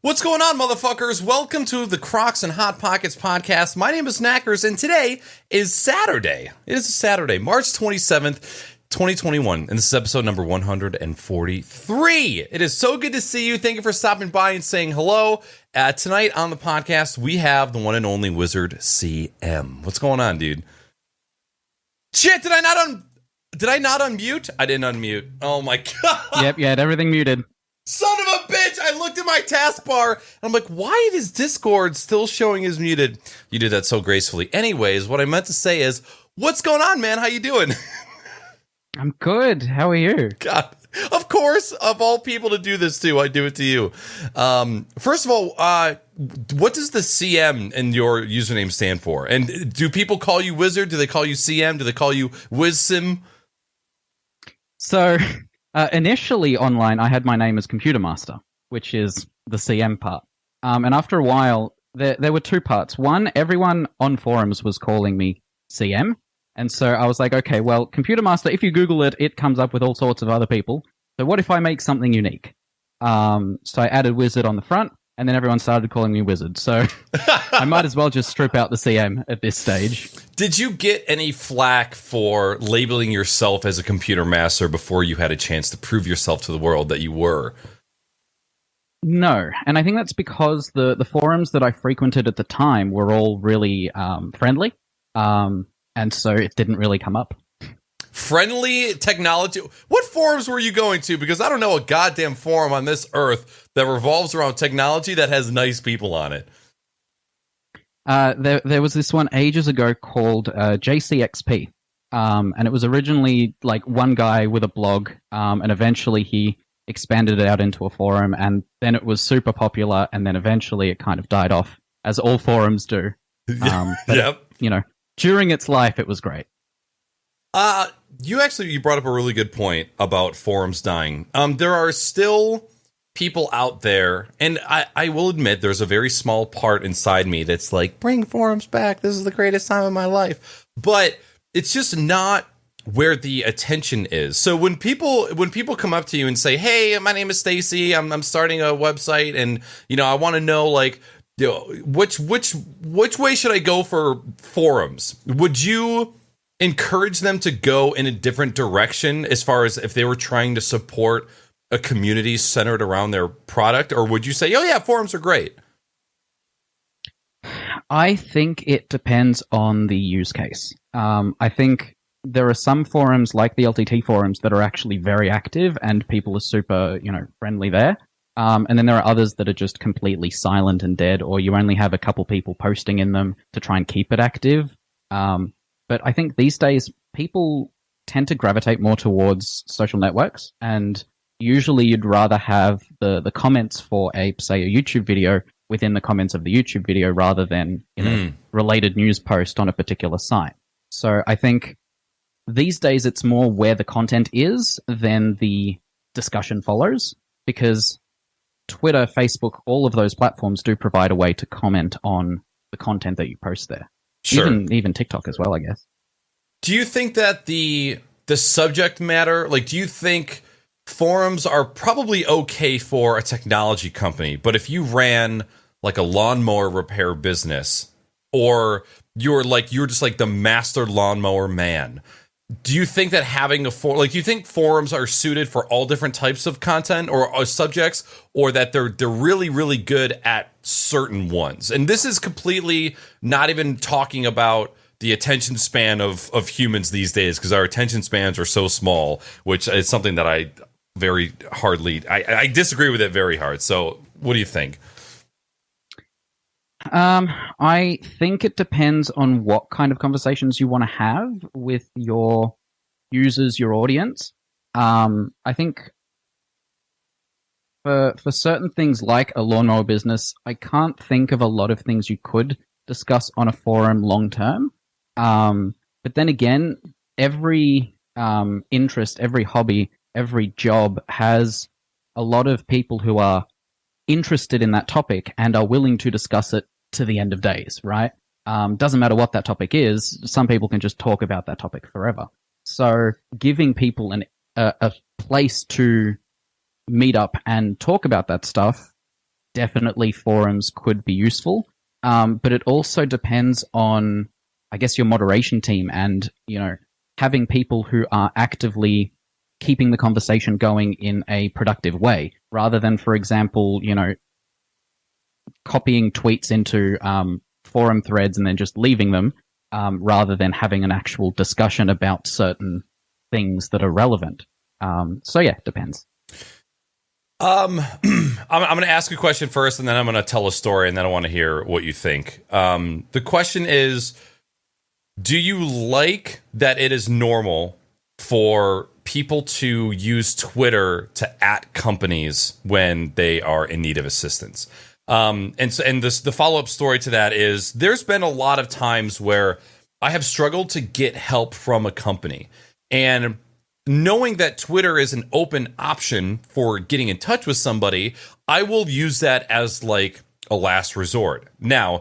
What's going on, motherfuckers? Welcome to the Crocs and Hot Pockets podcast. My name is Knackers, and today is Saturday. It is Saturday, March 27th, 2021, and this is episode number 143. It is so good to see you. Thank you for stopping by and saying hello. Tonight on the podcast, we have the one and only WizardCM. What's going on, dude? Shit, did I not unmute? I didn't unmute. Oh my god. Yep, you had everything muted. Son of a bitch! I looked at my taskbar, and I'm like, why is Discord still showing as muted? You did that so gracefully. Anyways, what I meant to say is, what's going on, man? How you doing? I'm good. How are you? God, of course, of all people to do this to, I do it to you. First of all, what does the CM in your username stand for? And do people call you Wizard? Do they call you CM? Do they call you WizSim? So... initially online, I had my name as Computer Master, which is the CM part. And after a while, there were two parts. One, everyone on forums was calling me CM. And so I was like, okay, well, Computer Master, if you Google it, it comes up with all sorts of other people. So what if I make something unique? So I added Wizard on the front, and then everyone started calling me Wizard. So I might as well just strip out the CM at this stage. Did you get any flack for labeling yourself as a computer master before you had a chance to prove yourself to the world that you were? No, and I think that's because the forums that I frequented at the time were all really friendly, and so it didn't really come up. Friendly technology. What forums were you going to? Because I don't know a goddamn forum on this earth that revolves around technology that has nice people on it. There was this one ages ago called JCXP, and it was originally like one guy with a blog, and eventually he expanded it out into a forum, and then it was super popular, and then eventually it kind of died off, as all forums do. Yep. During its life, it was great. You brought up a really good point about forums dying. There are still people out there, and I will admit there's a very small part inside me that's like, bring forums back. This is the greatest time of my life. But it's just not where the attention is. So when people come up to you and say, hey, my name is Stacy, I'm starting a website, and I want to know which way should I go for forums? Would you encourage them to go in a different direction as far as if they were trying to support a community centered around their product, or would you say, oh yeah, forums are great? I think it depends on the use case. I think there are some forums like the LTT forums that are actually very active and people are super, friendly there. And then there are others that are just completely silent and dead, or you only have a couple people posting in them to try and keep it active. But I think these days people tend to gravitate more towards social networks, and usually you'd rather have the comments for say a YouTube video within the comments of the YouTube video rather than related news post on a particular site. So I think these days it's more where the content is than the discussion follows, because Twitter, Facebook, all of those platforms do provide a way to comment on the content that you post there. Sure. Even TikTok as well, I guess. Do you think that the subject matter, do you think forums are probably okay for a technology company, but if you ran like a lawnmower repair business, or you're just like the master lawnmower man, do you think that having do you think forums are suited for all different types of content or subjects, or that they're really, really good at certain ones? And this is completely not even talking about the attention span of humans these days, because our attention spans are so small, which is something that I disagree with it very hard. So what do you think? I think it depends on what kind of conversations you want to have with your users, your audience. I think for certain things like a lawnmower business, I can't think of a lot of things you could discuss on a forum long term. But then again, every interest, every hobby, every job has a lot of people who are interested in that topic and are willing to discuss it to the end of days, right? Doesn't matter what that topic is. Some people can just talk about that topic forever. So giving people a place to meet up and talk about that stuff definitely forums could be useful. But it also depends on, I guess, your moderation team and, having people who are actively keeping the conversation going in a productive way, rather than, for example, copying tweets into forum threads and then just leaving them, rather than having an actual discussion about certain things that are relevant. So yeah, it depends. I'm going to ask a question first, and then I'm going to tell a story, and then I want to hear what you think. The question is, do you like that it is normal for people to use Twitter to @ companies when they are in need of assistance? The follow-up story to that is, there's been a lot of times where I have struggled to get help from a company, and knowing that Twitter is an open option for getting in touch with somebody, I will use that as like a last resort. Now,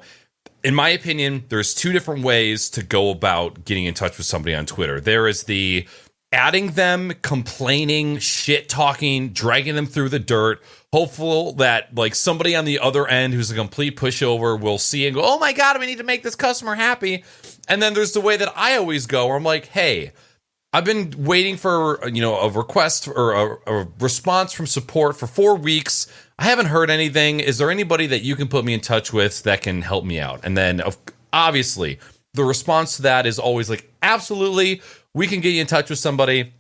in my opinion, there's two different ways to go about getting in touch with somebody on Twitter. There is the adding them, complaining, shit talking, dragging them through the dirt, hopeful that like somebody on the other end who's a complete pushover will see and go, oh my God, we need to make this customer happy. And then there's the way that I always go, where I'm like, hey, I've been waiting for, a request or a response from support for 4 weeks. I haven't heard anything. Is there anybody that you can put me in touch with that can help me out? And then obviously the response to that is always like, absolutely, we can get you in touch with somebody.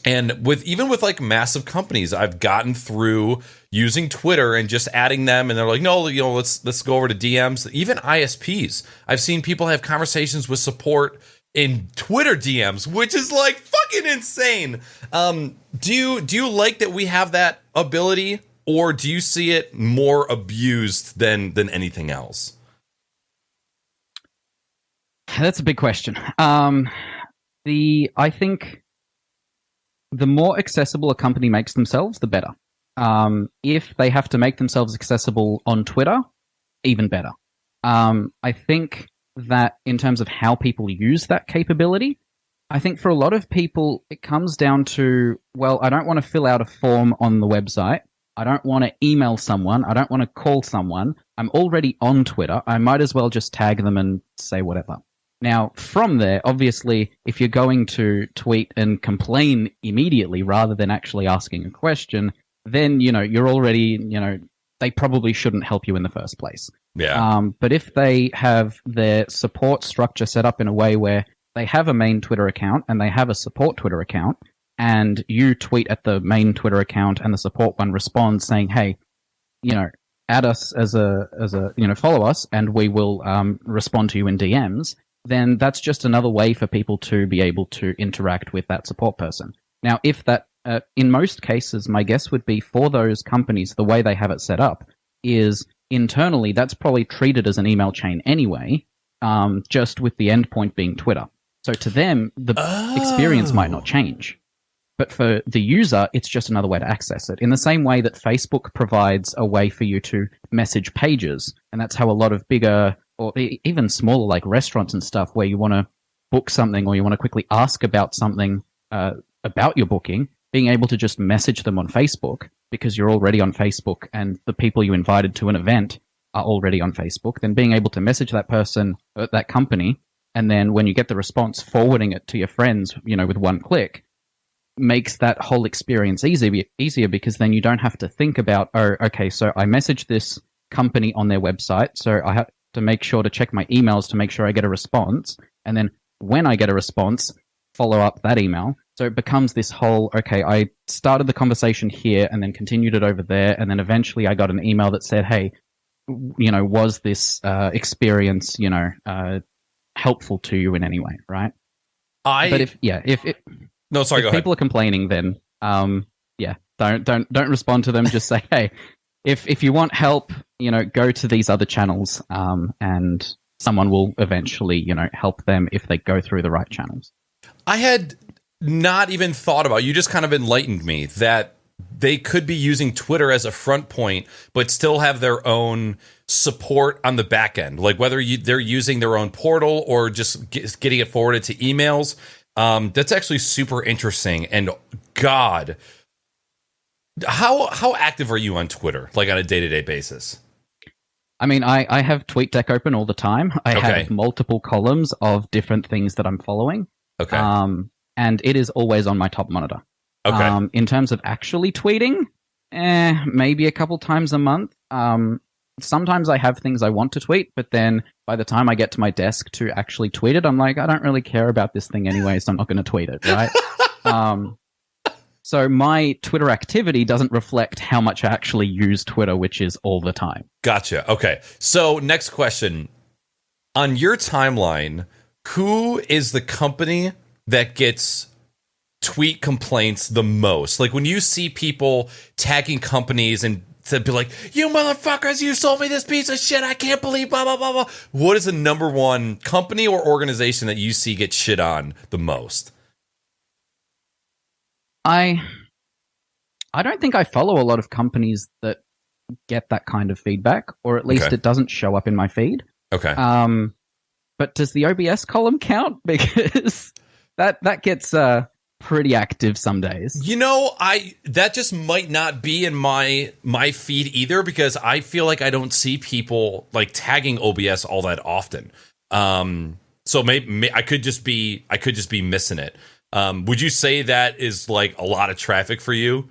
And even with like massive companies, I've gotten through using Twitter and just adding them, and they're like, no, let's go over to DMs. Even ISPs, I've seen people have conversations with support in Twitter DMs, which is like fucking insane. Do you like that we have that ability, or do you see it more abused than anything else? That's a big question. I think the more accessible a company makes themselves, the better. If they have to make themselves accessible on Twitter, even better. I think that in terms of how people use that capability, I think for a lot of people, it comes down to, well, I don't want to fill out a form on the website. I don't want to email someone. I don't want to call someone. I'm already on Twitter. I might as well just tag them and say whatever. Now, from there, obviously, if you're going to tweet and complain immediately rather than actually asking a question, then, you're already, they probably shouldn't help you in the first place. Yeah. But if they have their support structure set up in a way where they have a main Twitter account and they have a support Twitter account, and you tweet at the main Twitter account and the support one responds saying, hey, add us as a follow us and we will respond to you in DMs, then that's just another way for people to be able to interact with that support person. Now, if that, in most cases, my guess would be for those companies, the way they have it set up is internally, that's probably treated as an email chain anyway, just with the endpoint being Twitter. So to them, the experience might not change. But for the user, it's just another way to access it. In the same way that Facebook provides a way for you to message pages, and that's how a lot of bigger or even smaller like restaurants and stuff, where you want to book something or you want to quickly ask about something about your booking, being able to just message them on Facebook because you're already on Facebook and the people you invited to an event are already on Facebook, then being able to message that person at that company, and then when you get the response, forwarding it to your friends, with one click, makes that whole experience easier because then you don't have to think about, oh, okay, so I messaged this company on their website, so I have to make sure to check my emails to make sure I get a response, and then when I get a response, follow up that email. So it becomes this whole, okay, I started the conversation here and then continued it over there, and then eventually I got an email that said, hey, was this experience, helpful to you in any way, right? But if people are complaining, then don't respond to them. Just say, hey, if you want help, go to these other channels, and someone will eventually, help them if they go through the right channels. I had not even thought about, you just kind of enlightened me that they could be using Twitter as a front point, but still have their own support on the back end. Like whether they're using their own portal or just getting it forwarded to emails. That's actually super interesting. And God, How active are you on Twitter, like on a day-to-day basis? I mean, I have TweetDeck open all the time. I have multiple columns of different things that I'm following. Okay. And it is always on my top monitor. Okay. In terms of actually tweeting, maybe a couple times a month. Sometimes I have things I want to tweet, but then by the time I get to my desk to actually tweet it, I'm like, I don't really care about this thing anyway, so I'm not going to tweet it, right? So my Twitter activity doesn't reflect how much I actually use Twitter, which is all the time. Gotcha. Okay. So next question. On your timeline, who is the company that gets tweet complaints the most? Like when you see people tagging companies and to be like, you motherfuckers, you sold me this piece of shit, I can't believe blah, blah, blah, blah. What is the number one company or organization that you see get shit on the most? I don't think I follow a lot of companies that get that kind of feedback, or at least it doesn't show up in my feed. Okay. But does the OBS column count? Because that gets pretty active some days. You know, that just might not be in my feed either, because I feel like I don't see people like tagging OBS all that often. So maybe I could just be missing it. Would you say that is like a lot of traffic for you?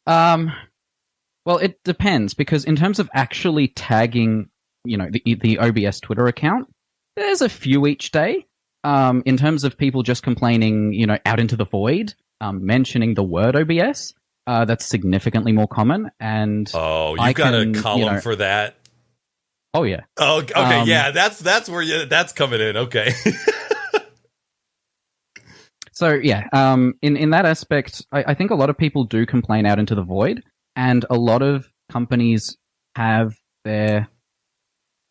Well, it depends, because in terms of actually tagging, the OBS Twitter account, there's a few each day. In terms of people just complaining, out into the void, mentioning the word OBS, that's significantly more common. And you've got a column for that. Oh yeah. Oh, okay. Yeah, that's where that's coming in. Okay. So yeah, in that aspect, I think a lot of people do complain out into the void, and a lot of companies have their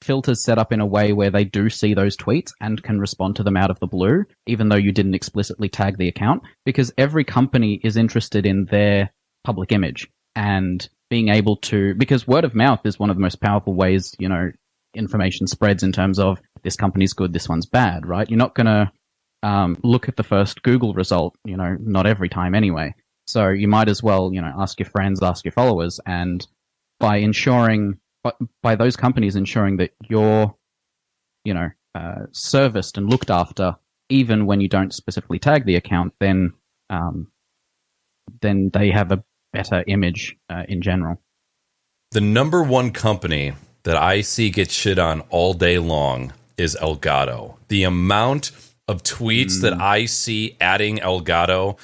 filters set up in a way where they do see those tweets and can respond to them out of the blue, even though you didn't explicitly tag the account, because every company is interested in their public image and being able to, because word of mouth is one of the most powerful ways, information spreads in terms of this company's good, this one's bad, right? You're not going to look at the first Google result, not every time anyway. So you might as well, ask your friends, ask your followers, and by those companies ensuring that you're, serviced and looked after, even when you don't specifically tag the account, then they have a better image in general. The number one company that I see get shit on all day long is Elgato. The amount of tweets that I see adding Elgato,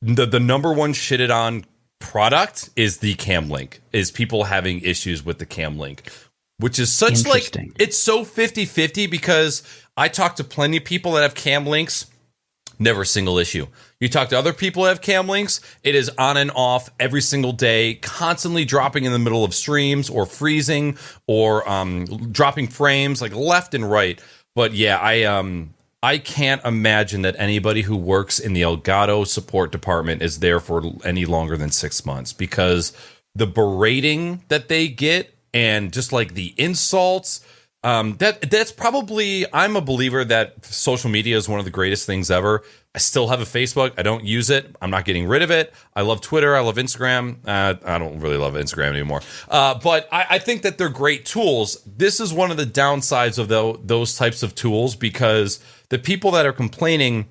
the number one shitted on product is the cam link, is people having issues with the cam link, which is such like, it's so 50-50, because I talk to plenty of people that have cam links, never a single issue. You talk to other people that have cam links, it is on and off every single day, constantly dropping in the middle of streams or freezing or dropping frames like left and right. But yeah, I can't imagine that anybody who works in the Elgato support department is there for any longer than 6 months, because the berating that they get and just like the insults, that's probably, I'm a believer that social media is one of the greatest things ever. I still have a Facebook. I don't use it. I'm not getting rid of it. I love Twitter. I love Instagram. I don't really love Instagram anymore. But I think that they're great tools. This is one of the downsides of those types of tools, because the people that are complaining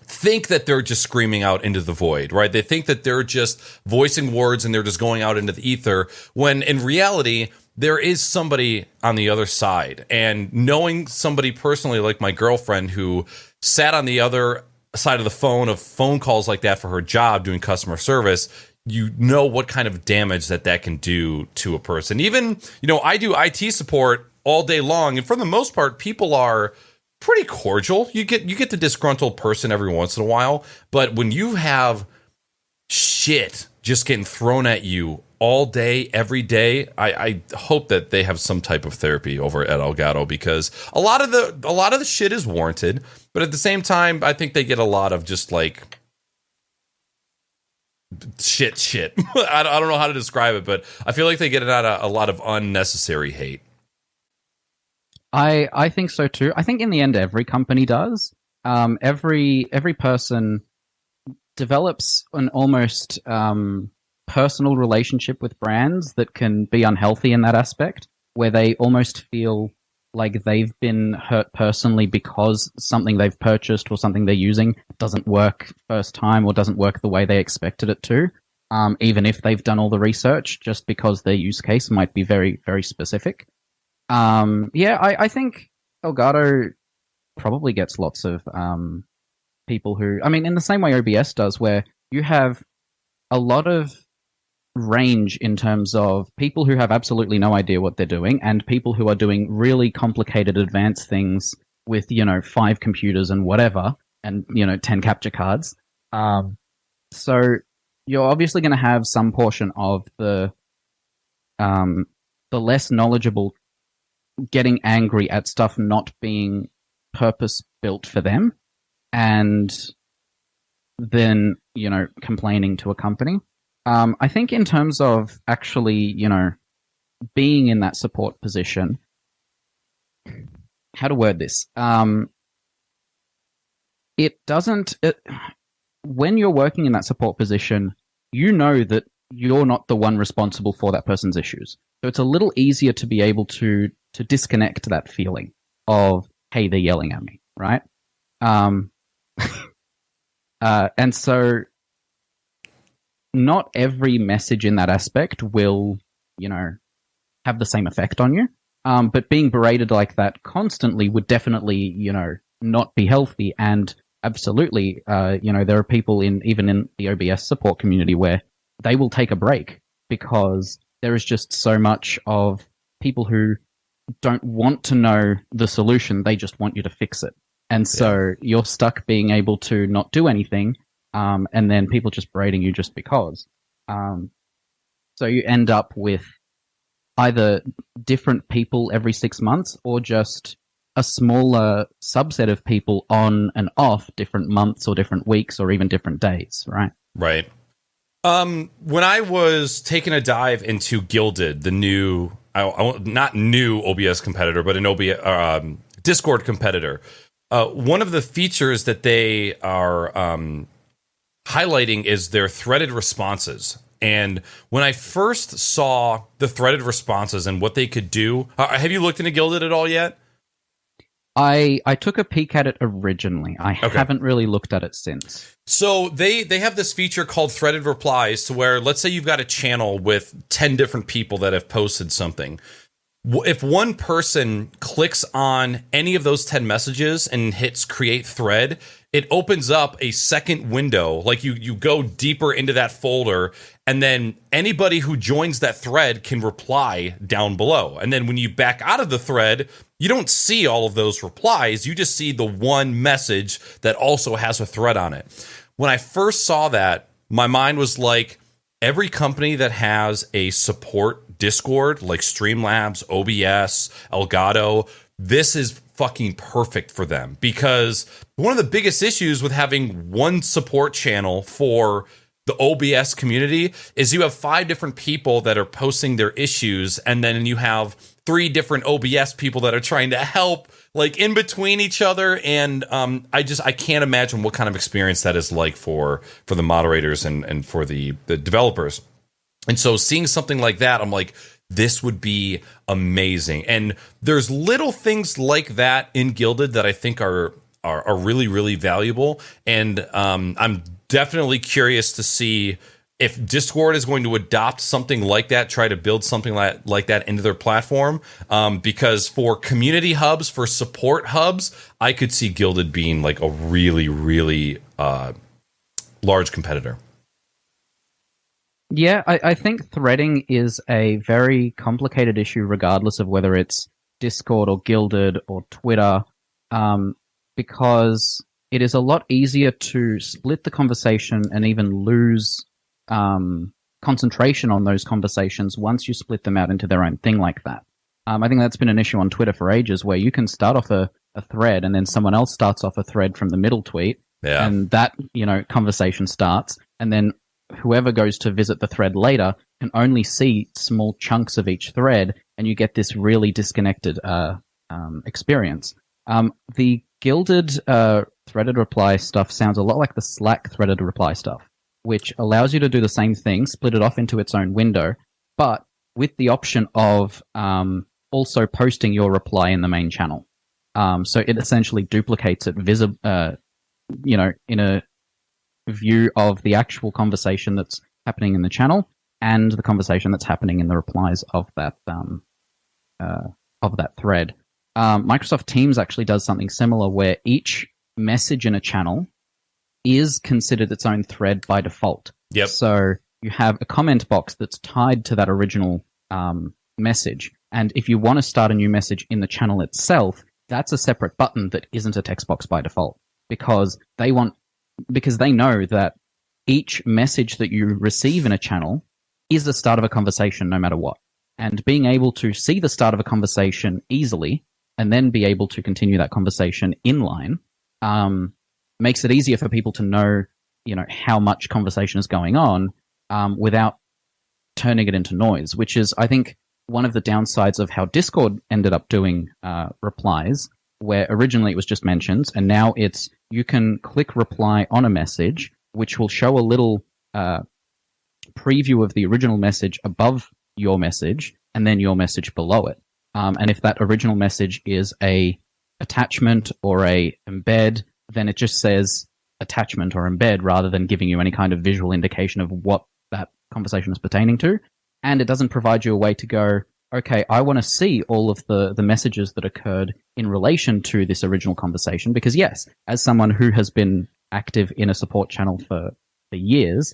think that they're just screaming out into the void, right? They think that they're just voicing words and they're just going out into the ether, when in reality, there is somebody on the other side. And knowing somebody personally, like my girlfriend, who sat on the other side of the phone of phone calls like that for her job doing customer service, you know what kind of damage that can do to a person. Even, I do IT support all day long, and for the most part, people are pretty cordial. You get the disgruntled person every once in a while, but when you have shit just getting thrown at you all day, every day, I hope that they have some type of therapy over at Elgato, because a lot of the shit is warranted, but at the same time, I think they get a lot of just like shit. I don't know how to describe it, but I feel like they get a lot of unnecessary hate. I think so too. I think in the end, every company does. Every person develops an almost personal relationship with brands that can be unhealthy in that aspect, where they almost feel like they've been hurt personally because something they've purchased or something they're using doesn't work first time or doesn't work the way they expected it to, even if they've done all the research, just because their use case might be very, very specific. I think Elgato probably gets lots of people who, I mean, in the same way OBS does, where you have a lot of range in terms of people who have absolutely no idea what they're doing and people who are doing really complicated advanced things with, 5 computers and whatever, and, 10 capture cards. So you're obviously going to have some portion of the less knowledgeable getting angry at stuff not being purpose-built for them, and then, complaining to a company. I think in terms of actually, being in that support position, how to word this? When you're working in that support position, you know that you're not the one responsible for that person's issues. So it's a little easier to be able to disconnect that feeling of, hey, they're yelling at me, right? And so not every message in that aspect will, have the same effect on you. But being berated like that constantly would definitely, not be healthy. And absolutely, there are people even in the OBS support community where they will take a break because there is just so much of people who don't want to know the solution. They just want you to fix it. And so you're stuck being able to not do anything. And then people just berating you just because. So you end up with either different people every 6 months or just a smaller subset of people on and off different months or different weeks or even different days, right? Right. When I was taking a dive into Guilded, the new, not new OBS competitor, but an OBS Discord competitor, one of the features that they are highlighting is their threaded responses. And when I first saw the threaded responses and what they could do, have you looked into Guilded at all yet? I took a peek at it originally. I haven't really looked at it since. So they have this feature called threaded replies, to where, let's say you've got a channel with 10 different people that have posted something. If one person clicks on any of those 10 messages and hits create thread, it opens up a second window. Like you go deeper into that folder, and then anybody who joins that thread can reply down below. And then when you back out of the thread, you don't see all of those replies. You just see the one message that also has a thread on it. When I first saw that, my mind was like, every company that has a support Discord, like Streamlabs, OBS, Elgato, this is fucking perfect for them. Because one of the biggest issues with having one support channel for the OBS community is you have 5 different people that are posting their issues, and then you have 3 different OBS people that are trying to help, like, in between each other. And I can't imagine what kind of experience that is like for the moderators and for the developers. And so seeing something like that, I'm like, this would be amazing. And there's little things like that in Guilded that I think are really, really valuable. And I'm definitely curious to see if Discord is going to adopt something like that, try to build something like that into their platform. Because for community hubs, for support hubs, I could see Guilded being like a really, really large competitor. Yeah, I think threading is a very complicated issue, regardless of whether it's Discord or Guilded or Twitter, because it is a lot easier to split the conversation and even lose concentration on those conversations once you split them out into their own thing like that. I think that's been an issue on Twitter for ages, where you can start off a thread and then someone else starts off a thread from the middle tweet, and that conversation starts, and then whoever goes to visit the thread later can only see small chunks of each thread, and you get this really disconnected experience. The Guilded threaded reply stuff sounds a lot like the Slack threaded reply stuff, which allows you to do the same thing, split it off into its own window, but with the option of also posting your reply in the main channel. So it essentially duplicates it in a view of the actual conversation that's happening in the channel and the conversation that's happening in the replies of that thread. Microsoft Teams actually does something similar where each message in a channel is considered its own thread by default. Yep. So you have a comment box that's tied to that original message. And if you want to start a new message in the channel itself, that's a separate button that isn't a text box by default because they know that each message that you receive in a channel is the start of a conversation no matter what. And being able to see the start of a conversation easily and then be able to continue that conversation inline makes it easier for people to know, how much conversation is going on without turning it into noise, which is, I think, one of the downsides of how Discord ended up doing replies, where originally it was just mentions, and now it's you can click reply on a message, which will show a little preview of the original message above your message, and then your message below it. And if that original message is a attachment or a embed, then it just says attachment or embed rather than giving you any kind of visual indication of what that conversation is pertaining to. And it doesn't provide you a way to go, okay, I want to see all of the messages that occurred in relation to this original conversation. Because yes, as someone who has been active in a support channel for years,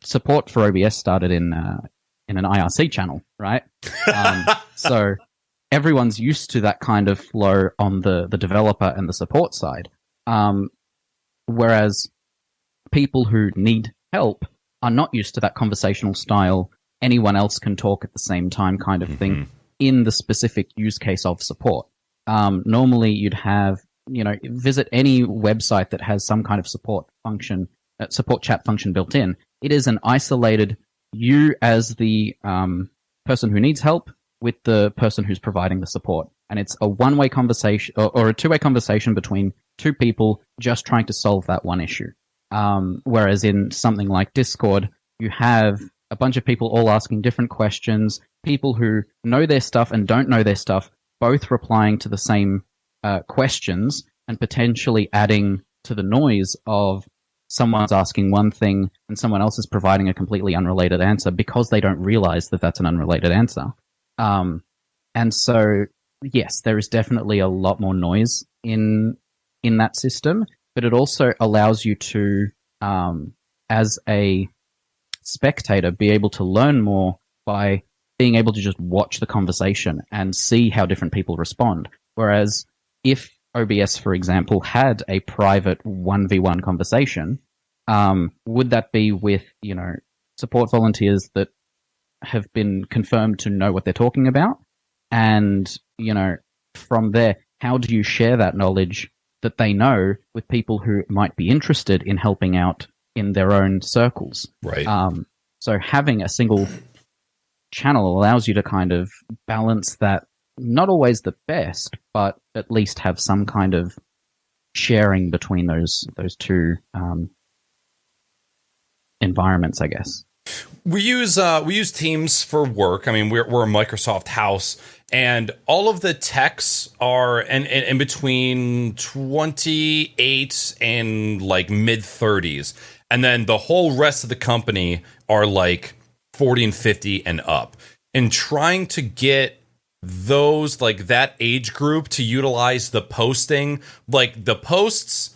support for OBS started in an IRC channel, right? So everyone's used to that kind of flow on the developer and the support side. Whereas people who need help are not used to that conversational style. Anyone else can talk at the same time kind of thing in the specific use case of support. Normally you'd have, visit any website that has some kind of support chat function built in. It is an isolated you as the person who needs help with the person who's providing the support. And it's a one-way conversation or a two-way conversation between two people just trying to solve that one issue. Whereas in something like Discord, you have a bunch of people all asking different questions, people who know their stuff and don't know their stuff, both replying to the same questions and potentially adding to the noise of someone's asking one thing and someone else is providing a completely unrelated answer because they don't realize that that's an unrelated answer. And so, yes, there is definitely a lot more noise in that system, but it also allows you to, as a spectator, be able to learn more by being able to just watch the conversation and see how different people respond. Whereas if OBS, for example, had a private 1v1 conversation, would that be with, support volunteers that have been confirmed to know what they're talking about? And, from there, how do you share that knowledge that they know with people who might be interested in helping out in their own circles? Right. So having a single channel allows you to kind of balance that, not always the best, but at least have some kind of sharing between those two environments, I guess. We use Teams for work. I mean, we're a Microsoft house, and all of the techs are in between 28 and like mid 30s, and then the whole rest of the company are like 40 and 50 and up. And trying to get those, like that age group, to utilize the posting, like the posts,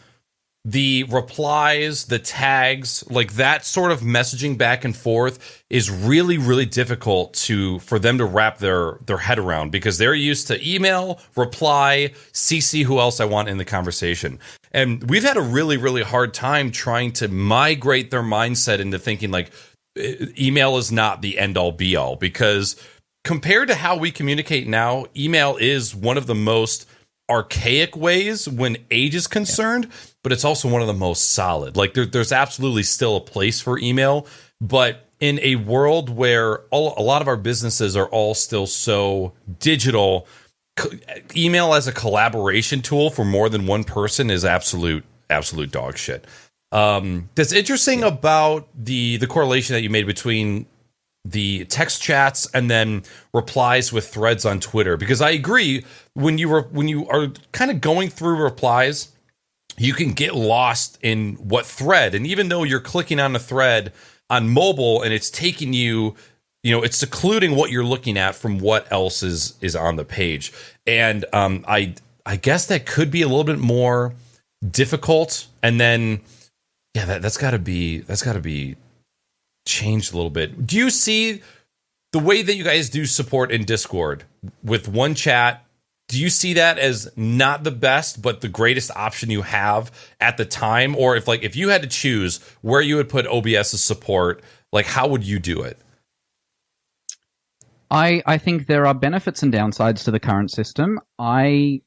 the replies, the tags, like that sort of messaging back and forth is really, really difficult for them to wrap their head around, because they're used to email, reply, CC who else I want in the conversation. And we've had a really, really hard time trying to migrate their mindset into thinking like email is not the end all be all, because compared to how we communicate now, email is one of the most archaic ways when age is concerned, but it's also one of the most solid. Like there's absolutely still a place for email, but in a world where a lot of our businesses are all still so digital, email as a collaboration tool for more than one person is absolute dog shit. That's interesting about the correlation that you made between the text chats and then replies with threads on Twitter, because I agree, when you are kind of going through replies, you can get lost in what thread, and even though you're clicking on a thread on mobile and it's taking you, it's secluding what you're looking at from what else is on the page. And I guess that could be a little bit more difficult. And then that's got to be changed a little bit. Do you see the way that you guys do support in Discord with one chat? Do you see that as not the best, but the greatest option you have at the time? Or if you had to choose where you would put OBS's support, how would you do it? I think there are benefits and downsides to the current system. I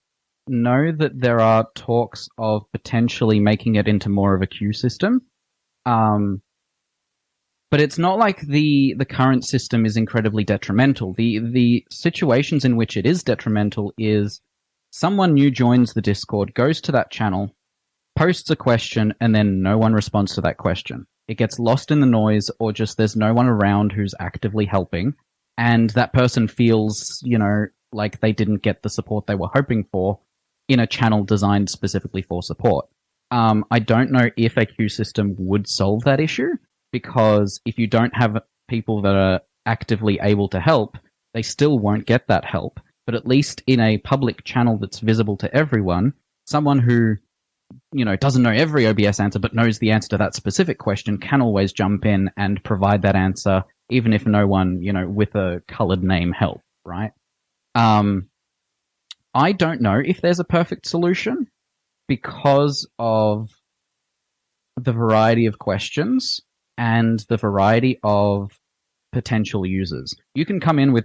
know that there are talks of potentially making it into more of a queue system. But it's not like the current system is incredibly detrimental. The situations in which it is detrimental is someone new joins the Discord, goes to that channel, posts a question, and then no one responds to that question. It gets lost in the noise, or just there's no one around who's actively helping, and that person feels, like they didn't get the support they were hoping for in a channel designed specifically for support. I don't know if a queue system would solve that issue, because if you don't have people that are actively able to help, they still won't get that help. But at least in a public channel that's visible to everyone, someone who, doesn't know every OBS answer but knows the answer to that specific question can always jump in and provide that answer, even if no one, with a colored name help, right? I don't know if there's a perfect solution because of the variety of questions and the variety of potential users. You can come in with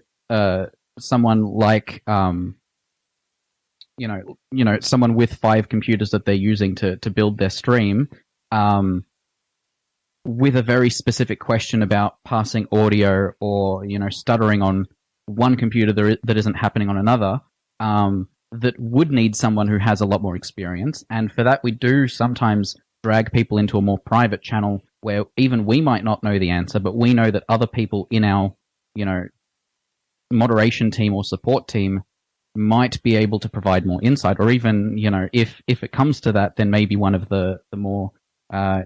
someone like, someone with 5 computers that they're using to build their stream, with a very specific question about passing audio or, stuttering on one computer that isn't happening on another, that would need someone who has a lot more experience. And for that, we do sometimes drag people into a more private channel where even we might not know the answer, but we know that other people in our, moderation team or support team might be able to provide more insight, or even, if it comes to that, then maybe one of the more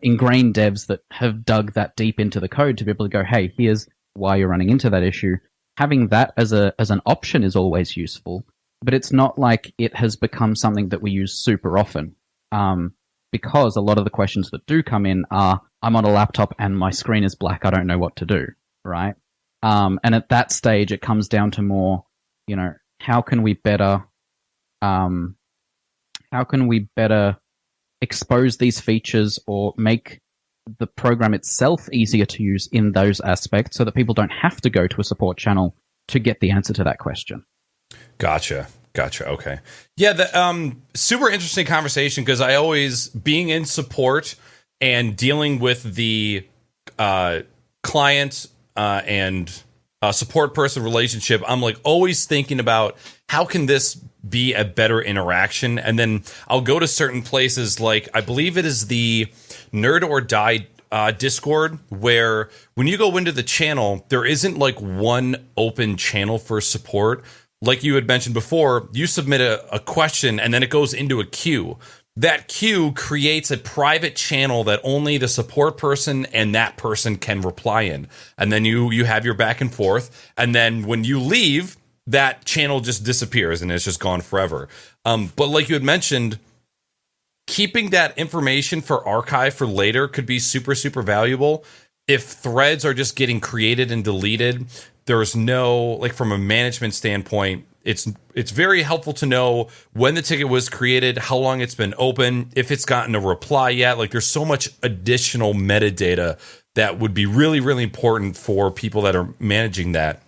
ingrained devs that have dug that deep into the code to be able to go, hey, here's why you're running into that issue. Having that as an option is always useful, but it's not like it has become something that we use super often. Because a lot of the questions that do come in are, I'm on a laptop and my screen is black, I don't know what to do, right? And at that stage, it comes down to more, how can we better expose these features or make the program itself easier to use in those aspects so that people don't have to go to a support channel to get the answer to that question. Gotcha. Okay. Yeah. The super interesting conversation, because I always, being in support and dealing with the client and support person relationship, I'm always thinking about how can this be a better interaction. And then I'll go to certain places, I believe it is the Nerd or Die Discord, where when you go into the channel, there isn't one open channel for support. Like you had mentioned before, you submit a question and then it goes into a queue. That queue creates a private channel that only the support person and that person can reply in. And then you have your back and forth. And then when you leave, that channel just disappears and it's just gone forever. But like you had mentioned, keeping that information for archive for later could be super, super valuable. If threads are just getting created and deleted, there's no, from a management standpoint, it's very helpful to know when the ticket was created, how long it's been open, if it's gotten a reply yet. There's so much additional metadata that would be really, really important for people that are managing that.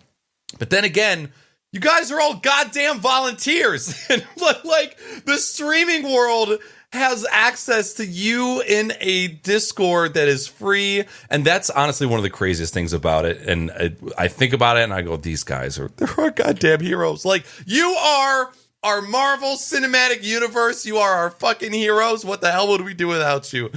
But then again, you guys are all goddamn volunteers. And the streaming world has access to you in a Discord that is free. And that's honestly one of the craziest things about it. And I think about it and I go, these guys they're our goddamn heroes. Like, you are our Marvel Cinematic Universe. You are our fucking heroes. What the hell would we do without you?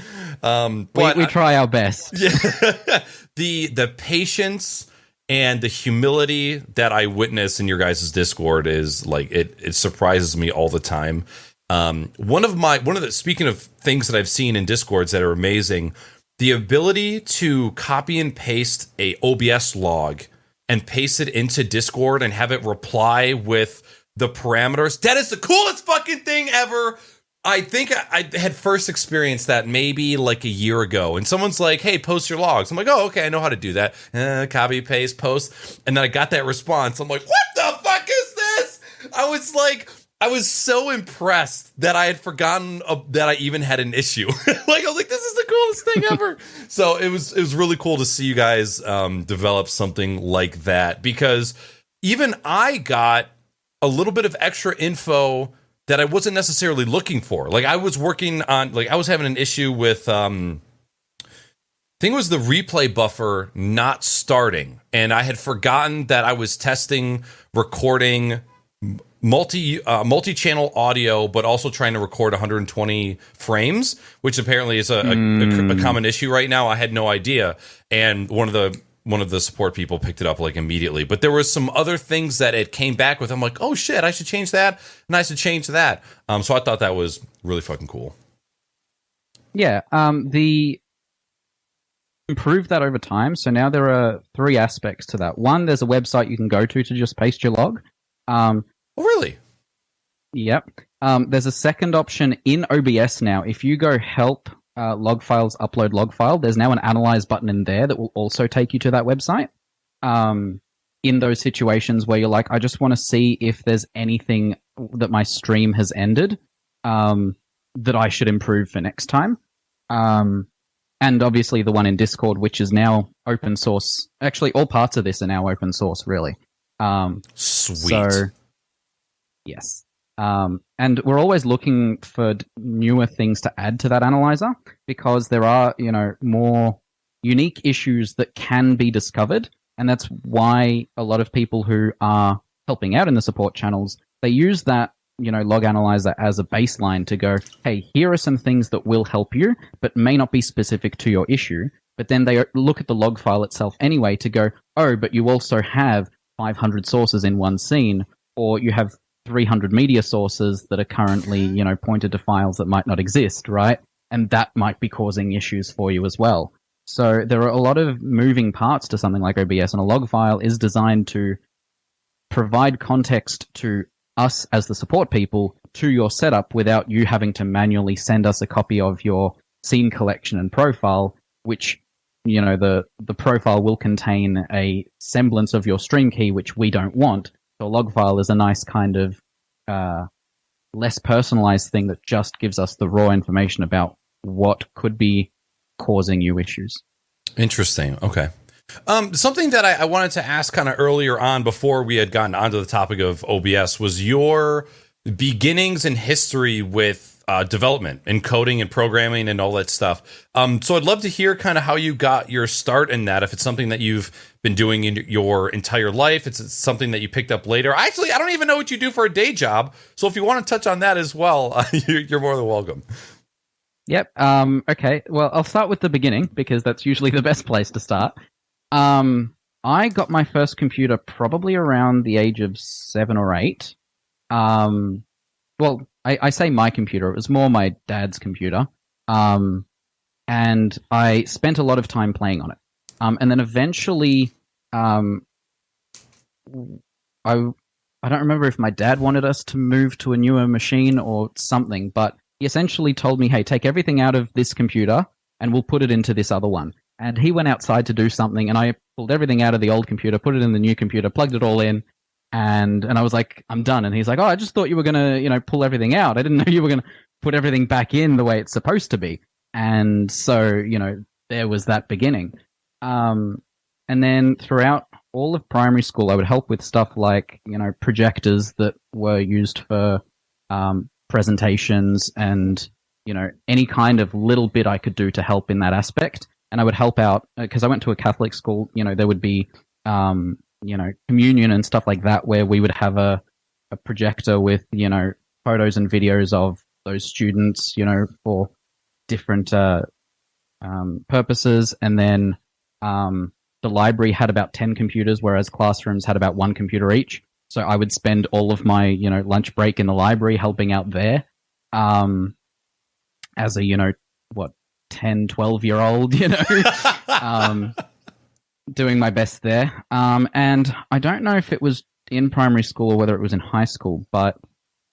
We try our best. Yeah. The patience and the humility that I witness in your guys' Discord is like, it surprises me all the time. Speaking of things that I've seen in Discords that are amazing, the ability to copy and paste a OBS log and paste it into Discord and have it reply with the parameters. That is the coolest fucking thing ever. I think I had first experienced that maybe like a year ago, and someone's like, hey, post your logs. I'm like, oh, okay, I know how to do that. Copy, paste, post. And then I got that response. I'm like, what the fuck is this? I was so impressed that I had forgotten that I even had an issue. I was like, this is the coolest thing ever. So it was really cool to see you guys develop something like that, because even I got a little bit of extra info that I wasn't necessarily looking for. Like, I was working on, like, I was having an issue with, I think it was the replay buffer not starting. And I had forgotten that I was testing recording multi-channel audio, but also trying to record 120 frames, which apparently is a common issue right now. I had no idea. And one of the support people picked it up like immediately. But there was some other things that it came back with. I'm like, oh shit, I should change that, and I should change that. So I thought that was really fucking cool. Yeah, the improve that over time. So now there are 3 aspects to that. One, there's a website you can go to just paste your log. Oh, really? Yep. There's a second option in OBS now. If you go help log files, upload log file, there's now an analyze button in there that will also take you to that website. In those situations where you're like, I just want to see if there's anything that my stream has ended that I should improve for next time. And obviously the one in Discord, which is now open source. Actually, all parts of this are now open source, really. Sweet. So, yes. And we're always looking for newer things to add to that analyzer, because there are, more unique issues that can be discovered. And that's why a lot of people who are helping out in the support channels, they use that, log analyzer as a baseline to go, hey, here are some things that will help you, but may not be specific to your issue. But then they look at the log file itself anyway to go, oh, but you also have 500 sources in one scene, or you have 300 media sources that are currently, pointed to files that might not exist, right? And that might be causing issues for you as well. So there are a lot of moving parts to something like OBS, and a log file is designed to provide context to us as the support people to your setup without you having to manually send us a copy of your scene collection and profile, which, the profile will contain a semblance of your stream key, which we don't want. So a log file is a nice kind of less personalized thing that just gives us the raw information about what could be causing you issues. Interesting. Okay. Something that I wanted to ask kind of earlier on before we had gotten onto the topic of OBS was your beginnings and history with development and coding and programming and all that stuff. So I'd love to hear kind of how you got your start in that, if it's something that you've been doing in your entire life, it's something that you picked up later. Actually, I don't even know what you do for a day job. So if you want to touch on that as well, you're more than welcome. Yep. Okay. Well, I'll start with the beginning, because that's usually the best place to start. I got my first computer probably around the age of 7 or 8. Well, I say my computer. It was more my dad's computer. And I spent a lot of time playing on it. And then eventually, I don't remember if my dad wanted us to move to a newer machine or something, but he essentially told me, hey, take everything out of this computer and we'll put it into this other one. And he went outside to do something, and I pulled everything out of the old computer, put it in the new computer, plugged it all in, and I was like, I'm done. And he's like, oh, I just thought you were going to, pull everything out. I didn't know you were going to put everything back in the way it's supposed to be. And so, there was that beginning. And then throughout all of primary school, I would help with stuff like, projectors that were used for presentations and any kind of little bit I could do to help in that aspect. And I would help out because I went to a Catholic school. There would be, communion and stuff like that, where we would have a projector with, photos and videos of those students, for different purposes. And then the library had about 10 computers, whereas classrooms had about one computer each. So I would spend all of my, lunch break in the library helping out there. As a, 10, 12-year-old, doing my best there. And I don't know if it was in primary school or whether it was in high school, but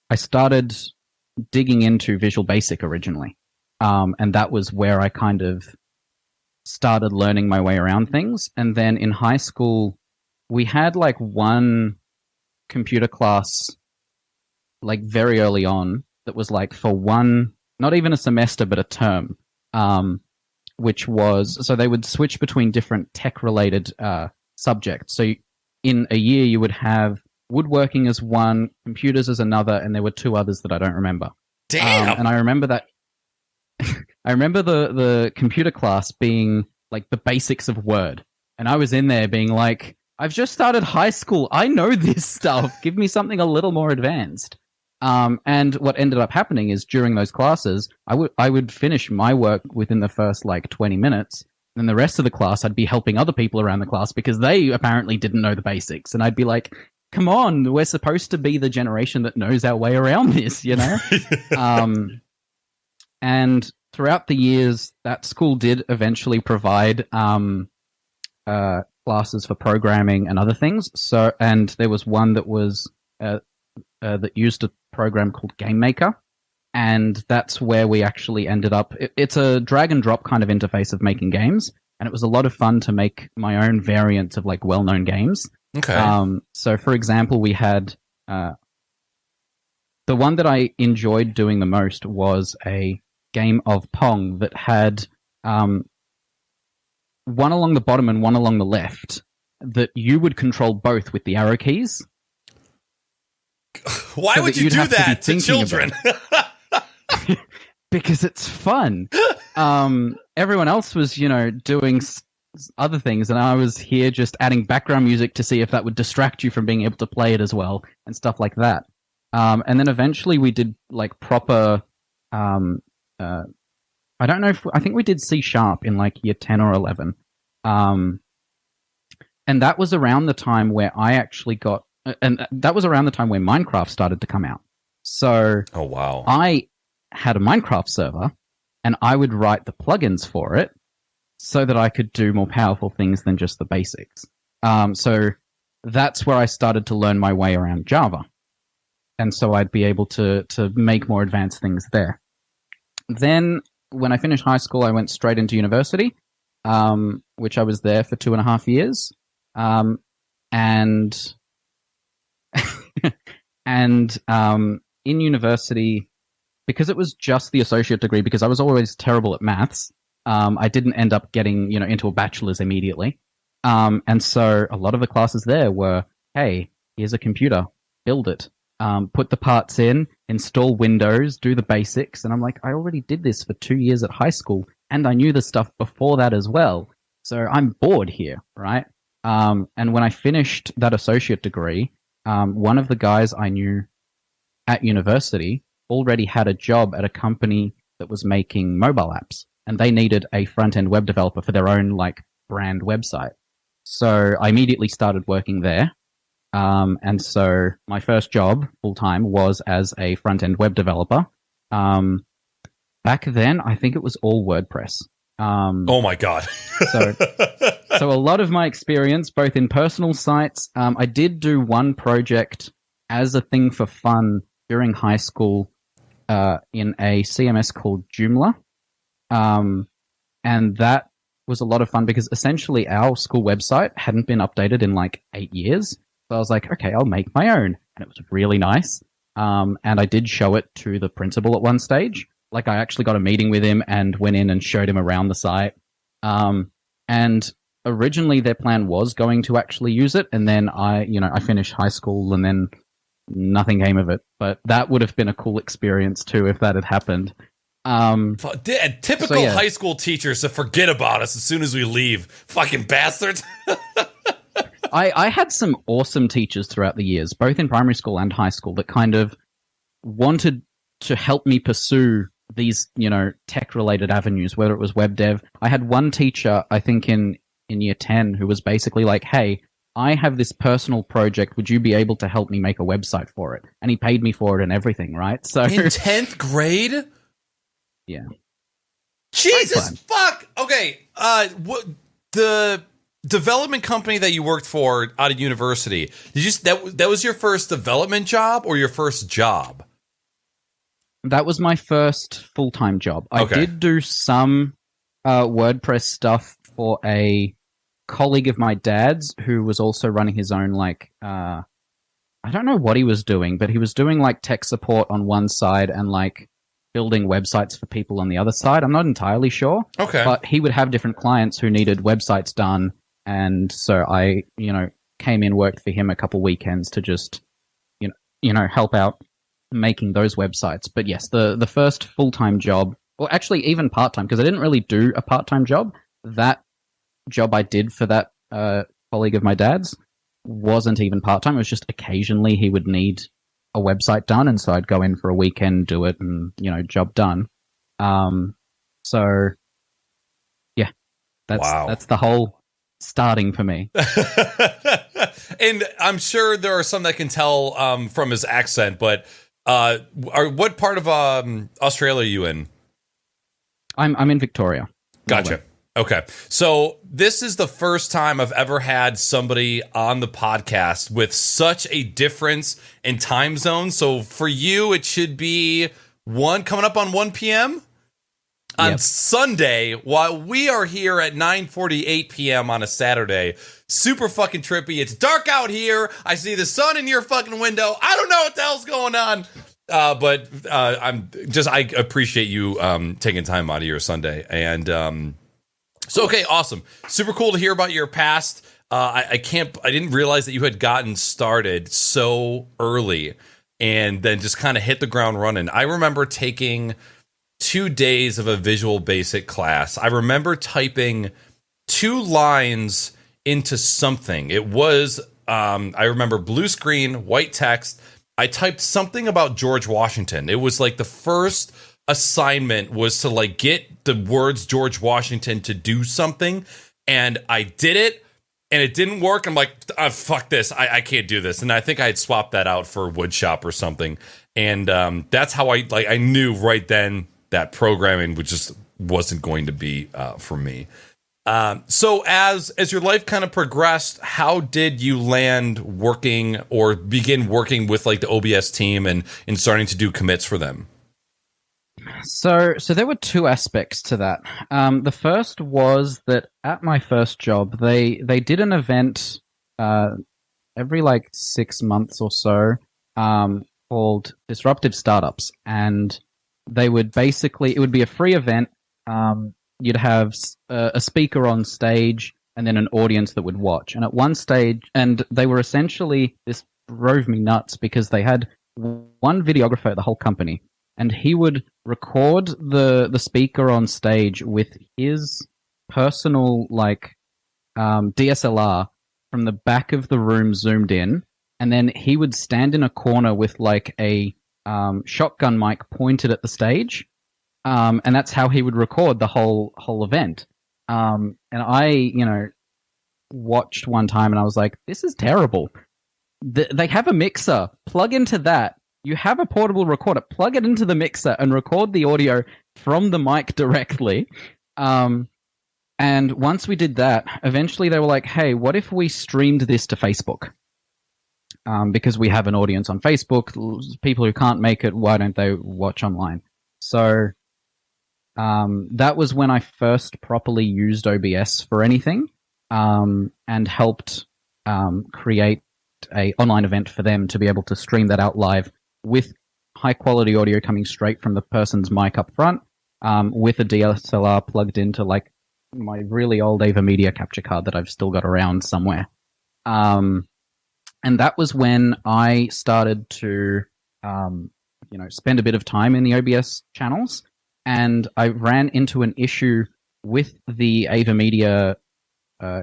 I started digging into Visual Basic originally. And that was where I kind of started learning my way around things. And then in high school, we had like one computer class, like very early on, that was like for one, not even a semester, but a term. Which was, so they would switch between different tech-related subjects. So in a year, you would have woodworking as one, computers as another, and there were two others that I don't remember. Damn! And I remember that. I remember the computer class being like the basics of Word. And I was in there being like, I've just started high school. I know this stuff. Give me something a little more advanced. And what ended up happening is during those classes, I would finish my work within the first like 20 minutes. And the rest of the class, I'd be helping other people around the class because they apparently didn't know the basics. And I'd be like, come on, we're supposed to be the generation that knows our way around this, And throughout the years, that school did eventually provide classes for programming and other things. So, and there was one that was that used a program called Game Maker, and that's where we actually ended up. It's a drag and drop kind of interface of making games, and it was a lot of fun to make my own variants of like well-known games. Okay. So, for example, we had the one that I enjoyed doing the most was a game of Pong that had one along the bottom and one along the left that you would control both with the arrow keys. Why would you do that to children? Because it's fun. Everyone else was, doing other things, and I was here just adding background music to see if that would distract you from being able to play it as well, and stuff like that. And then eventually we did like proper. I don't know I think we did C# in like year 10 or 11. And that was around the time where I actually got. And that was around the time where Minecraft started to come out. So oh wow, I had a Minecraft server, and I would write the plugins for it so that I could do more powerful things than just the basics. So that's where I started to learn my way around Java. And so I'd be able to make more advanced things there. Then when I finished high school, I went straight into university, which I was there for 2.5 years. And in university, because it was just the associate degree, because I was always terrible at maths, I didn't end up getting, into a bachelor's immediately. And so a lot of the classes there were, hey, here's a computer, build it, put the parts in, install Windows, do the basics. And I'm like, I already did this for 2 years at high school, and I knew the stuff before that as well. So I'm bored here, right? And when I finished that associate degree, one of the guys I knew at university already had a job at a company that was making mobile apps, and they needed a front-end web developer for their own like brand website. So I immediately started working there. And so my first job full-time was as a front-end web developer. Back then, I think it was all WordPress. Oh my God. So a lot of my experience, both in personal sites, I did do one project as a thing for fun during high school in a CMS called Joomla. And that was a lot of fun because essentially our school website hadn't been updated in like 8 years. So I was like, okay, I'll make my own. And it was really nice. And I did show it to the principal at one stage. Like I actually got a meeting with him and went in and showed him around the site. And originally their plan was going to actually use it. And then I finished high school and then nothing came of it. But that would have been a cool experience too if that had happened. Typical high school teachers to forget about us as soon as we leave. Fucking bastards. I had some awesome teachers throughout the years, both in primary school and high school, that kind of wanted to help me pursue these, tech-related avenues, whether it was web dev. I had one teacher, I think in year 10, who was basically like, hey, I have this personal project. Would you be able to help me make a website for it? And he paid me for it and everything, right? So in 10th grade? Yeah. Jesus fuck! Okay, the development company that you worked for out of university, that was your first development job or your first job? That was my first full-time job. I did do some WordPress stuff for a colleague of my dad's who was also running his own, I don't know what he was doing, but he was doing tech support on one side and building websites for people on the other side. I'm not entirely sure. Okay. But he would have different clients who needed websites done. And so I, came in, worked for him a couple weekends to just, help out making those websites. But yes, the first full-time job, or actually even part-time, because I didn't really do a part-time job. That job I did for that colleague of my dad's wasn't even part-time. It was just occasionally he would need a website done, and so I'd go in for a weekend, do it, and, job done. So, yeah, that's the whole starting for me. And I'm sure there are some that can tell from his accent, but what part of Australia are you in? I'm in Victoria. Gotcha. Melbourne. Okay. So this is the first time I've ever had somebody on the podcast with such a difference in time zone. So for you, it should be coming up on 1 p.m. on Sunday, while we are here at 9:48 p.m. on a Saturday. Super fucking trippy. It's dark out here. I see the sun in your fucking window. I don't know what the hell's going on. But I appreciate you taking time out of your Sunday. And so, okay, awesome. Super cool to hear about your past. I didn't realize that you had gotten started so early and then just kind of hit the ground running. I remember taking 2 days of a Visual Basic class. I remember typing 2 lines into something. It was, I remember blue screen, white text. I typed something about George Washington. It was the first assignment was to get the words George Washington to do something, and I did it, and it didn't work. I'm like, fuck this, I can't do this. And I think I had swapped that out for Woodshop or something, and that's how I knew right then that programming wasn't going to be for me. So as your life kind of progressed, how did you land working or begin working with the OBS team and starting to do commits for them? So there were 2 aspects to that. The first was that at my first job, they did an event every 6 months or so called Disruptive Startups, and they would it would be a free event. You'd have a speaker on stage and then an audience that would watch. And at one stage, and they were essentially, this drove me nuts because they had one videographer at the whole company, and he would record the speaker on stage with his personal DSLR from the back of the room zoomed in, and then he would stand in a corner with a shotgun mic pointed at the stage, and that's how he would record the whole event. And I, watched one time and I was like, this is terrible. They have a mixer. Plug into that. You have a portable recorder. Plug it into the mixer and record the audio from the mic directly. And once we did that, eventually they were like, hey, what if we streamed this to Facebook? Because we have an audience on Facebook. People who can't make it, why don't they watch online? So that was when I first properly used OBS for anything, and helped create an online event for them to be able to stream that out live with high quality audio coming straight from the person's mic up front, with a DSLR plugged into my really old Ava Media capture card that I've still got around somewhere. And that was when I started to, spend a bit of time in the OBS channels. and I ran into an issue with the Ava Media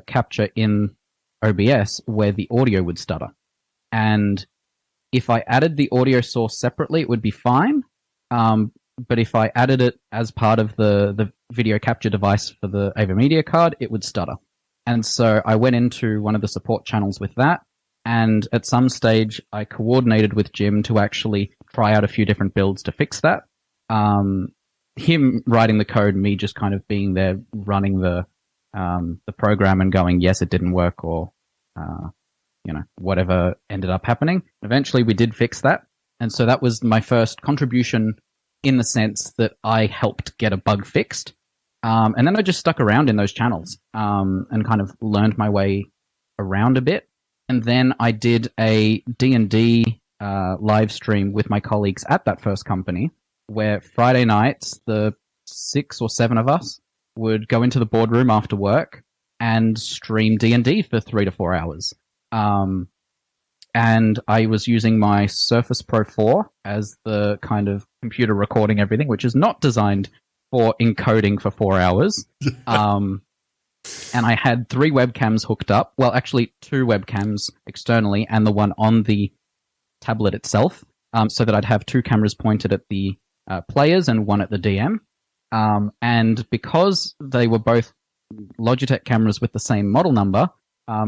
capture in OBS where the audio would stutter. And if I added the audio source separately, it would be fine. But if I added it as part of the video capture device for the Ava Media card, it would stutter. And so I went into one of the support channels with that. And at some stage, I coordinated with Jim to actually try out a few different builds to fix that. Him writing the code, me just kind of being there running the program and going, yes, it didn't work, or whatever ended up happening. Eventually, we did fix that, and so that was my first contribution in the sense that I helped get a bug fixed. And then I just stuck around in those channels and kind of learned my way around a bit. And then I did a D&D live stream with my colleagues at that first company, where Friday nights, the 6 or 7 of us would go into the boardroom after work and stream D&D for 3 to 4 hours. And I was using my Surface Pro 4 as the kind of computer recording everything, which is not designed for encoding for 4 hours. And I had 3 webcams hooked up. Well, actually 2 webcams externally and the one on the tablet itself, so that I'd have 2 cameras pointed at the players and one at the DM. And because they were both Logitech cameras with the same model number,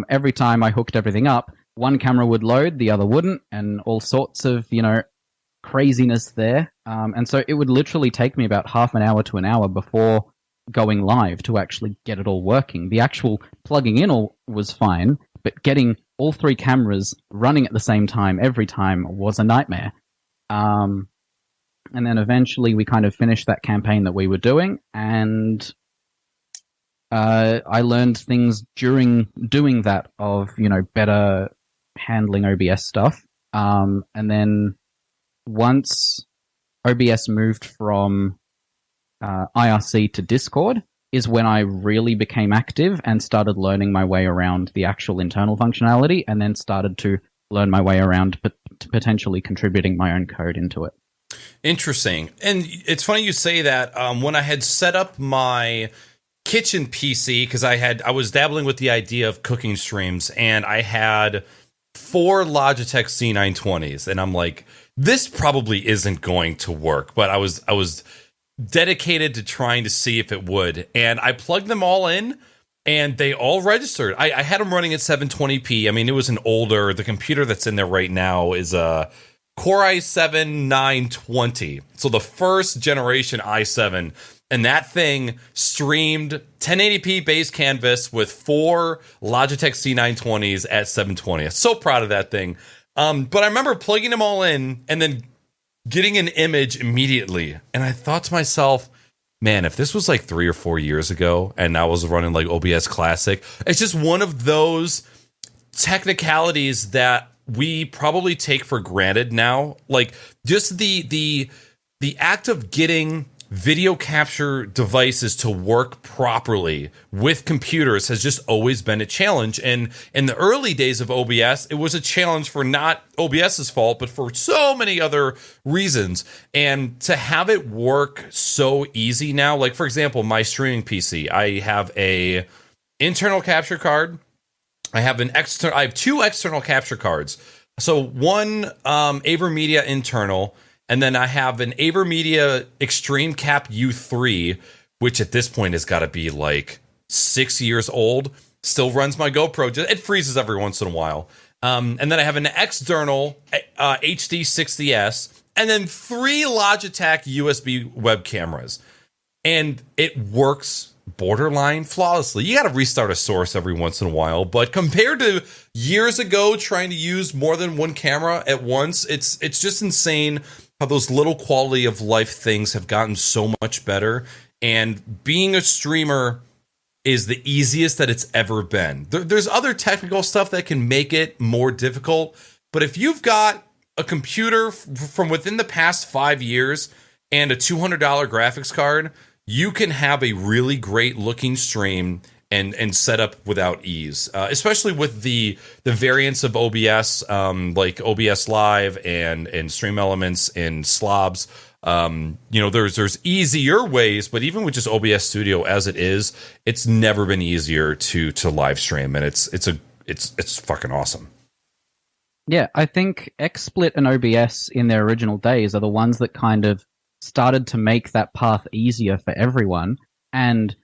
every time I hooked everything up, one camera would load, the other wouldn't, and all sorts of, craziness there. And so it would literally take me about half an hour to an hour before going live to actually get it all working. The actual plugging in all was fine, but getting all 3 cameras running at the same time every time was a nightmare. And then eventually we kind of finished that campaign that we were doing, and I learned things during doing that of, better handling OBS stuff. And then once OBS moved from IRC to Discord is when I really became active and started learning my way around the actual internal functionality, and then started to learn my way around potentially contributing my own code into it. Interesting. And it's funny you say that. When I had set up my kitchen PC, because I was dabbling with the idea of cooking streams, and I had 4 Logitech C920s, and I'm like, this probably isn't going to work, but I was dedicated to trying to see if it would, and I plugged them all in, and they all registered. I had them running at 720p. I mean, it was the computer that's in there right now is a Core i7 920, so the first generation i7, and that thing streamed 1080p base canvas with 4 Logitech C920s at 720. I'm so proud of that thing. But I remember plugging them all in and then getting an image immediately. And I thought to myself, man, if this was like 3 or 4 years ago and I was running like OBS Classic, it's just one of those technicalities that we probably take for granted now. Like just the act of getting video capture devices to work properly with computers has just always been a challenge. And in the early days of OBS, it was a challenge for not OBS's fault, but for so many other reasons. And to have it work so easy now, like for example, my streaming PC, I have a internal capture card. I have 2 external capture cards. So one AverMedia internal, and then I have an AverMedia Extreme Cap U3, which at this point has got to be like 6 years old. Still runs my GoPro. It freezes every once in a while. And then I have an external HD60S, and then 3 Logitech USB web cameras. And it works borderline flawlessly. You got to restart a source every once in a while, but compared to years ago trying to use more than one camera at once, it's just insane how those little quality of life things have gotten so much better. And being a streamer is the easiest that it's ever been. There's other technical stuff that can make it more difficult, but if you've got a computer from within the past 5 years and a $200 graphics card, you can have a really great looking stream and set up without ease, especially with the variants of OBS, like OBS Live and Stream Elements and Slobs. There's easier ways, but even with just OBS Studio as it is, it's never been easier to live stream, and it's fucking awesome. Yeah, I think XSplit and OBS in their original days are the ones that kind of started to make that path easier for everyone, and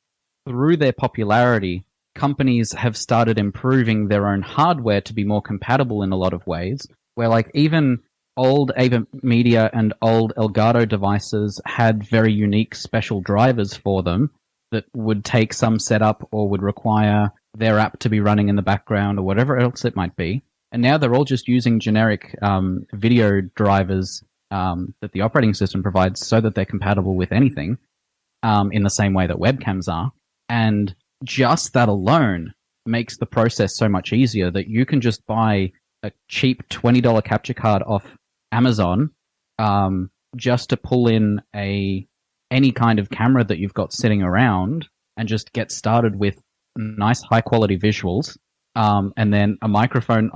through their popularity, companies have started improving their own hardware to be more compatible in a lot of ways, where like even old AVerMedia and old Elgato devices had very unique special drivers for them that would take some setup or would require their app to be running in the background or whatever else it might be. And now they're all just using generic video drivers that the operating system provides so that they're compatible with anything in the same way that webcams are. And just that alone makes the process so much easier that you can just buy a cheap $20 capture card off Amazon just to pull in any kind of camera that you've got sitting around and just get started with nice high quality visuals, and then a microphone.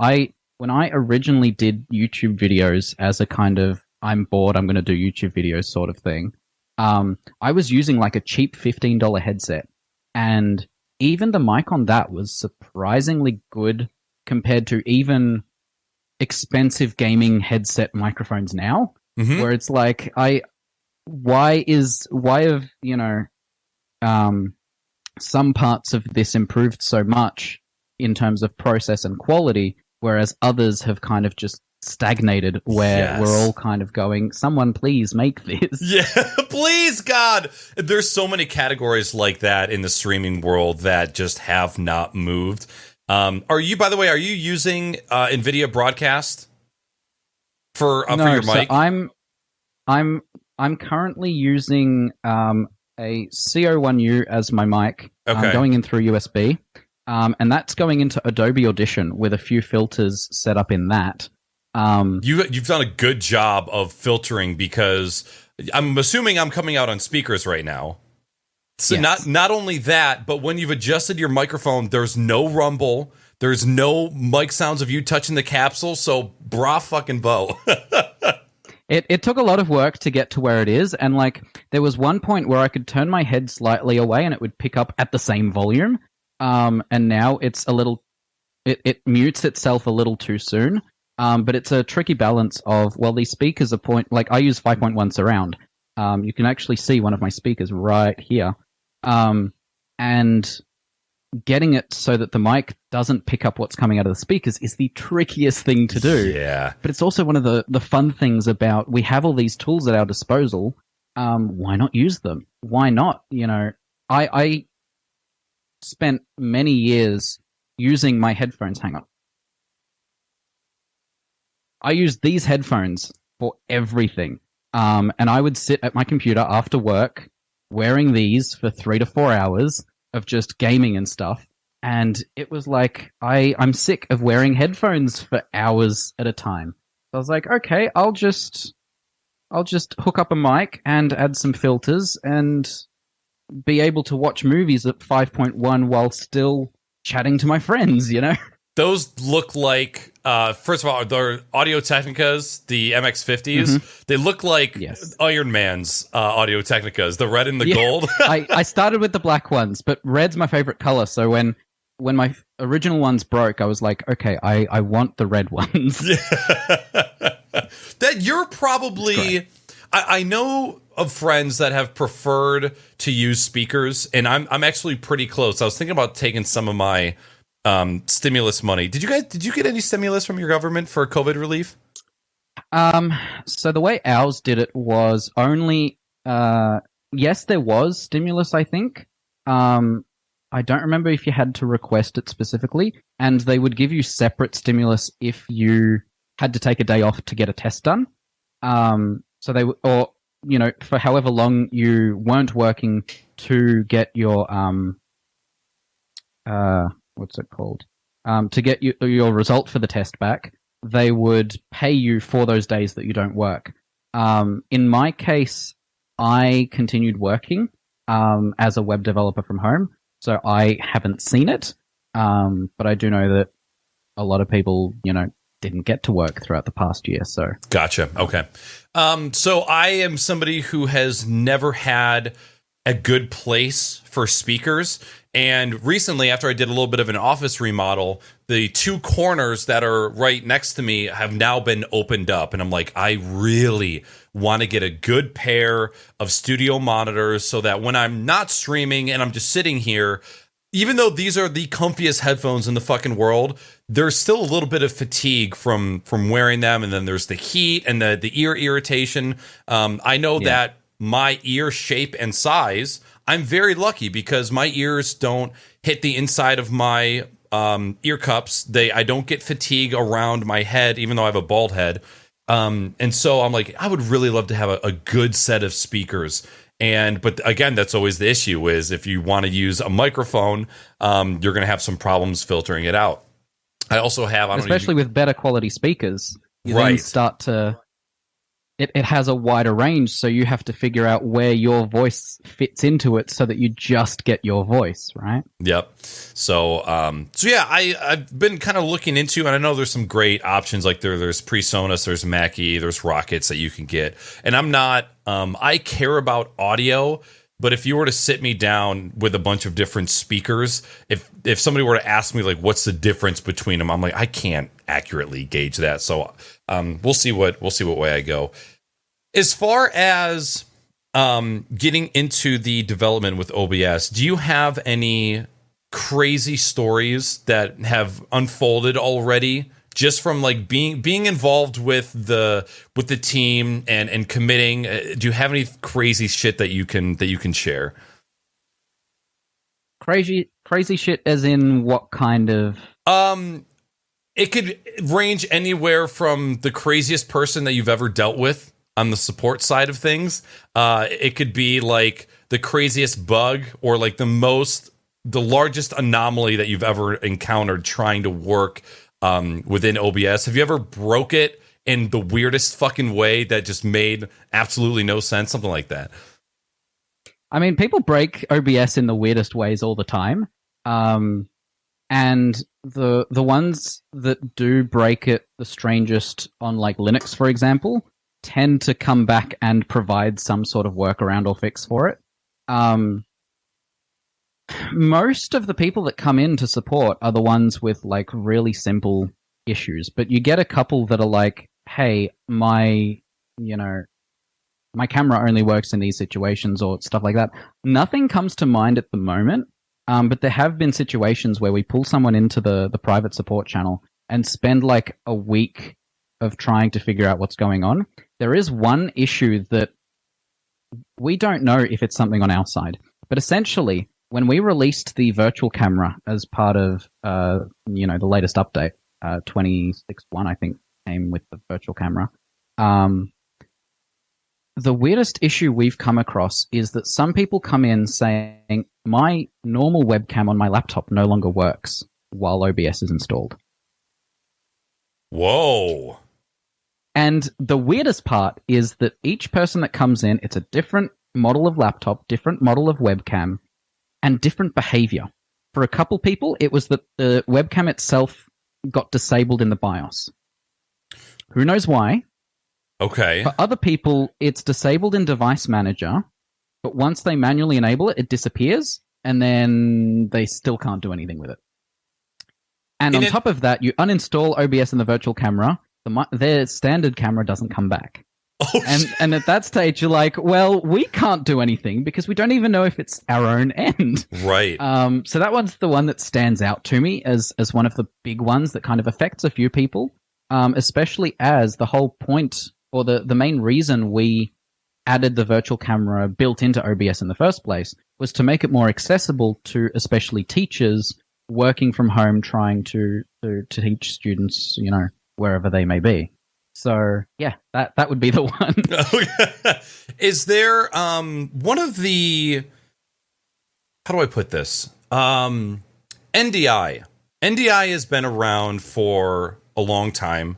When I originally did YouTube videos as a kind of I'm bored, I'm going to do YouTube videos sort of thing, I was using like a cheap $15 headset, and even the mic on that was surprisingly good compared to even expensive gaming headset microphones now, where it's like, why have, some parts of this improved so much in terms of process and quality, whereas others have kind of just stagnated, where we're all kind of going, someone please make this. Yeah, please, God. There's so many categories like that in the streaming world that just have not moved. Are you using NVIDIA Broadcast for your mic? So I'm currently using a CO1U as my mic, going in through USB, and that's going into Adobe Audition with a few filters set up in that. You've done a good job of filtering, because I'm assuming I'm coming out on speakers right now. So yes. not only that, but when you've adjusted your microphone, there's no rumble, there's no mic sounds of you touching the capsule. So bra fucking bow. It took a lot of work to get to where it is, and like there was one point where I could turn my head slightly away and it would pick up at the same volume. And now it's a little, it mutes itself a little too soon. But it's a tricky balance of, well, these speakers are I use 5.1 surround. You can actually see one of my speakers right here. And getting it so that the mic doesn't pick up what's coming out of the speakers is the trickiest thing to do. Yeah. But it's also one of the fun things about, we have all these tools at our disposal. Why not use them? Why not? I spent many years using my headphones. Hang on. I use these headphones for everything. And I would sit at my computer after work wearing these for 3 to 4 hours of just gaming and stuff. And it was like, I'm sick of wearing headphones for hours at a time. So I was like, okay, I'll just hook up a mic and add some filters and be able to watch movies at 5.1 while still chatting to my friends, Those look like, first of all, they're Audio Technicas, the MX50s. They look like Iron Man's Audio Technicas, the red and the gold. I started with the black ones, but red's my favorite color. So when my original ones broke, I was like, okay, I want the red ones. That you're probably... I know of friends that have preferred to use speakers, and I'm actually pretty close. I was thinking about taking some of my stimulus money. Did you get any stimulus from your government for COVID relief? So the way ours did it was only yes, there was stimulus, I think. I don't remember if you had to request it specifically, and they would give you separate stimulus if you had to take a day off to get a test done. So they or for however long you weren't working to get your what's it called? To get your result for the test back, they would pay you for those days that you don't work. In my case, I continued working as a web developer from home, so I haven't seen it. But I do know that a lot of people, didn't get to work throughout the past year. So gotcha. Okay. So I am somebody who has never had a good place for speakers. And recently, after I did a little bit of an office remodel, the two corners that are right next to me have now been opened up. And I'm like, I really want to get a good pair of studio monitors so that when I'm not streaming and I'm just sitting here, even though these are the comfiest headphones in the fucking world, there's still a little bit of fatigue from wearing them. And then there's the heat and the ear irritation. I know that my ear shape and size, I'm very lucky because my ears don't hit the inside of my ear cups. I don't get fatigue around my head, even though I have a bald head. And so I'm like, I would really love to have a good set of speakers. But again, that's always the issue is if you want to use a microphone, you're going to have some problems filtering it out. I also have, especially with better quality speakers, you then start to. It has a wider range, so you have to figure out where your voice fits into it so that you just get your voice, right? Yep. So yeah, I've been kind of looking into, and I know there's some great options, like there's PreSonus, there's Mackie, there's Rockets that you can get. And I'm not, I care about audio, but if you were to sit me down with a bunch of different speakers, if somebody were to ask me, like, what's the difference between them, I'm like, I can't accurately gauge that. So we'll see what way I go. As far as getting into the development with OBS, do you have any crazy stories that have unfolded already, just from like being involved with the team and committing? Do you have any crazy shit that you can share? Crazy shit, as in what kind of? It could range anywhere from the craziest person that you've ever dealt with on the support side of things. It could be like the craziest bug or like the largest anomaly that you've ever encountered trying to work within OBS. Have you ever broke it in the weirdest fucking way that just made absolutely no sense? Something like that. I mean, people break OBS in the weirdest ways all the time. And the ones that do break it the strangest on like Linux, for example, tend to come back and provide some sort of workaround or fix for it. Most of the people that come in to support are the ones with like really simple issues, but you get a couple that are like, hey, my camera only works in these situations or stuff like that. Nothing comes to mind at the moment, but there have been situations where we pull someone into the private support channel and spend like a week of trying to figure out what's going on. There is one issue that we don't know if it's something on our side, but essentially, when we released the virtual camera as part of the latest update, 26.1, I think, came with the virtual camera. The weirdest issue we've come across is that some people come in saying, my normal webcam on my laptop no longer works while OBS is installed. Whoa. And the weirdest part is that each person that comes in, it's a different model of laptop, different model of webcam, and different behavior. For a couple people, it was that the webcam itself got disabled in the BIOS. Who knows why? Okay. For other people, it's disabled in Device Manager, but once they manually enable it, it disappears, and then they still can't do anything with it. And on top of that, you uninstall OBS in the virtual camera, their standard camera doesn't come back. Oh, and at that stage, you're like, well, we can't do anything because we don't even know if it's our own end. Right. So that one's the one that stands out to me as one of the big ones that kind of affects a few people, especially as the whole point or the main reason we added the virtual camera built into OBS in the first place was to make it more accessible to especially teachers working from home trying to teach students, wherever they may be. So, yeah, that would be the one. Is there one of the... How do I put this? NDI. NDI has been around for a long time.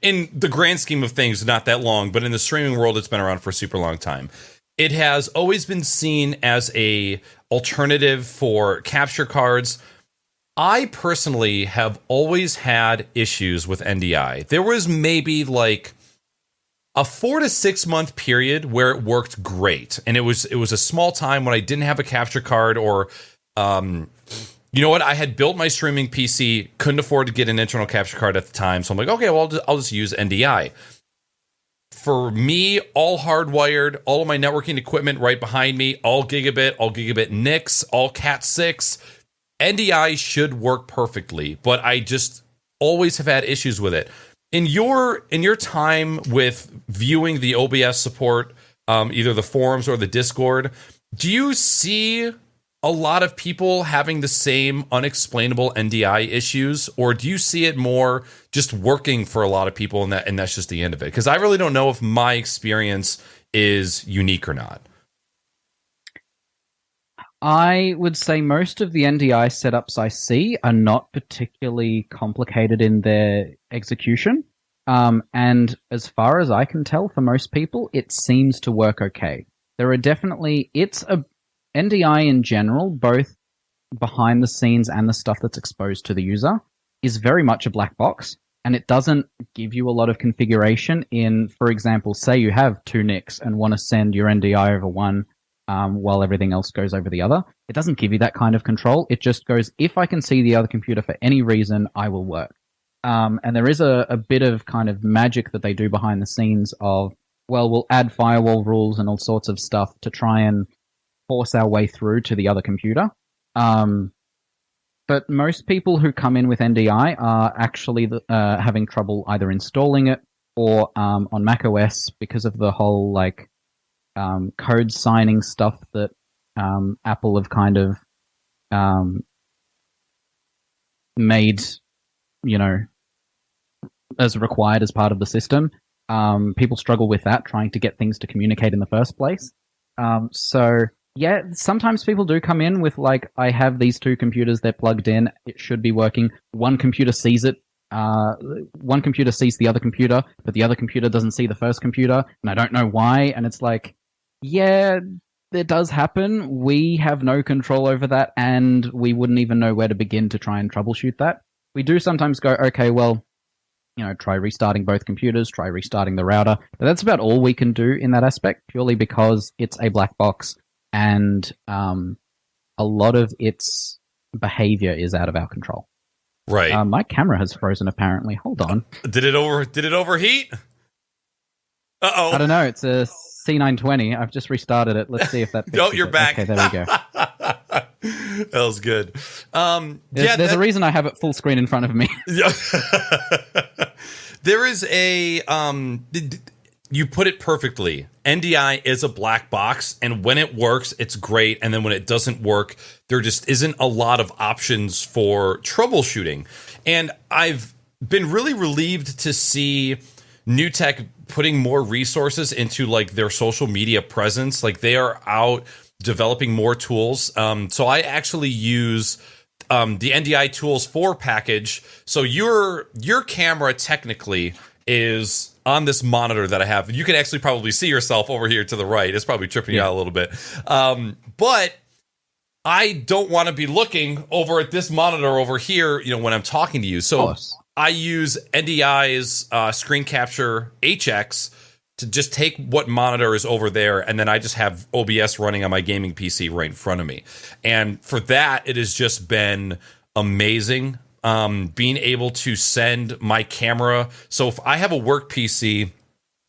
In the grand scheme of things, not that long, but in the streaming world, it's been around for a super long time. It has always been seen as a alternative for capture cards. I personally have always had issues with NDI. There was maybe like a 4 to 6 month period where it worked great, and it was a small time when I didn't have a capture card, or you know what, I had built my streaming PC, couldn't afford to get an internal capture card at the time, so I'm like, okay, well, I'll just use NDI. For me, all hardwired, all of my networking equipment right behind me, all gigabit NICs, all Cat6. NDI should work perfectly, but I just always have had issues with it. In your time with viewing the OBS support, either the forums or the Discord, do you see a lot of people having the same unexplainable NDI issues, or do you see it more just working for a lot of people, and that's just the end of it? Because I really don't know if my experience is unique or not. I would say most of the NDI setups I see are not particularly complicated in their execution. And as far as I can tell, for most people, it seems to work okay. There are definitely, NDI in general, both behind the scenes and the stuff that's exposed to the user, is very much a black box, and it doesn't give you a lot of configuration in, for example, say you have 2 NICs and want to send your NDI over one while everything else goes over the other. It doesn't give you that kind of control. It just goes, if I can see the other computer for any reason, I will work. And there is a bit of kind of magic that they do behind the scenes of, well, we'll add firewall rules and all sorts of stuff to try and force our way through to the other computer. But most people who come in with NDI are actually having trouble either installing it or on macOS because of the whole code signing stuff that Apple have kind of made, as required as part of the system. People struggle with that, trying to get things to communicate in the first place. So yeah, sometimes people do come in with I have these 2 computers, they're plugged in, it should be working. One computer sees it. One computer sees the other computer, but the other computer doesn't see the first computer, and I don't know why. And it's yeah, it does happen. We have no control over that, and we wouldn't even know where to begin to try and troubleshoot that. We do sometimes go, okay, well, try restarting both computers, try restarting the router. But that's about all we can do in that aspect, purely because it's a black box, and a lot of its behavior is out of our control. Right. My camera has frozen, apparently. Hold on. Did it overheat? Uh-oh. I don't know. It's a C920. I've just restarted it. Let's see if that fixes Oh, you're it. back. Okay, there we go. That was good. There's a reason I have it full screen in front of me. There is you put it perfectly. NDI is a black box, and when it works, it's great. And then when it doesn't work, there just isn't a lot of options for troubleshooting. And I've been really relieved to see New Tech putting more resources into their social media presence. They are out developing more tools. So I actually use the NDI Tools 4 package. So your camera technically is on this monitor that I have. You can actually probably see yourself over here to the right. It's probably tripping you out a little bit. But I don't want to be looking over at this monitor over here, when I'm talking to you. So I use NDI's screen capture HX to just take what monitor is over there, and then I just have OBS running on my gaming PC right in front of me. And for that, it has just been amazing. Being able to send my camera. So if I have a work PC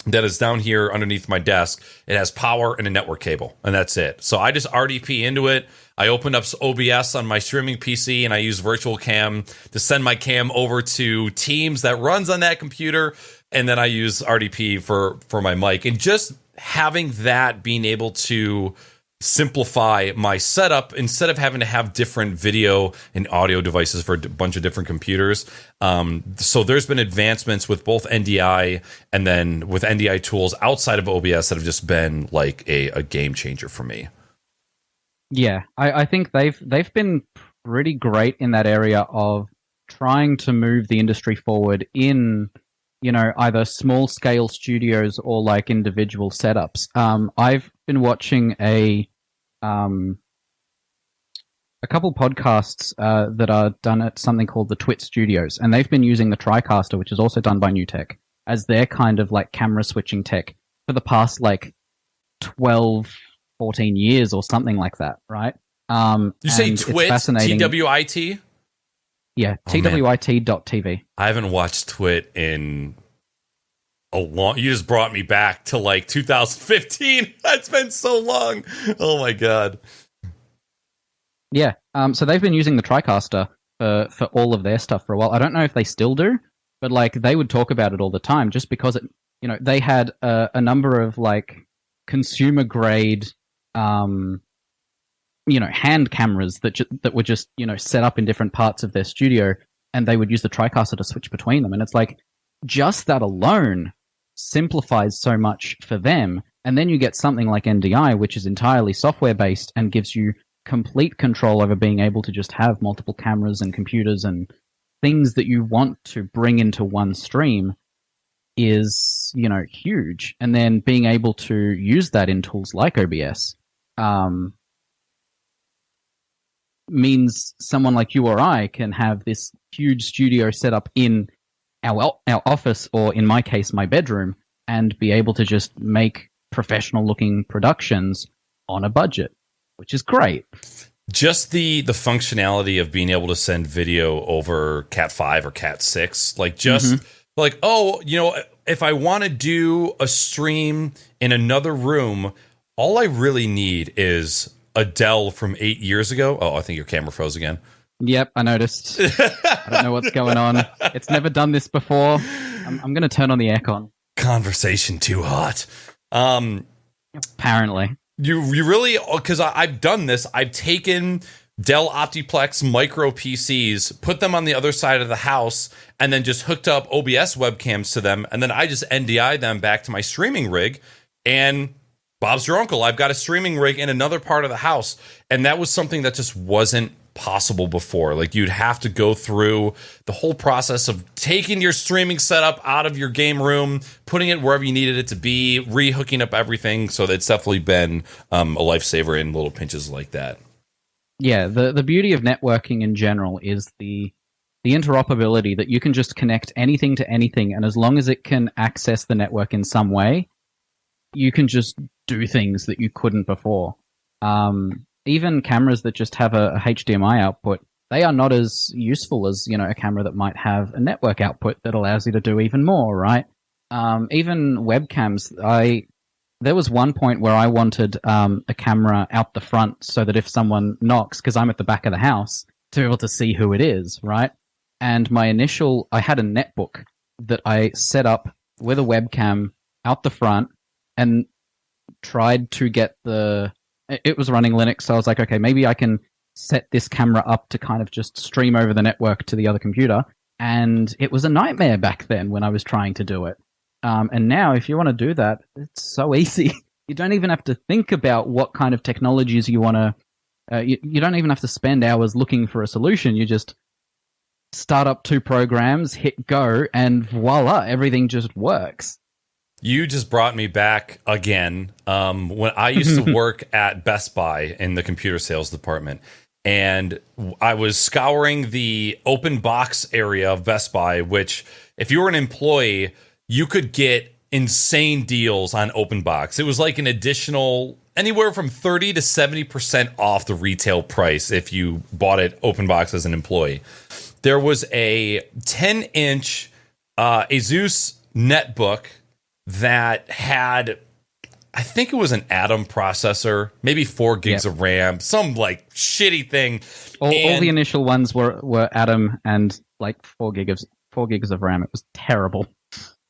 that is down here underneath my desk, it has power and a network cable, and that's it. So I just RDP into it. I open up OBS on my streaming PC, and I use Virtual Cam to send my cam over to Teams that runs on that computer, and then I use RDP for my mic. And just having that, being able to simplify my setup instead of having to have different video and audio devices for a bunch of different computers. So there's been advancements with both NDI and then with NDI tools outside of OBS that have just been a game changer for me. Yeah, I think they've been pretty great in that area of trying to move the industry forward in, either small scale studios or individual setups. I've been watching a couple podcasts that are done at something called the Twit Studios, and they've been using the TriCaster, which is also done by New Tech. as their kind of like camera switching tech for the past like 12, 14 years or something like that, right? You say Twit, TWIT? Yeah, TWIT.tv. I haven't watched Twit in a long... You just brought me back to like 2015. That's been so long. Oh my God. Yeah, so they've been using the TriCaster for all of their stuff for a while. I don't know if they still do, but like they would talk about it all the time just because they had a number of like consumer grade hand cameras that were just set up in different parts of their studio, and they would use the TriCaster to switch between them. And it's like just that alone simplifies so much for them. And then you get something like NDI, which is entirely software based and gives you complete control over being able to just have multiple cameras and computers and things that you want to bring into one stream is, huge. And then being able to use that in tools like OBS means someone like you or I can have this huge studio set up in our office, or in my case, my bedroom, and be able to just make professional looking productions on a budget, which is great. Just the functionality of being able to send video over Cat 5 or Cat 6, like just like, if I want to do a stream in another room, all I really need is a Dell from 8 years ago. Oh, I think your camera froze again. Yep, I noticed. I don't know what's going on. It's never done this before. I'm going to turn on the aircon. Conversation too hot. Apparently. You really, because I've done this. I've taken Dell Optiplex micro PCs, put them on the other side of the house, and then just hooked up OBS webcams to them, and then I just NDI them back to my streaming rig, and Bob's your uncle. I've got a streaming rig in another part of the house, and that was something that just wasn't possible before. Like, you'd have to go through the whole process of taking your streaming setup out of your game room, putting it wherever you needed it to be, re-hooking up everything. So it's definitely been a lifesaver in little pinches like that. Yeah, the beauty of networking in general is the interoperability, that you can just connect anything to anything, and as long as it can access the network in some way, you can just do things that you couldn't before. Even cameras that just have a HDMI output, they are not as useful as, a camera that might have a network output that allows you to do even more, right? Even webcams, there was one point where I wanted a camera out the front so that if someone knocks, because I'm at the back of the house, to be able to see who it is, right? And I had a netbook that I set up with a webcam out the front and tried to get it was running Linux, so I was like, okay, maybe I can set this camera up to kind of just stream over the network to the other computer. And it was a nightmare back then when I was trying to do it. And now, if you want to do that, it's so easy. You don't even have to think about what kind of technologies you want to... you don't even have to spend hours looking for a solution. You just start up 2 programs, hit go, and voila, everything just works. You just brought me back again. When I used to work at Best Buy in the computer sales department, and I was scouring the open box area of Best Buy, which if you were an employee, you could get insane deals on open box. It was like an additional anywhere from 30 to 70% off the retail price if you bought it open box as an employee. There was a 10-inch Asus netbook that had, I think it was an Atom processor, maybe 4 gigs of RAM, some like shitty thing. All the initial ones were Atom and like 4 gigs of RAM. It was terrible.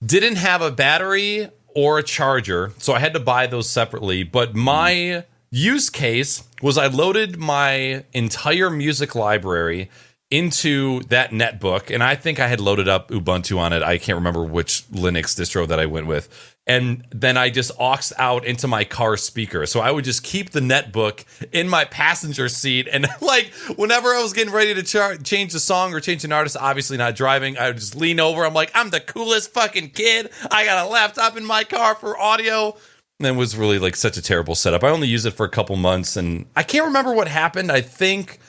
Didn't have a battery or a charger, so I had to buy those separately. But my use case was I loaded my entire music library into that netbook, and I think I had loaded up Ubuntu on it. I can't remember which Linux distro that I went with. And then I just auxed out into my car speaker. So I would just keep the netbook in my passenger seat, and like whenever I was getting ready to change the song or change an artist, obviously not driving, I would just lean over. I'm like, I'm the coolest fucking kid. I got a laptop in my car for audio. And it was really like such a terrible setup. I only used it for a couple months, and I can't remember what happened. I think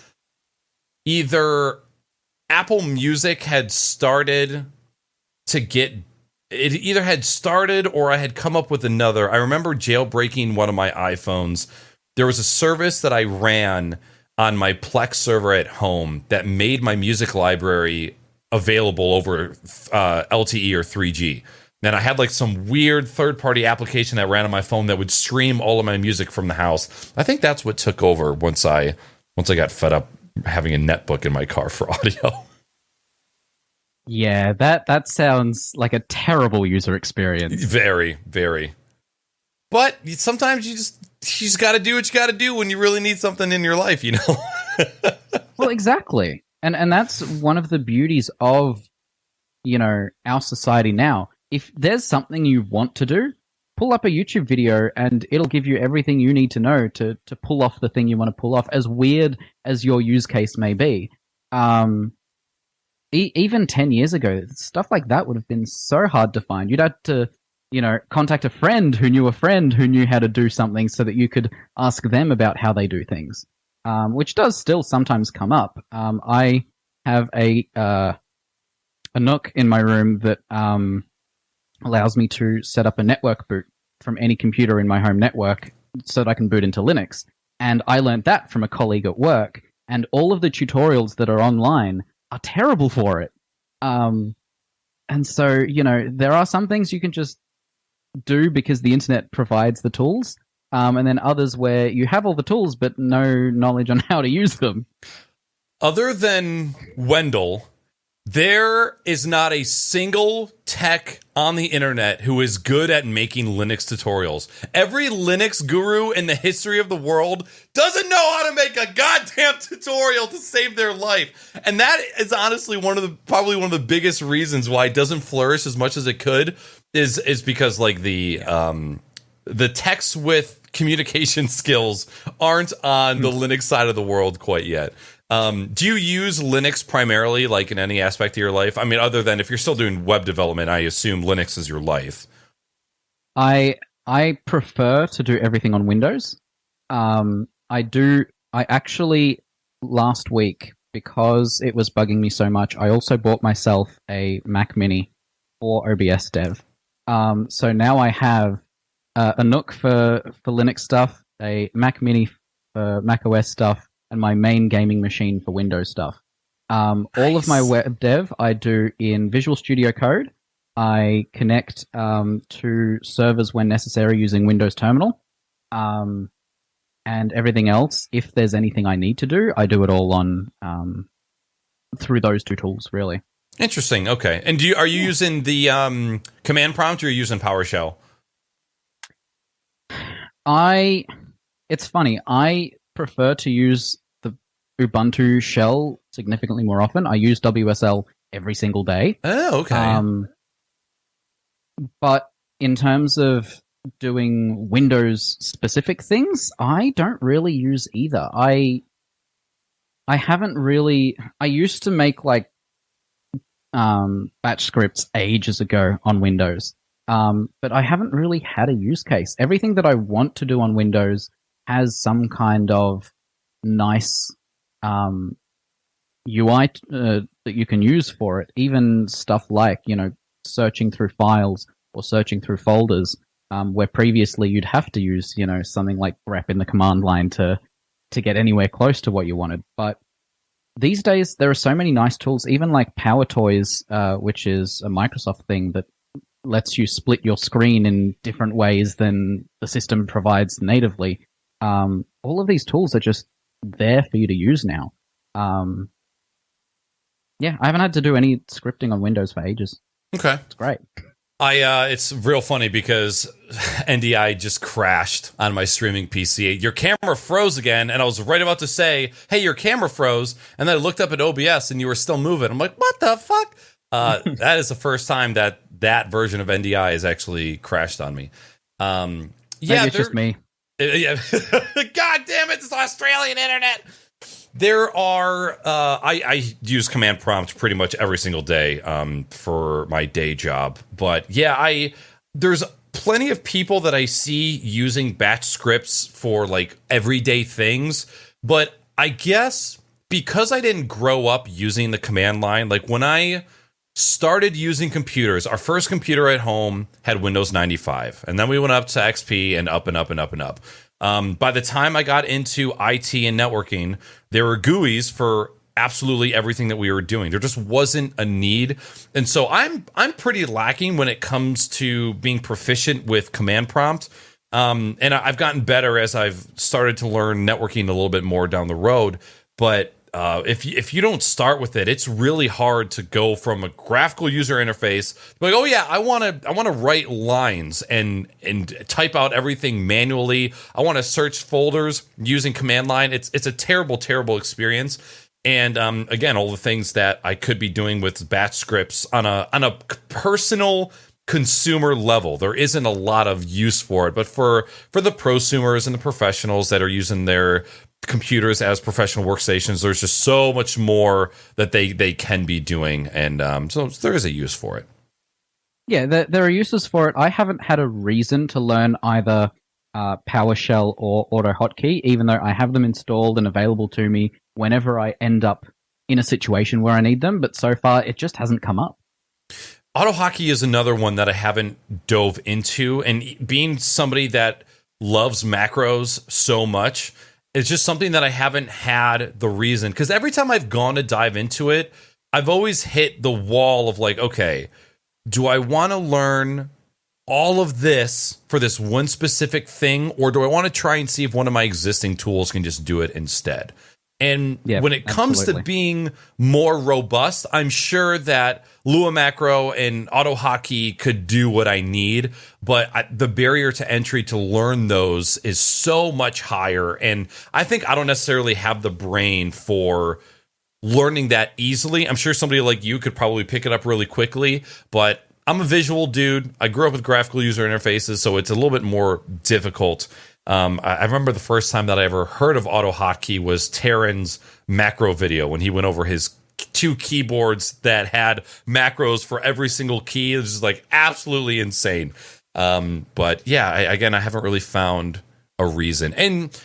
either Apple Music had started to get it either had started or I had come up with another. I remember jailbreaking one of my iPhones. There was a service that I ran on my Plex server at home that made my music library available over LTE or 3G. And I had like some weird third-party application that ran on my phone that would stream all of my music from the house. I think that's what took over once I got fed up having a netbook in my car for audio. Yeah, that sounds like a terrible user experience. Very, very. But sometimes you just got to do what you got to do when you really need something in your life, you know? Well, exactly. And that's one of the beauties of, you know, our society now. If there's something you want to do, pull up a YouTube video and it'll give you everything you need to know to pull off the thing you want to pull off, as weird as your use case may be. Even 10 years ago, stuff like that would have been so hard to find. You'd have to, you know, contact a friend who knew how to do something so that you could ask them about how they do things, which does still sometimes come up. I have a Nook in my room that allows me to set up a network boot from any computer in my home network so that I can boot into Linux. And I learned that from a colleague at work, and all of the tutorials that are online are terrible for it. And so, you know, there are some things you can just do because the internet provides the tools, and then others where you have all the tools but no knowledge on how to use them. Other than Wendell, there is not a single tech on the internet who is good at making Linux tutorials. Every Linux guru in the history of the world doesn't know how to make a goddamn tutorial to save their life. And that is honestly probably one of the biggest reasons why it doesn't flourish as much as it could is because like the techs with communication skills aren't on the Linux side of the world quite yet. Do you use Linux primarily, like in any aspect of your life? I mean, other than if you're still doing web development, I assume Linux is your life. I prefer to do everything on Windows. I actually last week, because it was bugging me so much, I also bought myself a Mac Mini for OBS Dev. So now I have a Nook for Linux stuff, a Mac Mini for Mac OS stuff, and my main gaming machine for Windows stuff. All of my web dev I do in Visual Studio Code. I connect to servers when necessary using Windows Terminal. And everything else, if there's anything I need to do, I do it all on through those two tools, really. Interesting. Okay. And are you using the command prompt, or are you using PowerShell? It's funny. I prefer to use the Ubuntu shell significantly more often. I use WSL every single day. Oh, okay. But in terms of doing Windows-specific things, I don't really use either. I haven't really... I used to make, like, batch scripts ages ago on Windows, but I haven't really had a use case. Everything that I want to do on Windows has some kind of nice UI that you can use for it. Even stuff like, you know, searching through files or searching through folders, where previously you'd have to use, you know, something like grep in the command line to get anywhere close to what you wanted. But these days, there are so many nice tools, even like PowerToys, which is a Microsoft thing that lets you split your screen in different ways than the system provides natively. All of these tools are just there for you to use now. Yeah, I haven't had to do any scripting on Windows for ages. Okay. It's great. It's real funny because NDI just crashed on my streaming PC. Your camera froze again, and I was right about to say, hey, your camera froze, and then I looked up at OBS, and you were still moving. I'm like, what the fuck? That is the first time that version of NDI has actually crashed on me. Maybe it's just me. Yeah. God damn it, it's Australian internet. There are I use command prompt pretty much every single day for my day job. But yeah, there's plenty of people that I see using batch scripts for like everyday things. But I guess because I didn't grow up using the command line, like when I started using computers. Our first computer at home had Windows 95, and then we went up to XP and up and up and up and up. By the time I got into IT and networking, there were GUIs for absolutely everything that we were doing. There just wasn't a need. And so I'm pretty lacking when it comes to being proficient with command prompt. And I've gotten better as I've started to learn networking a little bit more down the road. But if you don't start with it, it's really hard to go from a graphical user interface like, oh yeah, I want to write lines and type out everything manually. I want to search folders using command line. It's a terrible experience. And again, all the things that I could be doing with batch scripts on a personal consumer level, there isn't a lot of use for it. But for the prosumers and the professionals that are using their computers as professional workstations, there's just so much more that they can be doing, and so there is a use for it. Yeah, there are uses for it. I haven't had a reason to learn either PowerShell or AutoHotkey, even though I have them installed and available to me whenever I end up in a situation where I need them, but so far it just hasn't come up. AutoHotkey is another one that I haven't dove into, and being somebody that loves macros so much, it's just something that I haven't had the reason, because every time I've gone to dive into it, I've always hit the wall of like, okay, do I want to learn all of this for this one specific thing, or do I want to try and see if one of my existing tools can just do it instead? And when it comes to being more robust, I'm sure that Lua Macro and AutoHotkey could do what I need, but the barrier to entry to learn those is so much higher. And I think I don't necessarily have the brain for learning that easily. I'm sure somebody like you could probably pick it up really quickly, but I'm a visual dude. I grew up with graphical user interfaces, so it's a little bit more difficult. I remember the first time that I ever heard of AutoHotkey was Terran's macro video when he went over his 2 keyboards that had macros for every single key. It was just like absolutely insane. But yeah, I haven't really found a reason. And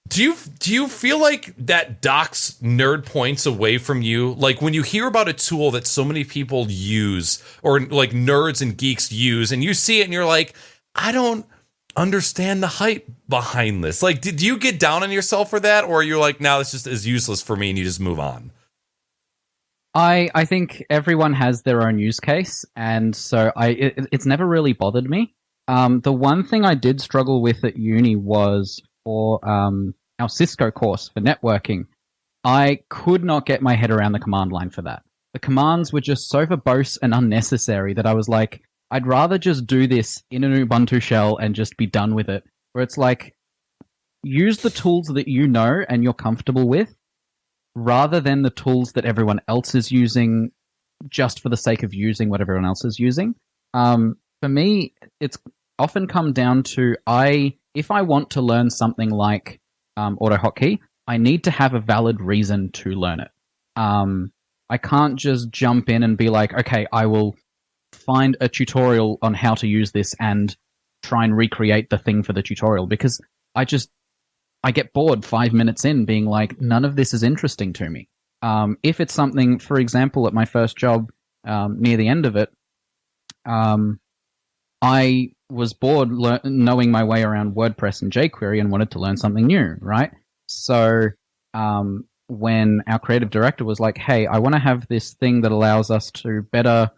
do you feel like that docks nerd points away from you? Like when you hear about a tool that so many people use, or like nerds and geeks use, and you see it and you're like, I don't understand the hype behind this. Like, did you get down on yourself for that, or you're like, no, this just is useless for me, and you just move on? I think everyone has their own use case, and so it's never really bothered me. The one thing I did struggle with at uni was for our Cisco course for networking. I could not get my head around the command line for that. The commands were just so verbose and unnecessary that I was like, I'd rather just do this in an Ubuntu shell and just be done with it. Where it's like, use the tools that you know and you're comfortable with, rather than the tools that everyone else is using just for the sake of using what everyone else is using. For me, it's often come down to, if I want to learn something like AutoHotkey, I need to have a valid reason to learn it. I can't just jump in and be like, okay, I will find a tutorial on how to use this and try and recreate the thing for the tutorial, because I get bored 5 minutes in being like, none of this is interesting to me. If it's something, for example, at my first job, near the end of it, I was bored knowing my way around WordPress and jQuery and wanted to learn something new, right? So when our creative director was like, hey, I want to have this thing that allows us to better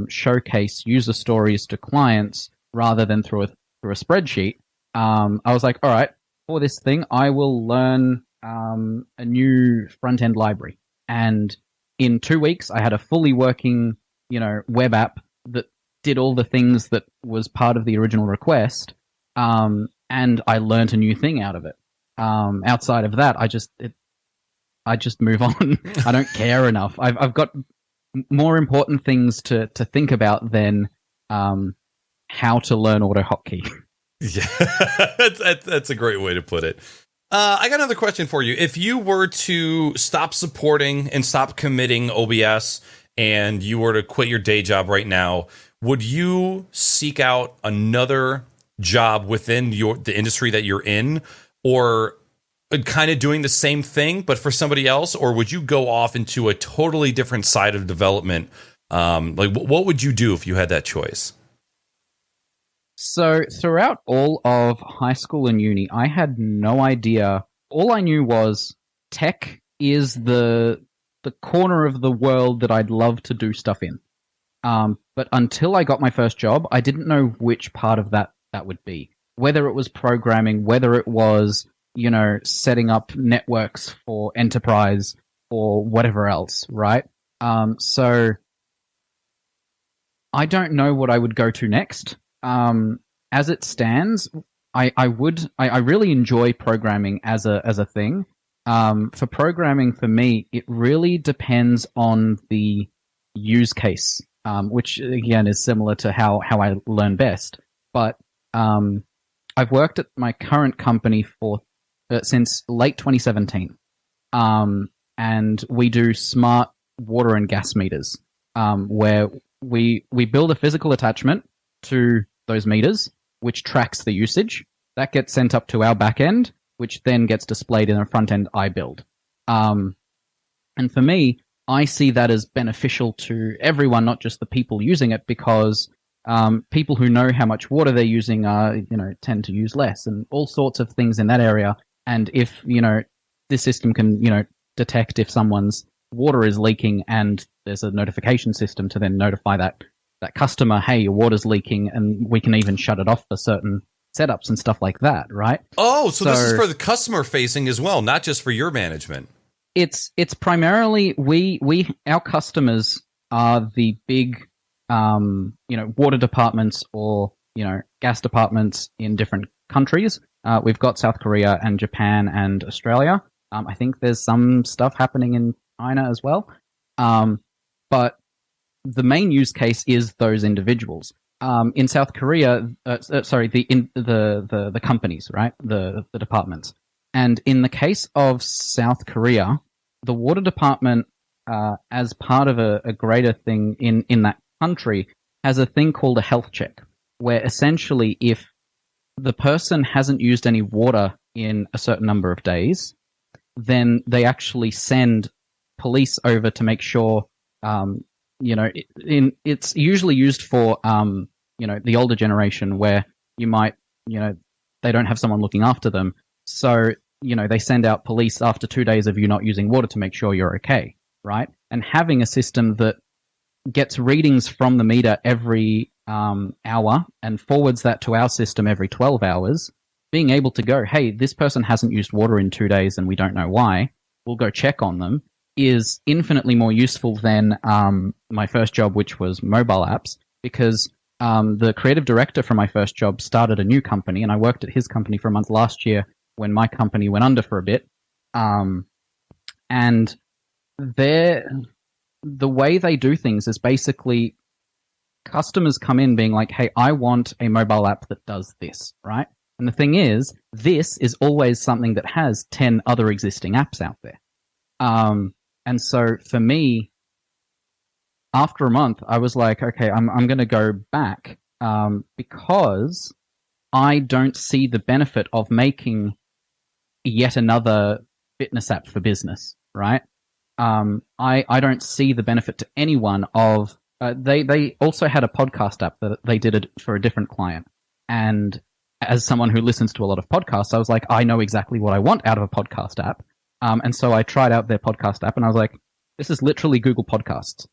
showcase user stories to clients rather than through a spreadsheet, I was like, all right, for this thing, I will learn a new front-end library. And in 2 weeks, I had a fully working, web app that did all the things that was part of the original request, and I learned a new thing out of it. Outside of that, I just move on. I don't care enough. I've got more important things to think about than how to learn AutoHotkey. Yeah, that's a great way to put it. I got another question for you. If you were to stop supporting and stop committing OBS and you were to quit your day job right now, would you seek out another job within the industry that you're in? Or kind of doing the same thing, but for somebody else, or would you go off into a totally different side of development? Like, what would you do if you had that choice? So throughout all of high school and uni, I had no idea. All I knew was tech is the corner of the world that I'd love to do stuff in. But until I got my first job, I didn't know which part of that would be. Whether it was programming, whether it was, setting up networks for enterprise or whatever else, right? So I don't know what I would go to next. As it stands, I really enjoy programming as a thing. For programming, for me, it really depends on the use case, which again is similar to how I learn best. But I've worked at my current company for since late 2017, and we do smart water and gas meters, where we build a physical attachment to those meters, which tracks the usage. That gets sent up to our back end, which then gets displayed in a front end I build. And for me, I see that as beneficial to everyone, not just the people using it, because people who know how much water they're using tend to use less, and all sorts of things in that area. And if this system can detect if someone's water is leaking, and there's a notification system to then notify that customer, hey, your water's leaking, and we can even shut it off for certain setups and stuff like that, right? Oh, so this is for the customer facing as well, not just for your management. It's primarily our customers are the big water departments or gas departments in different countries. We've got South Korea and Japan and Australia. I think there's some stuff happening in China as well. But the main use case is those individuals. In South Korea, the companies, right? The departments. And in the case of South Korea, the water department, as part of a greater thing in that country, has a thing called a health check, where essentially if the person hasn't used any water in a certain number of days, then they actually send police over to make sure, it's usually used for, the older generation where you might, they don't have someone looking after them. So, they send out police after 2 days of you not using water to make sure you're okay, right? And having a system that gets readings from the meter every hour and forwards that to our system every 12 hours, being able to go, hey, this person hasn't used water in 2 days and we don't know why, we'll go check on them, is infinitely more useful than my first job, which was mobile apps, because the creative director from my first job started a new company, and I worked at his company for a month last year when my company went under for a bit. And the way they do things is basically customers come in being like, hey, I want a mobile app that does this, right? And the thing is, this is always something that has 10 other existing apps out there. And so for me, after a month, I was like, okay, I'm going to go back because I don't see the benefit of making yet another fitness app for business, right? I don't see the benefit to anyone of... They also had a podcast app that they did it for a different client. And as someone who listens to a lot of podcasts, I was like, I know exactly what I want out of a podcast app. And so I tried out their podcast app, and I was like, this is literally Google Podcasts.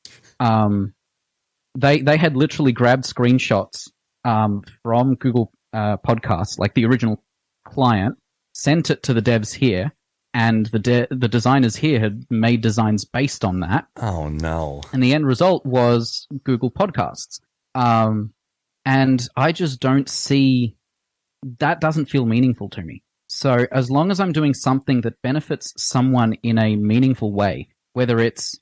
They had literally grabbed screenshots from Google Podcasts, like the original client, sent it to the devs here, and the designers here had made designs based on that. Oh, no. And the end result was Google Podcasts. And I just don't see... That doesn't feel meaningful to me. So as long as I'm doing something that benefits someone in a meaningful way, whether it's,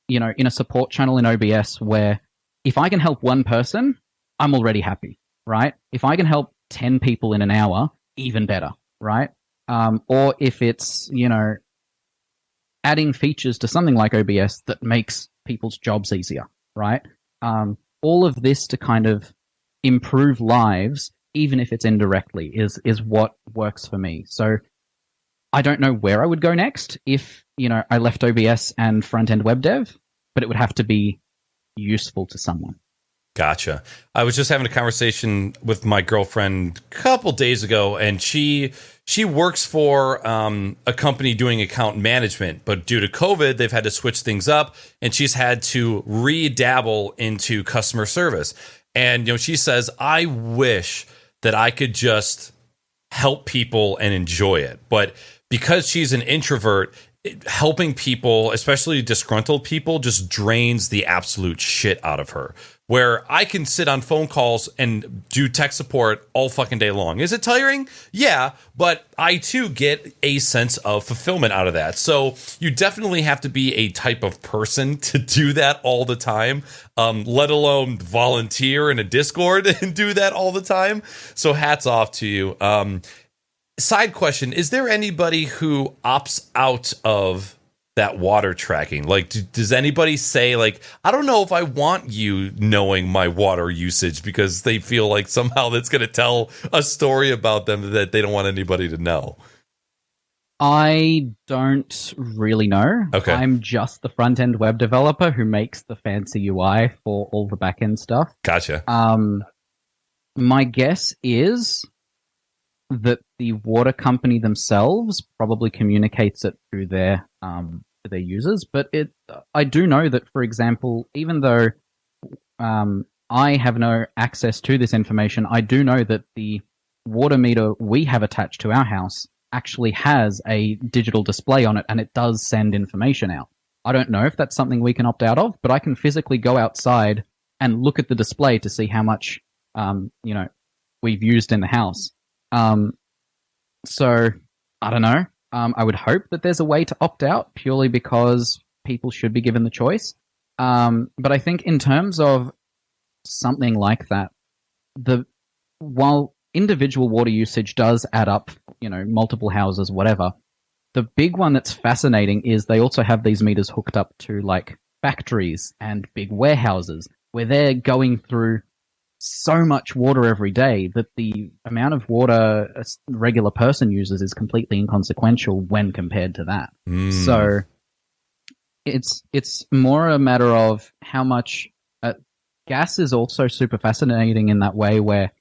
in a support channel in OBS where if I can help one person, I'm already happy, right? If I can help 10 people in an hour, even better, right? Or if it's, adding features to something like OBS that makes people's jobs easier, right? All of this to kind of improve lives, even if it's indirectly, is what works for me. So I don't know where I would go next if, I left OBS and front-end web dev, but it would have to be useful to someone. Gotcha. I was just having a conversation with my girlfriend a couple days ago, and she works for a company doing account management, but due to COVID, they've had to switch things up, and she's had to re-dabble into customer service. And she says, I wish that I could just help people and enjoy it, but because she's an introvert, helping people, especially disgruntled people, just drains the absolute shit out of her. Where I can sit on phone calls and do tech support all fucking day long. Is it tiring? Yeah, but I too get a sense of fulfillment out of that. So you definitely have to be a type of person to do that all the time, let alone volunteer in a Discord and do that all the time. So hats off to you. Side question, is there anybody who opts out of that water tracking? Like, does anybody say, like, I don't know if I want you knowing my water usage, because they feel like somehow that's going to tell a story about them that they don't want anybody to know? I don't really know. Okay. I'm just the front-end web developer who makes the fancy UI for all the back-end stuff. Gotcha. My guess is that the water company themselves probably communicates it to their users, but I do know that, for example, even though I have no access to this information, I do know that the water meter we have attached to our house actually has a digital display on it, and it does send information out. I don't know if that's something we can opt out of, but I can physically go outside and look at the display to see how much we've used in the house. So I don't know. I would hope that there's a way to opt out, purely because people should be given the choice. But I think in terms of something like that, while individual water usage does add up, multiple houses, whatever, the big one that's fascinating is they also have these meters hooked up to like factories and big warehouses where they're going through so much water every day that the amount of water a regular person uses is completely inconsequential when compared to that. So it's more a matter of how much gas is also super fascinating in that way, where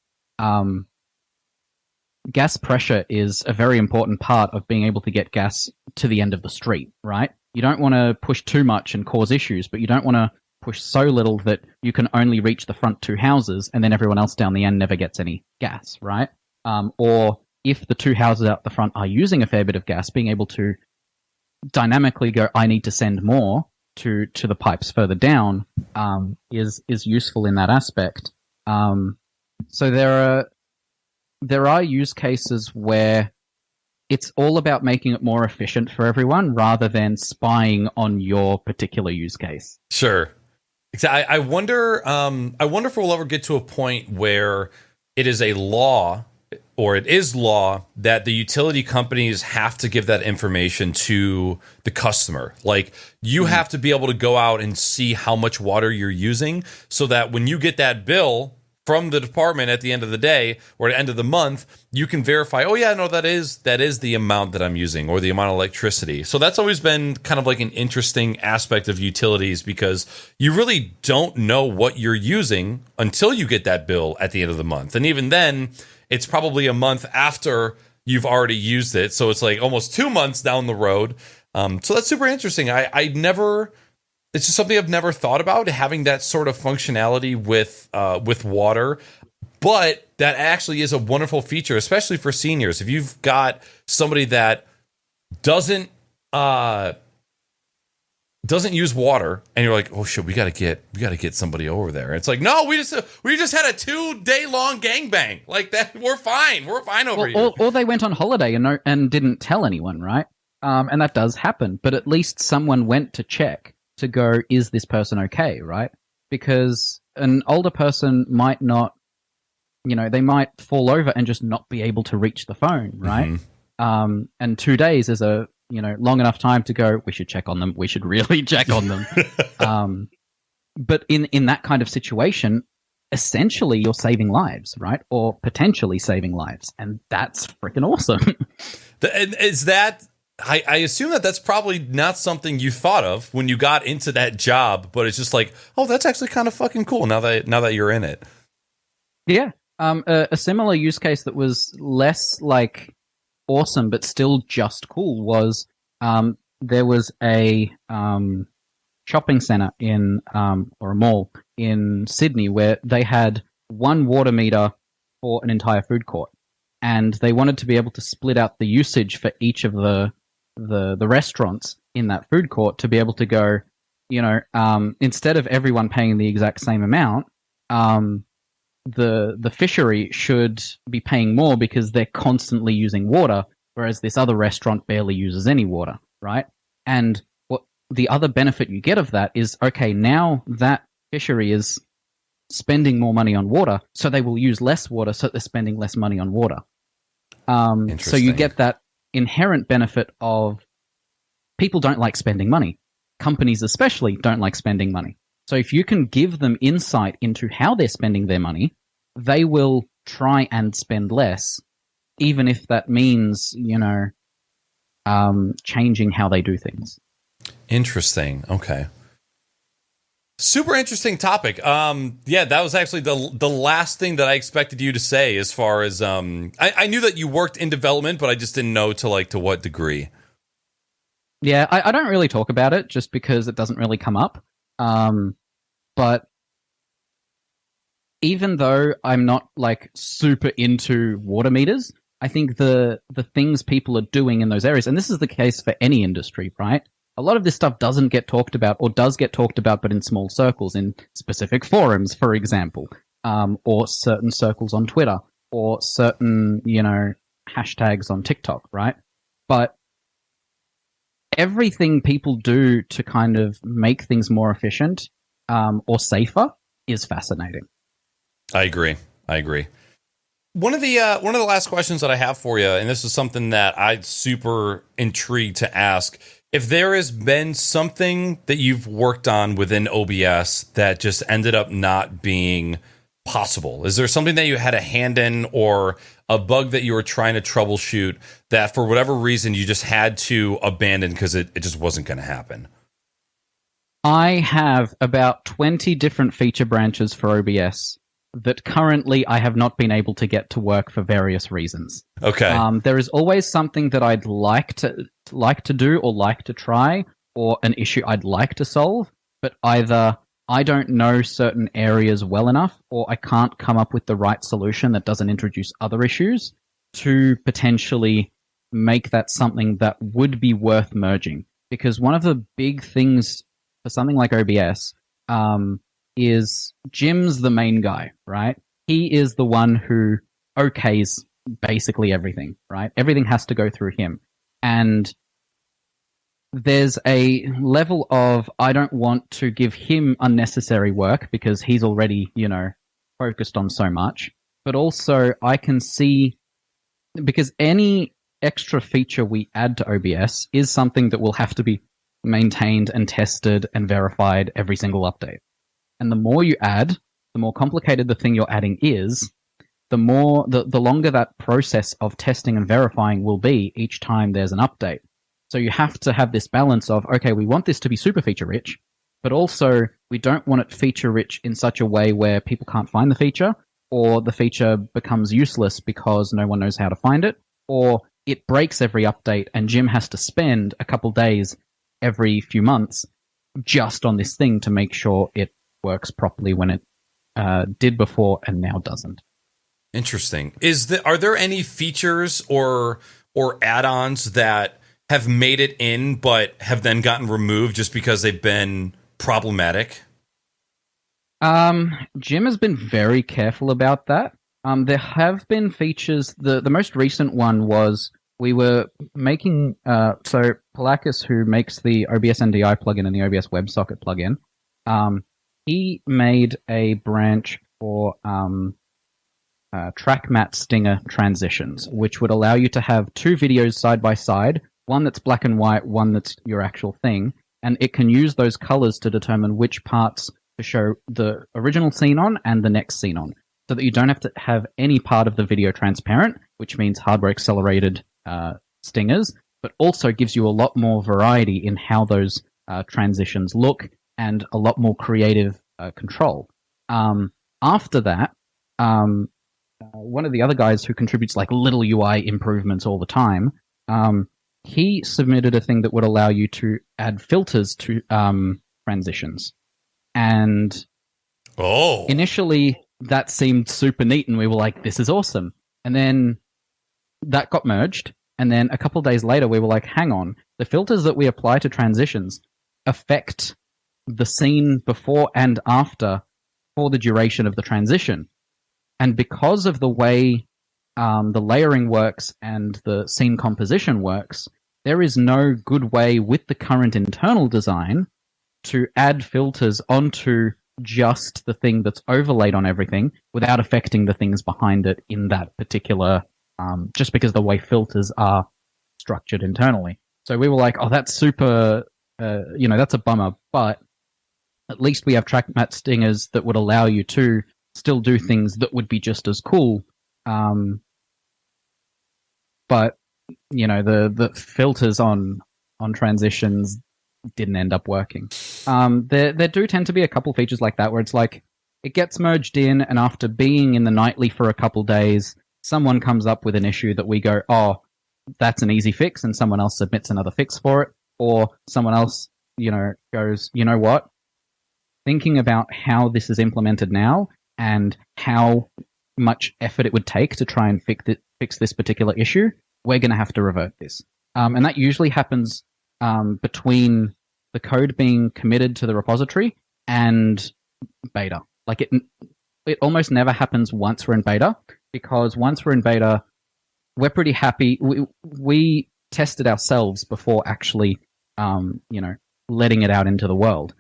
gas pressure is a very important part of being able to get gas to the end of the street, right? You don't want to push too much and cause issues, but you don't want to push so little that you can only reach the front two houses and then everyone else down the end never gets any gas, right? Or if the two houses out the front are using a fair bit of gas, being able to dynamically go, I need to send more to the pipes further down is useful in that aspect. So there are use cases where it's all about making it more efficient for everyone rather than spying on your particular use case. Sure. I wonder if we'll ever get to a point where it is a law, or it is law, that the utility companies have to give that information to the customer. Like, you have to be able to go out and see how much water you're using, so that when you get that bill from the department at the end of the day or at the end of the month, you can verify, oh yeah, no, that is the amount that I'm using, or the amount of electricity. So that's always been kind of like an interesting aspect of utilities, because you really don't know what you're using until you get that bill at the end of the month. And even then, it's probably a month after you've already used it. So it's like almost 2 months down the road. So that's super interesting. It's just something I've never thought about, having that sort of functionality with water. But that actually is a wonderful feature, especially for seniors. If you've got somebody that doesn't use water, and you're like, oh shit, we gotta get somebody over there. It's like, no, we just had a 2-day long gangbang. Like that, we're fine over here. Or they went on holiday and didn't tell anyone, right? And that does happen. But at least someone went to check, to go, is this person okay, right? Because an older person might not, they might fall over and just not be able to reach the phone, right? Mm-hmm. And 2 days is a, long enough time to go, we should check on them. We should really check on them. But in that kind of situation, essentially you're saving lives, right? Or potentially saving lives. And that's freaking awesome. And is that? I assume that that's probably not something you thought of when you got into that job, but it's just like, oh, that's actually kind of fucking cool now that you're in it. Yeah. A similar use case that was less like awesome but still just cool was there was a shopping center in or a mall in Sydney where they had one water meter for an entire food court, and they wanted to be able to split out the usage for each of the restaurants in that food court to be able to go, instead of everyone paying the exact same amount, the fishery should be paying more because they're constantly using water, whereas this other restaurant barely uses any water, right? And what the other benefit you get of that is, okay, now that fishery is spending more money on water, so they will use less water, so they're spending less money on water. So you get that inherent benefit of people don't like spending money. Companies especially don't like spending money. So if you can give them insight into how they're spending their money, they will try and spend less, even if that means, changing how they do things. Interesting. Okay. Super interesting topic. Yeah, that was actually the last thing that I expected you to say as far as I knew that you worked in development, but I just didn't know to what degree. Yeah, I don't really talk about it just because it doesn't really come up. But even though I'm not like super into water meters, I think the things people are doing in those areas, and this is the case for any industry, right? A lot of this stuff doesn't get talked about, or does get talked about, but in small circles, in specific forums, for example, or certain circles on Twitter, or certain, hashtags on TikTok, right? But everything people do to kind of make things more efficient or safer is fascinating. I agree. One of the last questions that I have for you, and this is something that I'm super intrigued to ask. If there has been something that you've worked on within OBS that just ended up not being possible, is there something that you had a hand in or a bug that you were trying to troubleshoot that for whatever reason you just had to abandon because it just wasn't going to happen? I have about 20 different feature branches for OBS that currently I have not been able to get to work for various reasons. Okay. There is always something that I'd like to do or like to try, or an issue I'd like to solve, but either I don't know certain areas well enough, or I can't come up with the right solution that doesn't introduce other issues to potentially make that something that would be worth merging. Because one of the big things for something like OBS is Jim's the main guy, right? He is the one who okays basically everything, right? Everything has to go through him. And there's a level of, I don't want to give him unnecessary work because he's already, focused on so much. But also I can see, because any extra feature we add to OBS is something that will have to be maintained and tested and verified every single update. And the more you add, the more complicated the thing you're adding is, the longer that process of testing and verifying will be each time there's an update. So you have to have this balance of, okay, we want this to be super feature rich, but also we don't want it feature rich in such a way where people can't find the feature, or the feature becomes useless because no one knows how to find it, or it breaks every update and Jim has to spend a couple days every few months just on this thing to make sure it works properly when it did before and now doesn't. Interesting. Are there any features or add-ons that have made it in but have then gotten removed just because they've been problematic? Jim has been very careful about that. There have been features. The most recent one was we were making so Polakis, who makes the OBS NDI plugin and the OBS WebSocket plugin, he made a branch for track matte stinger transitions, which would allow you to have two videos side by side, one that's black and white, one that's your actual thing, and it can use those colors to determine which parts to show the original scene on and the next scene on, so that you don't have to have any part of the video transparent, which means hardware accelerated stingers, but also gives you a lot more variety in how those transitions look and a lot more creative control. After that, one of the other guys who contributes like little UI improvements all the time, he submitted a thing that would allow you to add filters to transitions. And initially that seemed super neat and we were like, this is awesome. And then that got merged. And then a couple of days later, we were like, hang on, the filters that we apply to transitions affect the scene before and after for the duration of the transition. And because of the way the layering works and the scene composition works, there is no good way with the current internal design to add filters onto just the thing that's overlaid on everything without affecting the things behind it in that particular, just because of the way filters are structured internally. So we were like, oh, that's super, that's a bummer, but at least we have track matte stingers that would allow you to still do things that would be just as cool. But, the filters on transitions didn't end up working. There do tend to be a couple features like that where it's like it gets merged in, and after being in the nightly for a couple days, someone comes up with an issue that we go, oh, that's an easy fix, and someone else submits another fix for it, or someone else, goes, you know what? Thinking about how this is implemented now and how much effort it would take to try and fix this particular issue, we're going to have to revert this. And that usually happens between the code being committed to the repository and beta. Like it almost never happens once we're in beta, because once we're in beta, we're pretty happy. We test it ourselves before actually, letting it out into the world.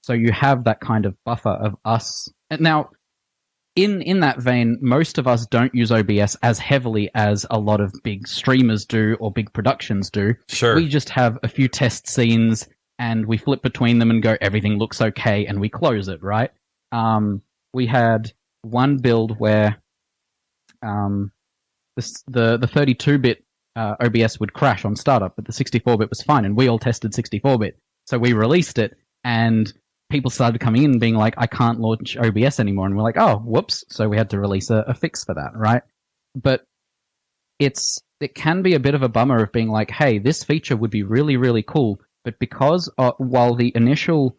So you have that kind of buffer of us. And now, in that vein, most of us don't use OBS as heavily as a lot of big streamers do or big productions do. Sure. We just have a few test scenes and we flip between them and go, everything looks okay, and we close it, right? We had one build where the 32-bit OBS would crash on startup, but the 64-bit was fine, and we all tested 64-bit. So we released it, and people started coming in being like, I can't launch OBS anymore. And we're like, oh, whoops. So we had to release a fix for that, right? But it can be a bit of a bummer of being like, hey, this feature would be really, really cool. But because while the initial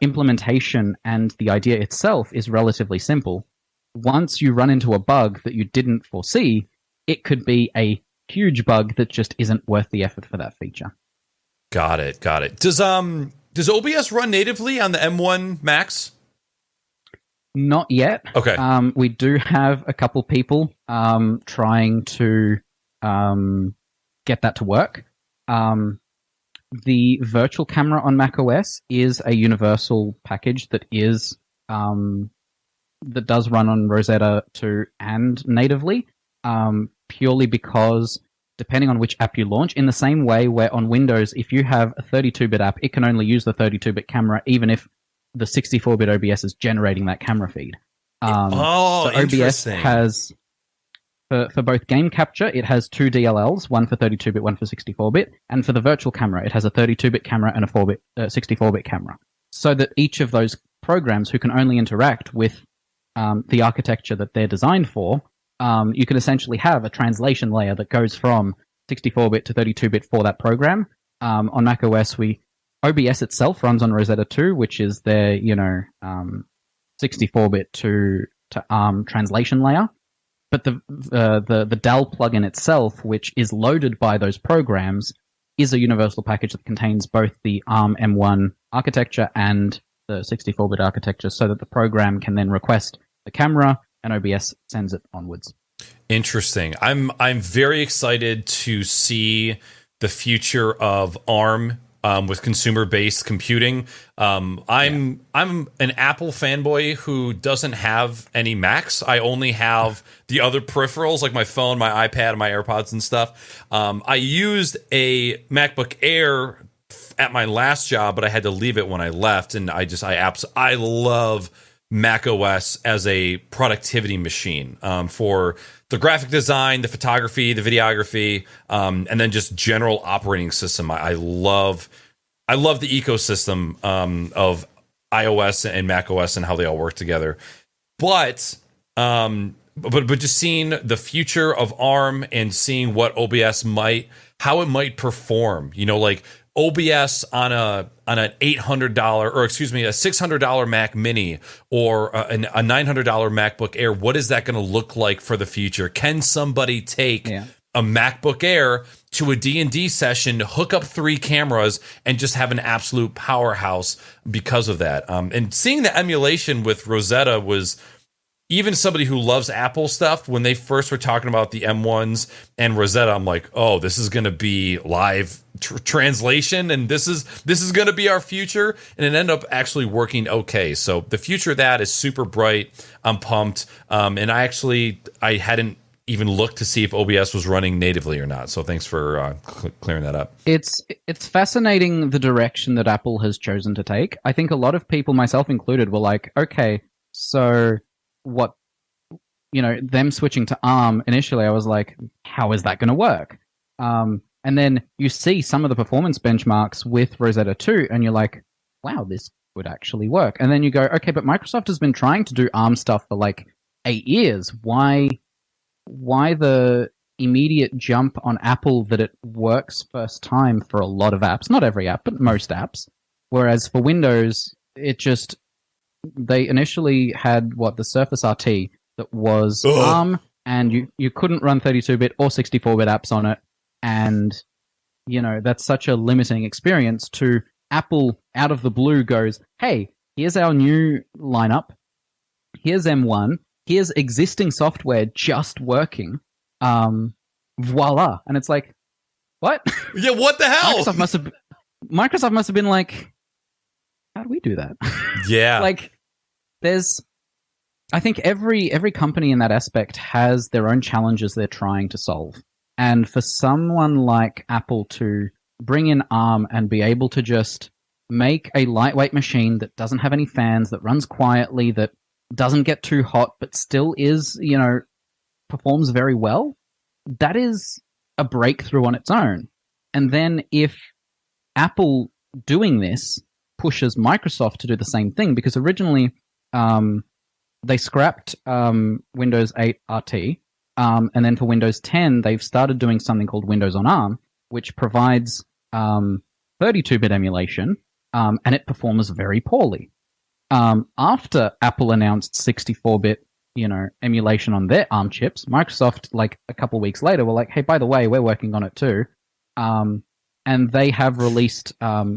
implementation and the idea itself is relatively simple, once you run into a bug that you didn't foresee, it could be a huge bug that just isn't worth the effort for that feature. Got it. Does OBS run natively on the M1 Max? Not yet. Okay. We do have a couple people trying to get that to work. The virtual camera on macOS is a universal package that is that does run on Rosetta 2 and natively, purely because depending on which app you launch, in the same way where on Windows, if you have a 32-bit app, it can only use the 32-bit camera, even if the 64-bit OBS is generating that camera feed. So OBS has, for both game capture, it has two DLLs, one for 32-bit, one for 64-bit, and for the virtual camera, it has a 32-bit camera and a 64-bit camera. So that each of those programs who can only interact with the architecture that they're designed for, you can essentially have a translation layer that goes from 64-bit to 32-bit for that program. On macOS, OBS itself runs on Rosetta 2, which is their 64-bit to ARM translation layer. But the DAL plugin itself, which is loaded by those programs, is a universal package that contains both the ARM M1 architecture and the 64-bit architecture, so that the program can then request the camera, and OBS sends it onwards. Interesting. I'm very excited to see the future of ARM with consumer-based computing. I'm an Apple fanboy who doesn't have any Macs. I only have the other peripherals like my phone, my iPad, and my AirPods and stuff. I used a MacBook Air at my last job, but I had to leave it when I left, and I love Mac OS as a productivity machine for the graphic design, the photography, the videography, and then just general operating system. I love the ecosystem of iOS and Mac OS and how they all work together. But just seeing the future of ARM and seeing what OBS how it might perform, like OBS on an $800 or excuse me, a $600 Mac Mini or a $900 MacBook Air. What is that going to look like for the future? Can somebody take a MacBook Air to a D&D session, hook up 3 cameras, and just have an absolute powerhouse because of that? And seeing the emulation with Rosetta was, even somebody who loves Apple stuff, when they first were talking about the M1s and Rosetta, I'm like, oh, this is going to be live translation, and this is going to be our future. And it ended up actually working okay. So the future of that is super bright. I'm pumped. And I hadn't even looked to see if OBS was running natively or not. So thanks for clearing that up. It's fascinating the direction that Apple has chosen to take. I think a lot of people, myself included, were like, okay, so what, them switching to ARM initially, I was like, how is that going to work? And then you see some of the performance benchmarks with Rosetta 2, and you're like, wow, this would actually work. And then you go, okay, but Microsoft has been trying to do ARM stuff for like 8 years. Why the immediate jump on Apple that it works first time for a lot of apps? Not every app, but most apps. Whereas for Windows, they initially had the Surface RT that was ARM, and you couldn't run 32-bit or 64-bit apps on it, and that's such a limiting experience. To Apple out of the blue goes, hey, here's our new lineup, here's M1, here's existing software just working, voila. And it's like, what? Yeah, what the hell? Microsoft must have been like, how do we do that? Yeah. I think every company in that aspect has their own challenges they're trying to solve. And for someone like Apple to bring in ARM and be able to just make a lightweight machine that doesn't have any fans, that runs quietly, that doesn't get too hot, but still is, performs very well, that is a breakthrough on its own. And then if Apple doing this pushes Microsoft to do the same thing, because originally they scrapped Windows 8 RT, and then for Windows 10, they've started doing something called Windows on ARM, which provides 32-bit emulation, and it performs very poorly. After Apple announced 64-bit, emulation on their ARM chips, Microsoft, like a couple weeks later, were like, hey, by the way, we're working on it too. And they have released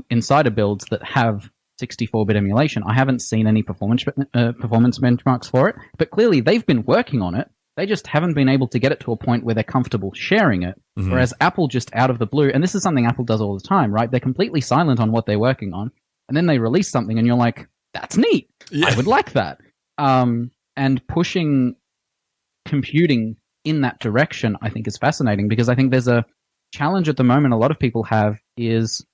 insider builds that have 64-bit emulation. I haven't seen any performance benchmarks for it, but clearly they've been working on it. They just haven't been able to get it to a point where they're comfortable sharing it. Mm-hmm. Whereas Apple just out of the blue, and this is something Apple does all the time, right? They're completely silent on what they're working on, and then they release something and you're like, that's neat. Yeah. I would like that. And pushing computing in that direction, I think, is fascinating, because I think there's a challenge at the moment a lot of people have is,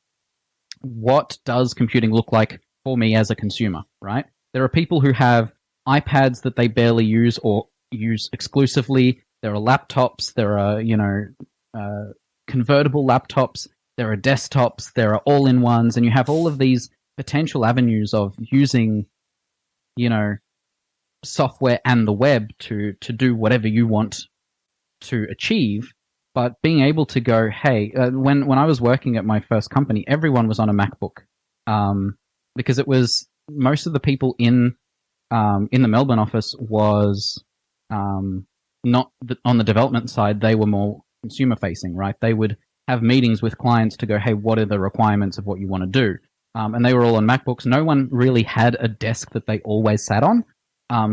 what does computing look like for me as a consumer, right? There are people who have iPads that they barely use or use exclusively. There are laptops. There are, convertible laptops. There are desktops. There are all-in-ones. And you have all of these potential avenues of using, software and the web to do whatever you want to achieve. But being able to go, hey, when I was working at my first company, everyone was on a MacBook, because it was most of the people in the Melbourne office was not on the development side. They were more consumer facing, right? They would have meetings with clients to go, hey, what are the requirements of what you want to do? And they were all on MacBooks. No one really had a desk that they always sat on.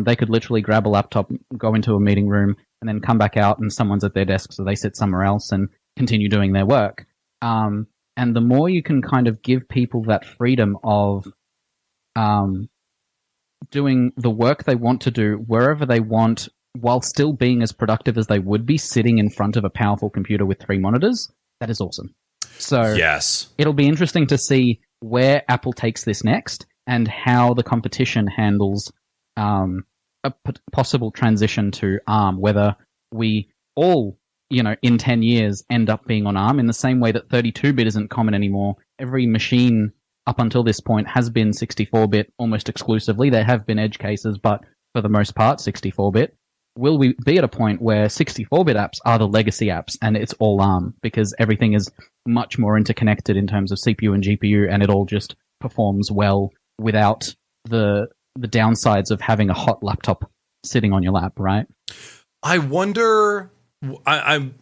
They could literally grab a laptop, go into a meeting room, and then come back out and someone's at their desk, so they sit somewhere else and continue doing their work. And the more you can kind of give people that freedom of doing the work they want to do wherever they want, while still being as productive as they would be sitting in front of a powerful computer with 3 monitors, that is awesome. So yes, it'll be interesting to see where Apple takes this next and how the competition handles possible transition to ARM, whether we all, in 10 years end up being on ARM in the same way that 32-bit isn't common anymore. Every machine up until this point has been 64-bit almost exclusively. There have been edge cases, but for the most part, 64-bit. Will we be at a point where 64-bit apps are the legacy apps and it's all ARM because everything is much more interconnected in terms of CPU and GPU, and it all just performs well without the downsides of having a hot laptop sitting on your lap, right? I wonder. I'm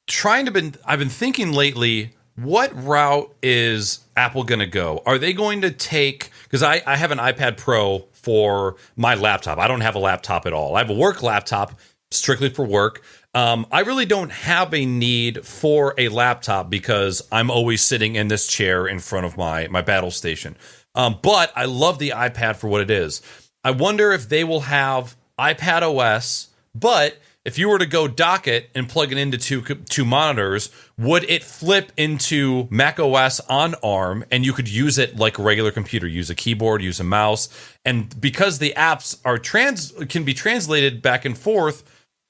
trying to I've been thinking lately. What route is Apple going to go? Are they going to take? Because I have an iPad Pro for my laptop. I don't have a laptop at all. I have a work laptop strictly for work. I really don't have a need for a laptop because I'm always sitting in this chair in front of my battle station. But I love the iPad for what it is. I wonder if they will have iPad OS, but if you were to go dock it and plug it into two monitors, would it flip into Mac OS on ARM and you could use it like a regular computer, use a keyboard, use a mouse? And because the apps are can be translated back and forth,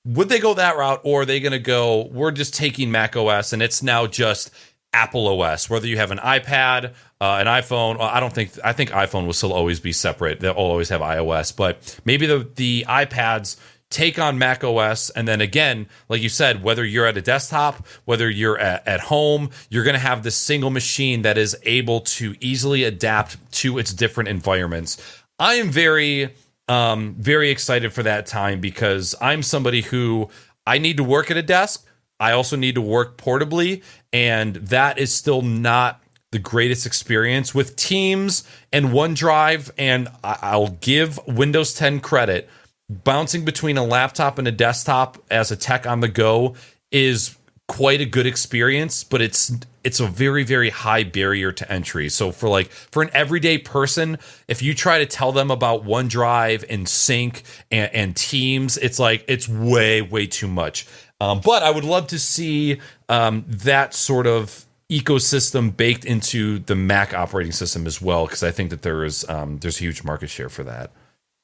would they go that route, or are they going to go, we're just taking Mac OS and it's now just Apple OS, whether you have an iPad, an iPhone? I think iPhone will still always be separate. They'll always have iOS, but maybe the iPads take on Mac OS, and then again, like you said, whether you're at a desktop, whether you're at home, you're going to have this single machine that is able to easily adapt to its different environments. I am very, very excited for that time because I'm somebody who I need to work at a desk. I also need to work portably, and that is still not the greatest experience with Teams and OneDrive. And I'll give Windows 10 credit. Bouncing between a laptop and a desktop as a tech on the go is quite a good experience, but it's a very, very high barrier to entry. So for an everyday person, if you try to tell them about OneDrive and Sync and Teams, it's way, way too much. But I would love to see that sort of ecosystem baked into the Mac operating system as well, because I think that there's a huge market share for that.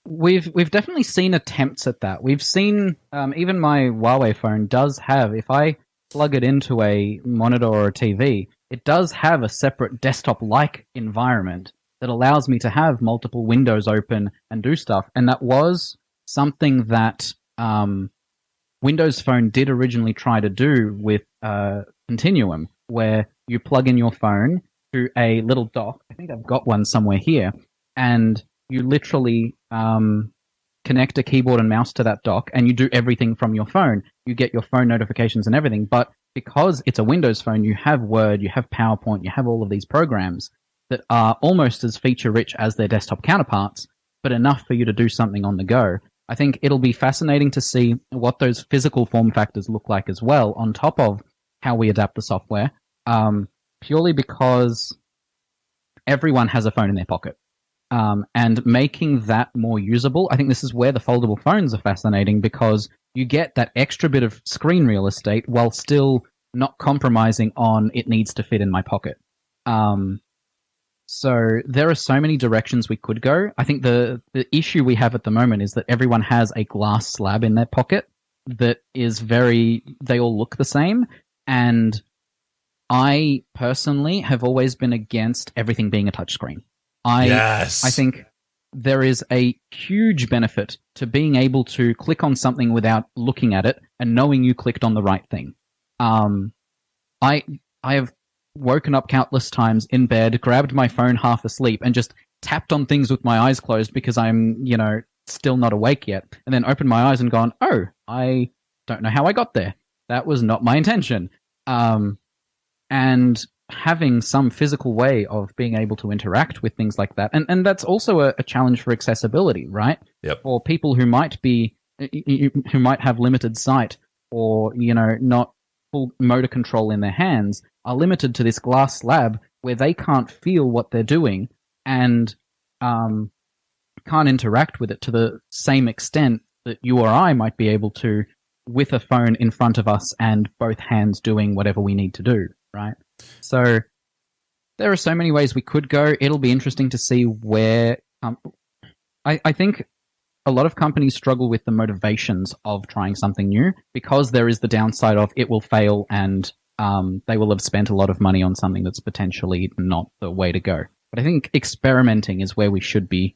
We've definitely seen attempts at that. We've seen even my Huawei phone does have, if I plug it into a monitor or a TV, it does have a separate desktop-like environment that allows me to have multiple windows open and do stuff. And that was something that Windows Phone did originally try to do with Continuum, where you plug in your phone to a little dock. I think I've got one somewhere here, and you literally connect a keyboard and mouse to that dock, and you do everything from your phone. You get your phone notifications and everything, but because it's a Windows phone, you have Word, you have PowerPoint, you have all of these programs that are almost as feature-rich as their desktop counterparts, but enough for you to do something on the go. I think it'll be fascinating to see what those physical form factors look like as well, on top of how we adapt the software, purely because everyone has a phone in their pocket. And making that more usable, I think this is where the foldable phones are fascinating, because you get that extra bit of screen real estate while still not compromising on it needs to fit in my pocket. So there are so many directions we could go. I think the issue we have at the moment is that everyone has a glass slab in their pocket that is they all look the same. And I personally have always been against everything being a touchscreen. I think there is a huge benefit to being able to click on something without looking at it and knowing you clicked on the right thing. I have woken up countless times in bed, grabbed my phone half asleep, and just tapped on things with my eyes closed because I'm, still not awake yet, and then opened my eyes and gone, oh, I don't know how I got there. That was not my intention. And having some physical way of being able to interact with things like that. And that's also a challenge for accessibility, right? Yep. For people who might have limited sight or, not full motor control in their hands, are limited to this glass slab where they can't feel what they're doing and can't interact with it to the same extent that you or I might be able to with a phone in front of us and both hands doing whatever we need to do, right? So there are so many ways we could go. It'll be interesting to see where... I think a lot of companies struggle with the motivations of trying something new because there is the downside of it will fail and they will have spent a lot of money on something that's potentially not the way to go. But I think experimenting is where we should be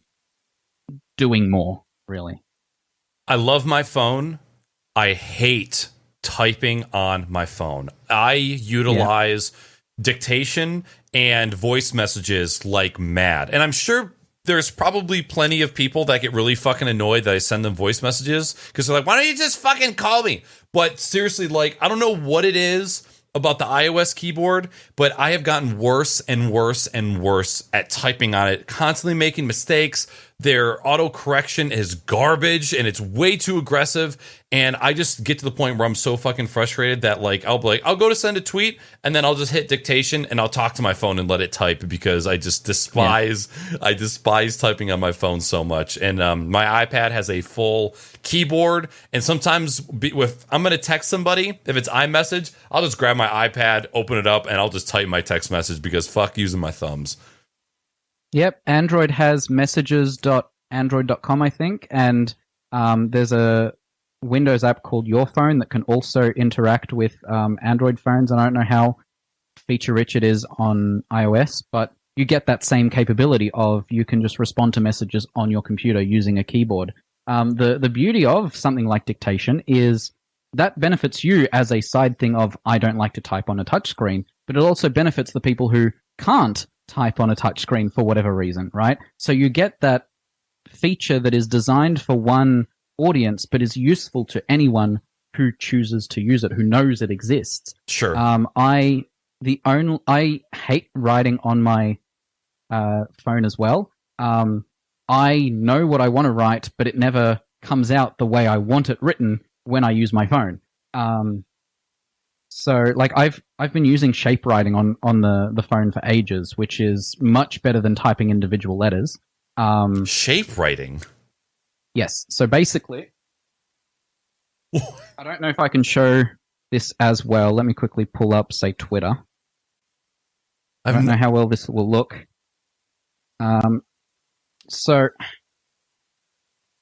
doing more, really. I love my phone. I hate typing on my phone. I utilize dictation and voice messages like mad. And I'm sure there's probably plenty of people that get really fucking annoyed that I send them voice messages because they're like, why don't you just fucking call me? But seriously, like, I don't know what it is about the iOS keyboard, but I have gotten worse and worse and worse at typing on it, constantly making mistakes. Their auto correction is garbage and it's way too aggressive. And I just get to the point where I'm so fucking frustrated that like I'll be like, I'll go to send a tweet and then I'll just hit dictation and I'll talk to my phone and let it type because I just despise I despise typing on my phone so much. And my iPad has a full keyboard, and sometimes if I'm gonna text somebody, if it's iMessage, I'll just grab my iPad, open it up, and I'll just type my text message because fuck using my thumbs. Yep, Android has messages.android.com, I think, and there's a Windows app called Your Phone that can also interact with Android phones, and I don't know how feature-rich it is on iOS, but you get that same capability of you can just respond to messages on your computer using a keyboard. The beauty of something like dictation is that benefits you as a side thing of I don't like to type on a touchscreen, but it also benefits the people who can't type on a touchscreen for whatever reason, right? So you get that feature that is designed for one audience, but is useful to anyone who chooses to use it, who knows it exists. Sure. I hate writing on my phone as well. I know what I want to write, but it never comes out the way I want it written when I use my phone. So, like, I've been using shape writing on the phone for ages, which is much better than typing individual letters. Shape writing? Yes. So basically, I don't know if I can show this as well. Let me quickly pull up, say, Twitter. I don't know how well this will look. So,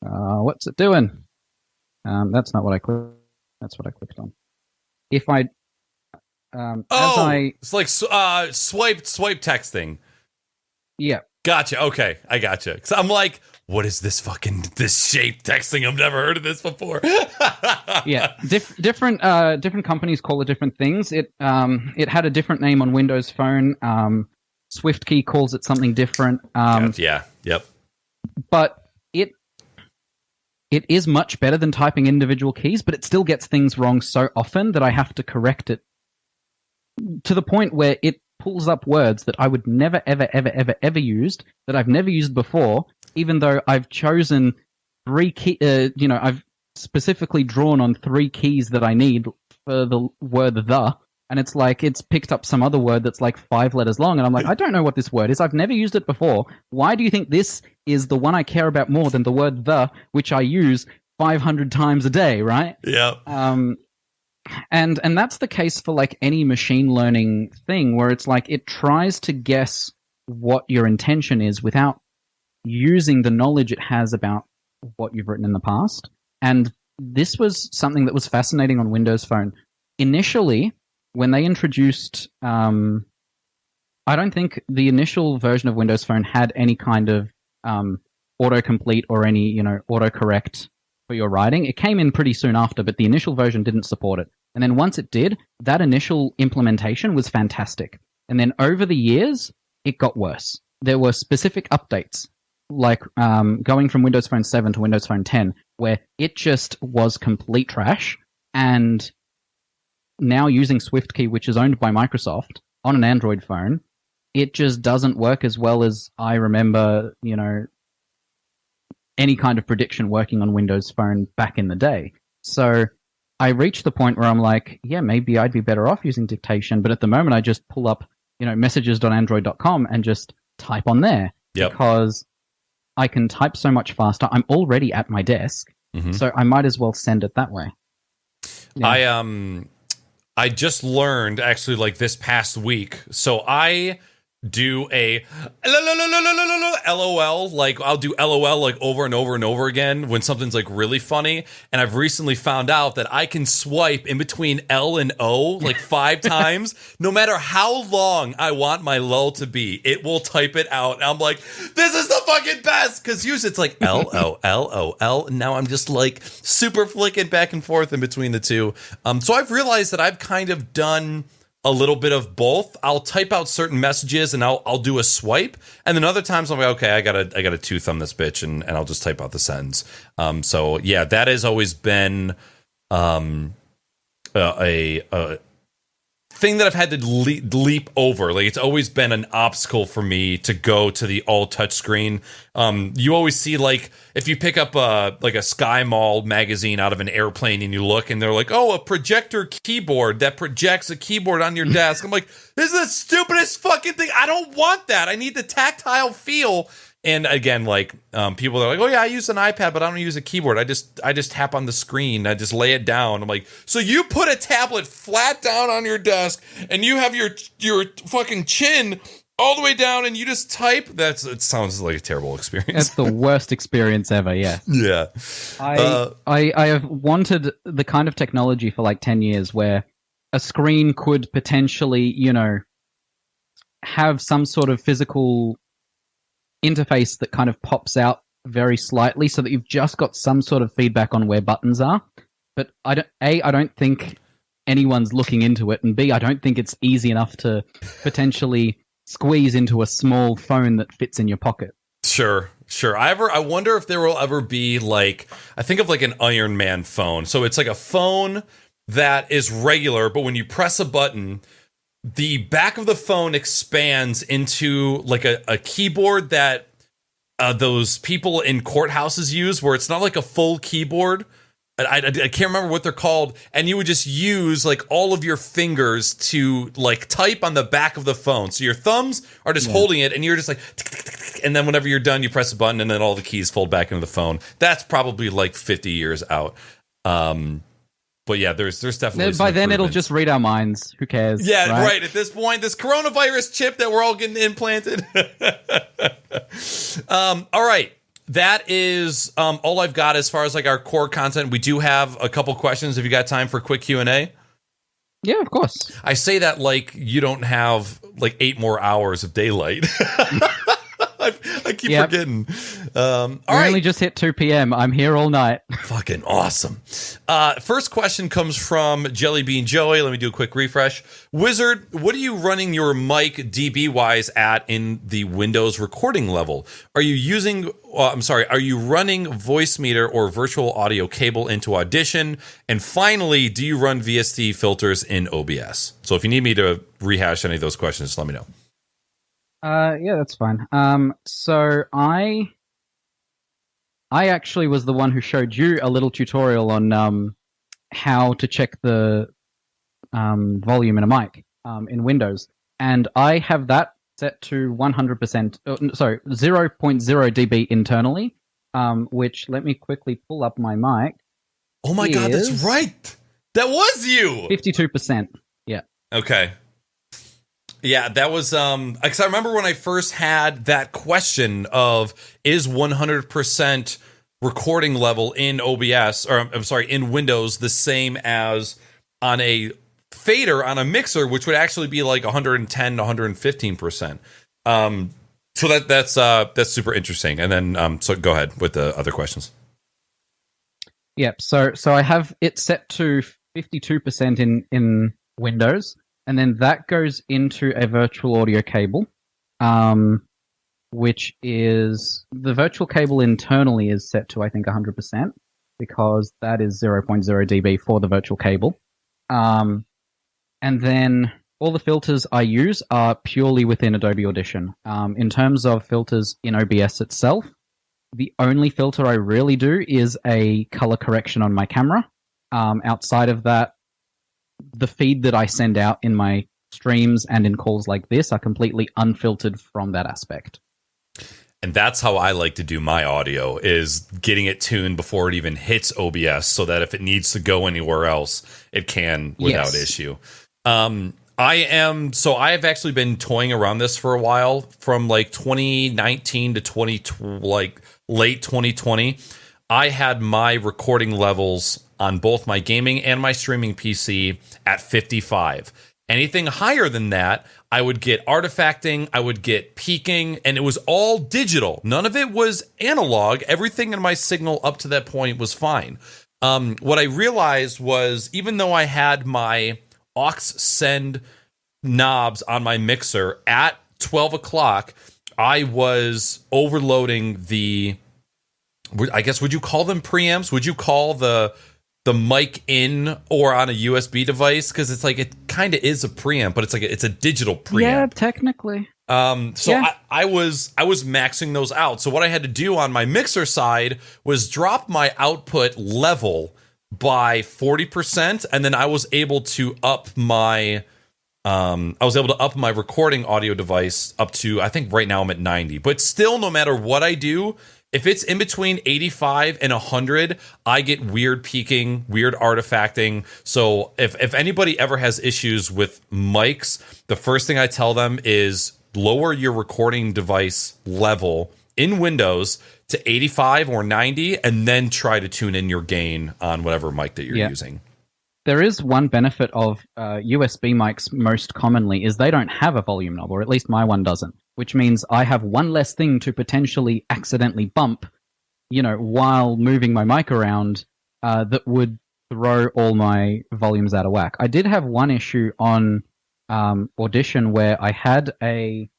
what's it doing? That's not what I clicked. That's what I clicked on. If I, it's like swipe texting. Yeah. Gotcha. Okay, I gotcha. Because I'm like, what is this shape texting? I've never heard of this before. Yeah, different companies call it different things. It had a different name on Windows Phone. SwiftKey calls it something different. Yep. But it is much better than typing individual keys, but it still gets things wrong so often that I have to correct it to the point where it pulls up words that I would never, ever used, that I've never used before, even though I've chosen I've specifically drawn on 3 keys that I need for the word the, and it's like it's picked up some other word that's like 5 letters long, and I'm like, I don't know what this word is. I've never used it before. Why do you think this is the one I care about more than the word the, which I use 500 times a day, right? Yeah. And that's the case for like any machine learning thing where it's like it tries to guess what your intention is without using the knowledge it has about what you've written in the past. And this was something that was fascinating on Windows Phone. Initially, when they introduced, I don't think the initial version of Windows Phone had any kind of autocomplete or any, autocorrect for your writing. It came in pretty soon after, but the initial version didn't support it. And then once it did, that initial implementation was fantastic. And then over the years, it got worse. There were specific updates, like going from Windows Phone 7 to Windows Phone 10, where it just was complete trash. And now using SwiftKey, which is owned by Microsoft, on an Android phone, it just doesn't work as well as I remember, any kind of prediction working on Windows Phone back in the day. So I reached the point where I'm like, yeah, maybe I'd be better off using dictation, but at the moment I just pull up, messages.android.com and just type on there. Yep. Because I can type so much faster. I'm already at my desk, so I might as well send it that way. Yeah. I just learned actually like this past week. So I do a LOL, like I'll do LOL like over and over and over again when something's like really funny. And I've recently found out that I can swipe in between L and O like 5 times. No matter how long I want my lull to be, it will type it out. And I'm like, this is the fucking best. Because usually it's like LOL. And now I'm just like super flicking back and forth in between the two. So I've realized that I've kind of done a little bit of both. I'll type out certain messages and I'll do a swipe, and then other times I'm like, okay, I gotta two thumb this bitch, and I'll just type out the sentence. So yeah, that has always been a thing that I've had to leap over. Like, it's always been an obstacle for me to go to the all touch screen. You always see, like, if you pick up like a Sky Mall magazine out of an airplane and you look and they're like, oh, a projector keyboard that projects a keyboard on your desk. I'm like, this is the stupidest fucking thing. I don't want that. I need the tactile feel. And again, like, people are like, oh yeah, I use an iPad, but I don't use a keyboard. I just tap on the screen. I just lay it down. I'm like, so you put a tablet flat down on your desk and you have your fucking chin all the way down and you just type? It sounds like a terrible experience. That's the worst experience ever, yeah. Yeah. I have wanted the kind of technology for like 10 years where a screen could potentially, have some sort of physical interface that kind of pops out very slightly so that you've just got some sort of feedback on where buttons are. But I don't think anyone's looking into it, and B, I don't think it's easy enough to potentially squeeze into a small phone that fits in your pocket. Sure. I wonder if there will ever be, like, I think of like an Iron Man phone. So it's like a phone that is regular, but when you press a button, the back of the phone expands into like a keyboard that those people in courthouses use, where it's not like a full keyboard. I can't remember what they're called. And you would just use like all of your fingers to like type on the back of the phone. So your thumbs are just holding it and you're just like, and then whenever you're done, you press a button and then all the keys fold back into the phone. That's probably like 50 years out. But yeah, there's definitely by then it'll just read our minds. Who cares? Yeah, right. At this point, this coronavirus chip that we're all getting implanted. All right, that is all I've got as far as like our core content. We do have a couple questions. If you got time for a quick Q&A. Yeah, of course. I say that like you don't have like 8 more hours of daylight. I keep forgetting. All right. Only just hit 2 p.m. I'm here all night. Fucking awesome. First question comes from Jellybean Joey. Let me do a quick refresh. Wizard, what are you running your mic dB-wise at in the Windows recording level? Are you running voice meter or virtual audio cable into Audition? And finally, do you run VST filters in OBS? So if you need me to rehash any of those questions, just let me know. Yeah, that's fine. So I actually was the one who showed you a little tutorial on how to check the volume in a mic in Windows, and I have that set to 100%. 0.0 dB internally. Which, let me quickly pull up my mic. Oh my god, that's right. That was you. 52%. Yeah. Okay. Yeah, that was because I remember when I first had that question of is 100% recording level in OBS, or I'm sorry, in Windows the same as on a fader on a mixer, which would actually be like 110 to 115%. So that's super interesting. And then so go ahead with the other questions. Yep. So I have it set to 52% in Windows. And then that goes into a virtual audio cable, which is the virtual cable internally is set to, I think, 100%, because that is 0.0 dB for the virtual cable. And then all the filters I use are purely within Adobe Audition. In terms of filters in OBS itself, the only filter I really do is a color correction on my camera. Outside of that, the feed that I send out in my streams and in calls like this are completely unfiltered from that aspect. And that's how I like to do my audio, is getting it tuned before it even hits OBS so that if it needs to go anywhere else, it can without issue. I have actually been toying around this for a while, from like 2019 to like late 2020. I had my recording levels on both my gaming and my streaming PC at 55. Anything higher than that, I would get artifacting, I would get peaking, and it was all digital. None of it was analog. Everything in my signal up to that point was fine. What I realized was, even though I had my aux send knobs on my mixer at 12 o'clock, I was overloading the, I guess, would you call them preamps? Would you call the mic in or on a USB device? Because it's like, it kind of is a preamp, but it's a digital preamp. Yeah, technically. I was maxing those out. So what I had to do on my mixer side was drop my output level by 40%, and then I was able to up my recording audio device up to, I think right now I'm at 90. But still, no matter what I do, if it's in between 85 and 100, I get weird peaking, weird artifacting. So if anybody ever has issues with mics, the first thing I tell them is lower your recording device level in Windows to 85 or 90, and then try to tune in your gain on whatever mic that you're using. There is one benefit of USB mics most commonly is they don't have a volume knob, or at least my one doesn't, which means I have one less thing to potentially accidentally bump, while moving my mic around, that would throw all my volumes out of whack. I did have one issue on Audition where I had a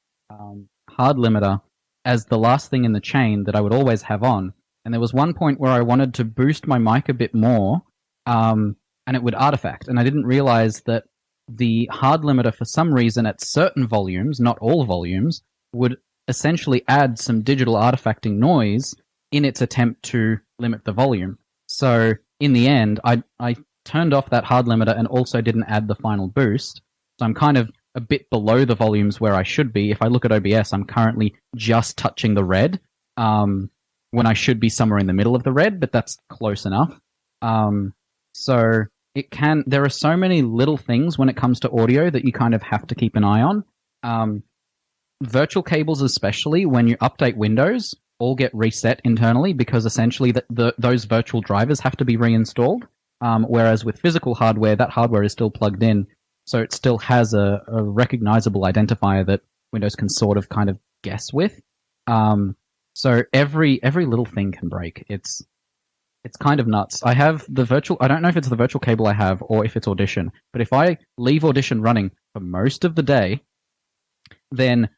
hard limiter as the last thing in the chain that I would always have on, and there was one point where I wanted to boost my mic a bit more, and it would artifact. And I didn't realize that the hard limiter, for some reason, at certain volumes, not all volumes, would essentially add some digital artifacting noise in its attempt to limit the volume. So in the end, I turned off that hard limiter and also didn't add the final boost. So I'm kind of a bit below the volumes where I should be. If I look at OBS, I'm currently just touching the red, when I should be somewhere in the middle of the red, but that's close enough. So there are so many little things when it comes to audio that you kind of have to keep an eye on. Virtual cables, especially when you update Windows, all get reset internally because essentially those virtual drivers have to be reinstalled. Whereas with physical hardware, that hardware is still plugged in, so it still has a recognizable identifier that Windows can sort of kind of guess with. So every little thing can break. It's kind of nuts. I have I don't know if it's the virtual cable I have or if it's Audition, but if I leave Audition running for most of the day, then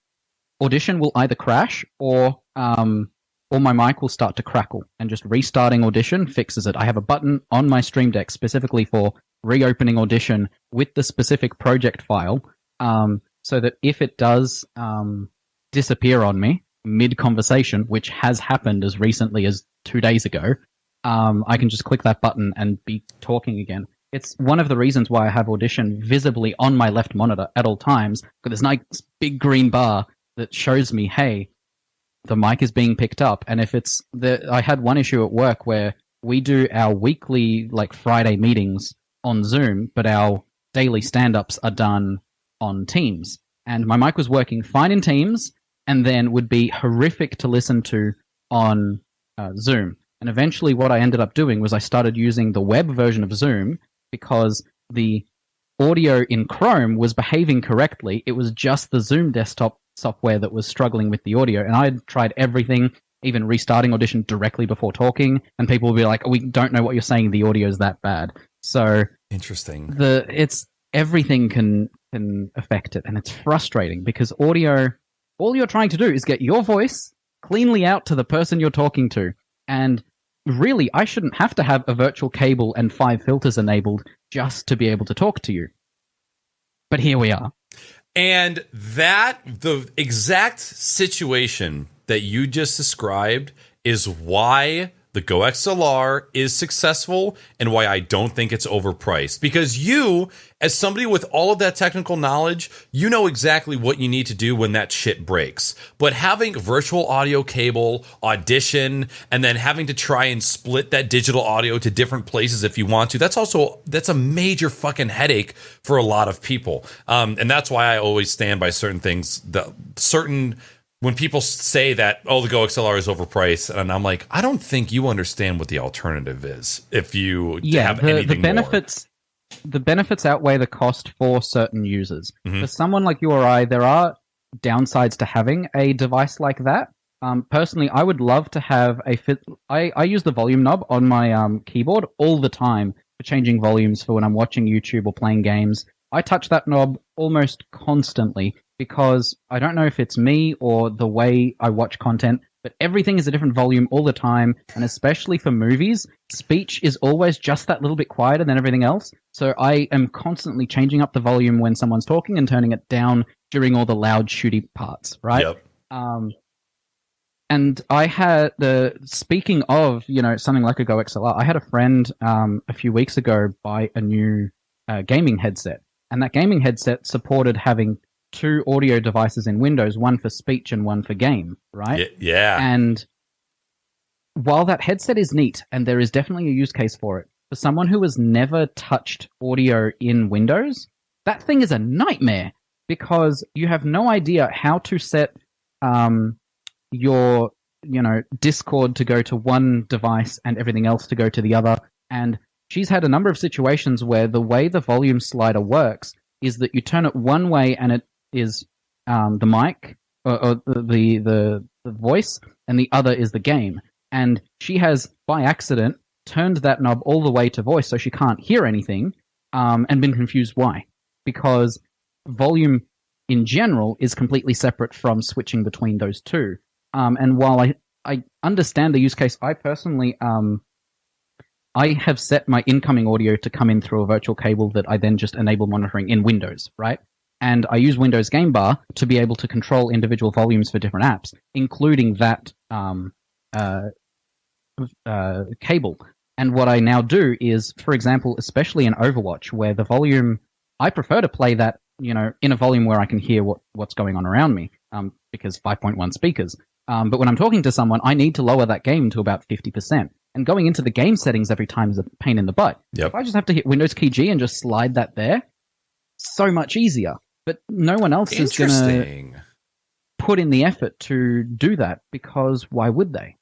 Audition will either crash or my mic will start to crackle, and just restarting Audition fixes it. I have a button on my Stream Deck specifically for reopening Audition with the specific project file, so that if it does disappear on me mid-conversation, which has happened as recently as 2 days ago, I can just click that button and be talking again. It's one of the reasons why I have Audition visibly on my left monitor at all times, because there's a nice big green bar that shows me, hey, the mic is being picked up. And if I had one issue at work where we do our weekly, like, Friday meetings on Zoom, but our daily stand-ups are done on Teams. And my mic was working fine in Teams, and then would be horrific to listen to on Zoom. And eventually what I ended up doing was I started using the web version of Zoom because the audio in Chrome was behaving correctly. It was just the Zoom desktop software that was struggling with the audio. And I had tried everything, even restarting Audition directly before talking, and people would be like, we don't know what you're saying, the audio is that bad. So interesting. Everything can affect it, and it's frustrating because audio, all you're trying to do is get your voice cleanly out to the person you're talking to. And really, I shouldn't have to have a virtual cable and 5 filters enabled just to be able to talk to you. But here we are. And the exact situation that you just described is why the Go XLR is successful and why I don't think it's overpriced. Because you, as somebody with all of that technical knowledge, you know exactly what you need to do when that shit breaks. But having virtual audio cable, Audition, and then having to try and split that digital audio to different places if you want to, that's a major fucking headache for a lot of people. And that's why I always stand by certain things, when people say that, oh, the Go XLR is overpriced, and I'm like, I don't think you understand what the alternative is if you have anything benefits. More. The benefits outweigh the cost for certain users. For someone like you or I, there are downsides to having a device like that. Personally, I would love to have I use the volume knob on my keyboard all the time for changing volumes for when I'm watching YouTube or playing games. I touch that knob almost constantly because I don't know if it's me or the way I watch content, but everything is a different volume all the time, and especially for movies, speech is always just that little bit quieter than everything else. So I am constantly changing up the volume when someone's talking and turning it down during all the loud, shooty parts, right? Yep. And I had speaking of, something like a Go XLR, I had a friend a few weeks ago buy a new gaming headset, and that gaming headset supported having two audio devices in Windows, one for speech and one for game, right? Yeah. And while that headset is neat, and there is definitely a use case for it, for someone who has never touched audio in Windows, that thing is a nightmare because you have no idea how to set your Discord to go to one device and everything else to go to the other. And she's had a number of situations where the way the volume slider works is that you turn it one way and it is the mic or the voice, and the other is the game. And she has, by accident, turned that knob all the way to voice so she can't hear anything, and been confused why. Because volume in general is completely separate from switching between those two. And while I understand the use case, I personally I have set my incoming audio to come in through a virtual cable that I then just enable monitoring in Windows, right? And I use Windows Game Bar to be able to control individual volumes for different apps, including that cable. And what I now do is, for example, especially in Overwatch, where the volume, I prefer to play that, in a volume where I can hear what's going on around me, because 5.1 speakers. But when I'm talking to someone, I need to lower that game to about 50%. And going into the game settings every time is a pain in the butt. Yep. If I just have to hit Windows key G and just slide that there, so much easier. But no one else is going to put in the effort to do that, because why would they?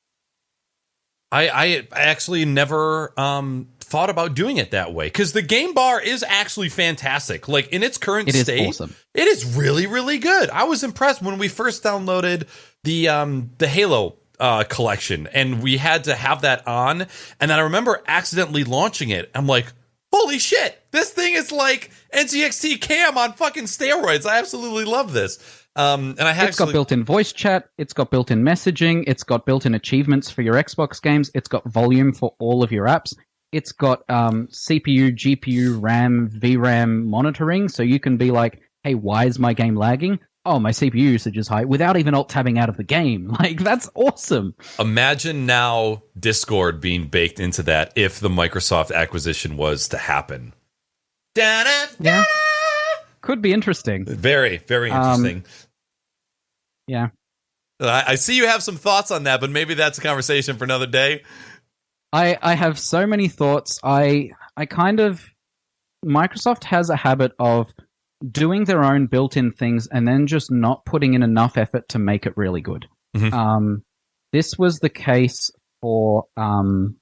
I actually never thought about doing it that way, because the game bar is actually fantastic. Like, in its current state, is awesome. It is really, really good. I was impressed when we first downloaded the Halo collection, and we had to have that on, and then I remember accidentally launching it. I'm like, holy shit, this thing is like NGXT cam on fucking steroids. I absolutely love this. And it's got built-in voice chat, it's got built-in messaging, it's got built-in achievements for your Xbox games, it's got volume for all of your apps, it's got CPU, GPU, RAM, VRAM monitoring, so you can be like, hey, why is my game lagging? Oh, my CPU usage is high, without even alt-tabbing out of the game. Like, that's awesome. Imagine now Discord being baked into that if the Microsoft acquisition was to happen. Da-da-da-da! Yeah. Could be interesting. Very, very interesting. Yeah. I see you have some thoughts on that, but maybe that's a conversation for another day. I have so many thoughts. Microsoft has a habit of doing their own built-in things and then just not putting in enough effort to make it really good. Mm-hmm. This was the case for the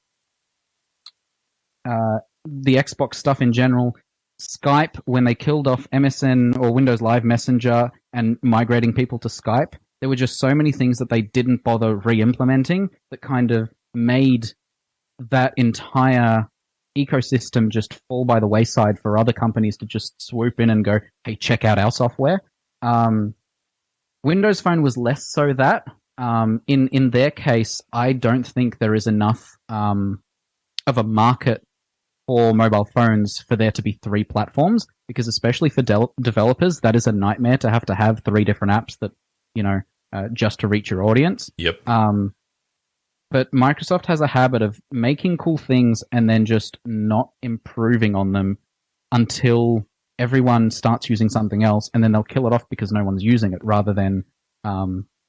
Xbox stuff in general. Skype, when they killed off MSN or Windows Live Messenger and migrating people to Skype, there were just so many things that they didn't bother re-implementing that kind of made that entire ecosystem just fall by the wayside for other companies to just swoop in and go, hey, check out our software. Windows Phone was less so that. In their case, I don't think there is enough of a market for mobile phones for there to be three platforms, because especially for developers, that is a nightmare to have three different apps that, just to reach your audience. Yep. but Microsoft has a habit of making cool things and then just not improving on them until everyone starts using something else, and then they'll kill it off because no one's using it, rather than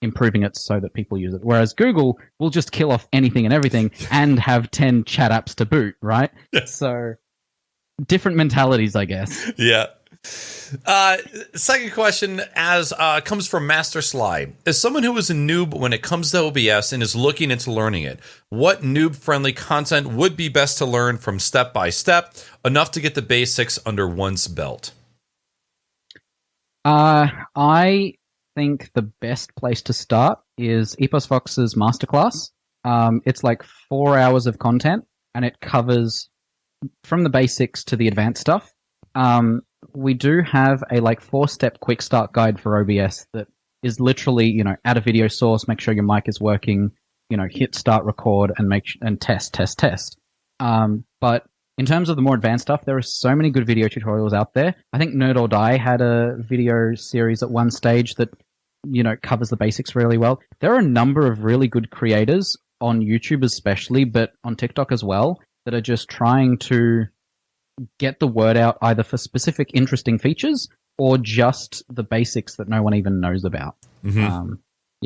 improving it so that people use it. Whereas Google will just kill off anything and everything and have 10 chat apps to boot, right? So different mentalities, I guess. Yeah. Second question comes from Master Sly. As someone who is a noob when it comes to OBS and is looking into learning it, what noob-friendly content would be best to learn from step by step, enough to get the basics under one's belt? I think the best place to start is Epos Fox's masterclass. It's like 4 hours of content, and it covers from the basics to the advanced stuff. We do have a 4-step quick start guide for OBS that is literally, add a video source, make sure your mic is working, hit start record and test. But in terms of the more advanced stuff, there are so many good video tutorials out there. I think Nerd or Die had a video series at one stage that, covers the basics really well. There are a number of really good creators on YouTube especially, but on TikTok as well, that are just trying to get the word out either for specific interesting features or just the basics that no one even knows about. Mm-hmm.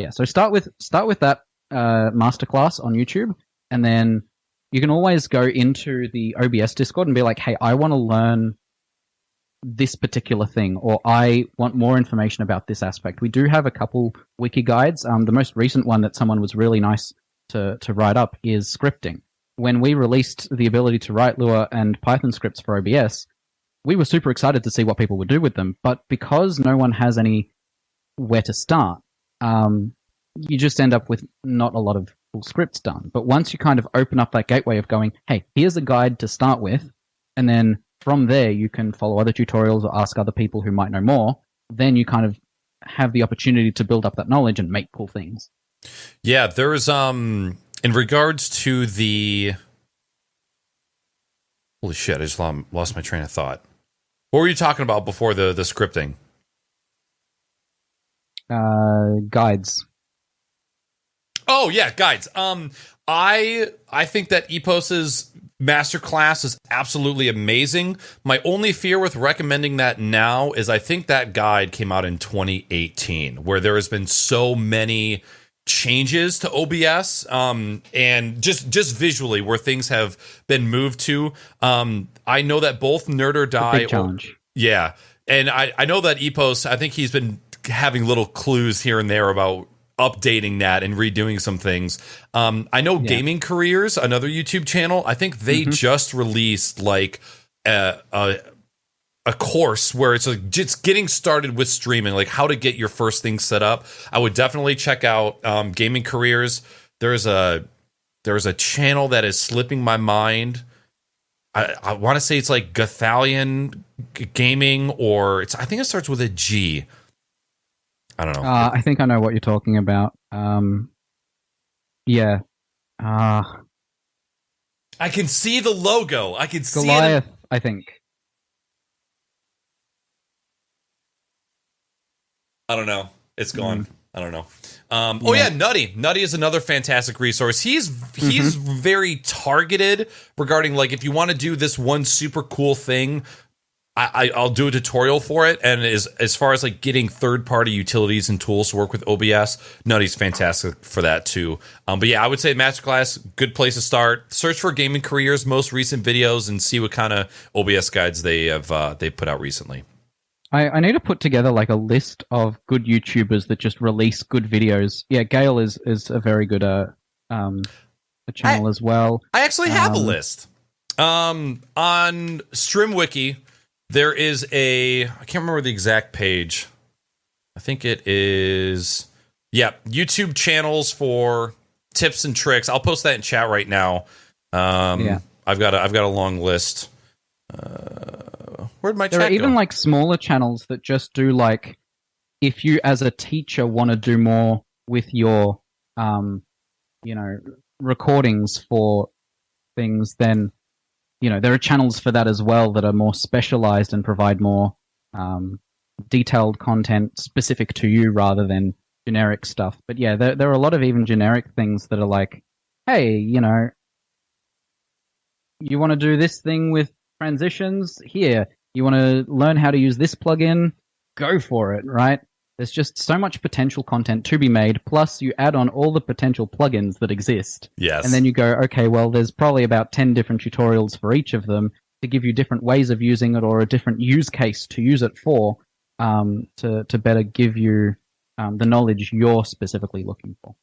So start with that masterclass on YouTube, and then you can always go into the OBS Discord and be like, hey, I want to learn this particular thing, or I want more information about this aspect. We do have a couple wiki guides. The most recent one that someone was really nice to write up is scripting. When we released the ability to write Lua and Python scripts for OBS, we were super excited to see what people would do with them. But because no one has any where to start, you just end up with not a lot of full scripts done. But once you kind of open up that gateway of going, hey, here's a guide to start with, and then from there you can follow other tutorials or ask other people who might know more, then you kind of have the opportunity to build up that knowledge and make cool things. Yeah, there's in regards to the... Holy shit, I just lost my train of thought. What were you talking about before the scripting? Guides. Oh, yeah, guides. I think that Epos's masterclass is absolutely amazing. My only fear with recommending that now is I think that guide came out in 2018, where there has been so many changes to OBS, and just visually where things have been moved to. I know that both Nerd or Die, big challenge. Yeah, and I know that Epos, I think he's been having little clues here and there about updating that and redoing some things. I know Gaming Careers, another YouTube channel, I think they just released like a course where it's like just getting started with streaming, like how to get your first thing set up. I would definitely check out Gaming Careers. There's a channel that is slipping my mind. I want to say it's like Gathalion Gaming, or I think it starts with a G. I don't know. I think I know what you're talking about. Yeah. I can see the logo. I can see Goliath, it. I think. I don't know. It's gone. I don't know. Oh yeah, Nutty. Nutty is another fantastic resource. He's very targeted regarding like if you want to do this one super cool thing, I'll do a tutorial for it. And as far as like getting third-party utilities and tools to work with OBS, Nutty's fantastic for that too. But yeah, I would say Masterclass, good place to start. Search for Gaming Careers most recent videos and see what kind of OBS guides they put out recently. I need to put together like a list of good YouTubers that just release good videos. Yeah, Gale is a very good a channel as well. I actually have a list. On StreamWiki, there is I can't remember the exact page. I think it is YouTube channels for tips and tricks. I'll post that in chat right now. I've got a long list. Where'd my chat go? There are even like smaller channels that just do like, if you as a teacher want to do more with your recordings for things, then there are channels for that as well that are more specialized and provide more detailed content specific to you rather than generic stuff. But yeah, there are a lot of even generic things that are like, hey, you want to do this thing with transitions? Here. You want to learn how to use this plugin? Go for it, right? There's just so much potential content to be made, plus you add on all the potential plugins that exist. Yes. And then you go, okay, well, there's probably about 10 different tutorials for each of them to give you different ways of using it or a different use case to use it for, to better give you the knowledge you're specifically looking for.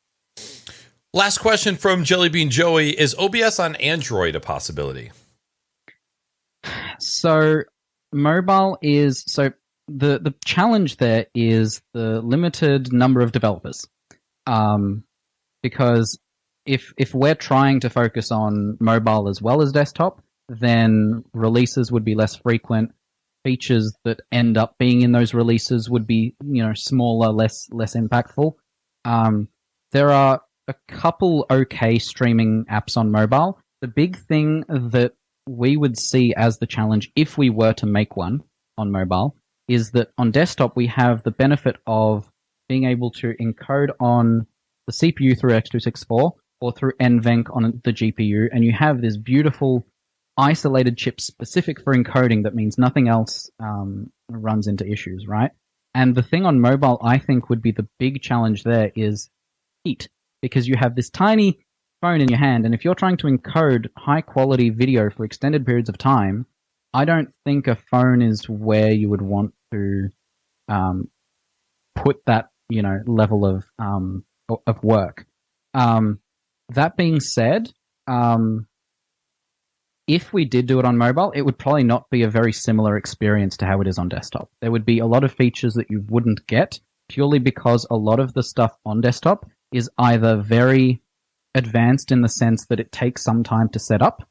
Last question from Jellybean Joey. Is OBS on Android a possibility? So mobile is... so the challenge there is the limited number of developers. Because if we're trying to focus on mobile as well as desktop, then releases would be less frequent. Features that end up being in those releases would be, smaller, less impactful. There are a couple okay streaming apps on mobile. The big thing that we would see as the challenge if we were to make one on mobile is that on desktop we have the benefit of being able to encode on the CPU through x264 or through NVENC on the GPU, and you have this beautiful isolated chip specific for encoding that means nothing else runs into issues, right? And the thing on mobile I think would be the big challenge there is heat, because you have this tiny phone in your hand, and if you're trying to encode high-quality video for extended periods of time, I don't think a phone is where you would want to put that, level of work. That being said, if we did do it on mobile, it would probably not be a very similar experience to how it is on desktop. There would be a lot of features that you wouldn't get purely because a lot of the stuff on desktop is either very advanced in the sense that it takes some time to set up,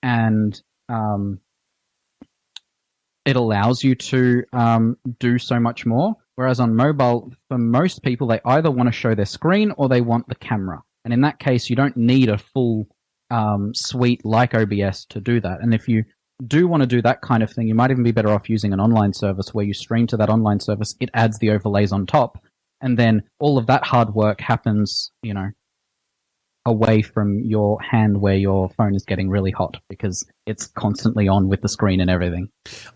and it allows you to do so much more. Whereas on mobile, for most people, they either want to show their screen or they want the camera. And in that case, you don't need a full suite like OBS to do that. And if you do want to do that kind of thing, you might even be better off using an online service where you stream to that online service, it adds the overlays on top, and then all of that hard work happens, away from your hand where your phone is getting really hot because it's constantly on with the screen and everything.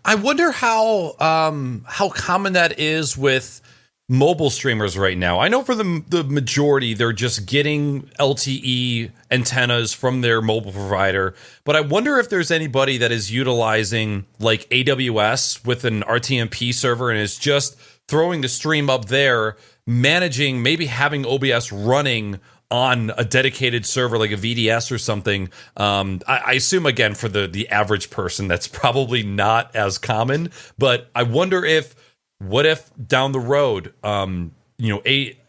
I wonder how common that is with mobile streamers right now. I know for the majority, they're just getting LTE antennas from their mobile provider, but I wonder if there's anybody that is utilizing like AWS with an RTMP server and is just throwing the stream up there, managing, maybe having OBS running on a dedicated server like a VDS or something. I assume, again, for the average person, that's probably not as common, but I wonder what if down the road,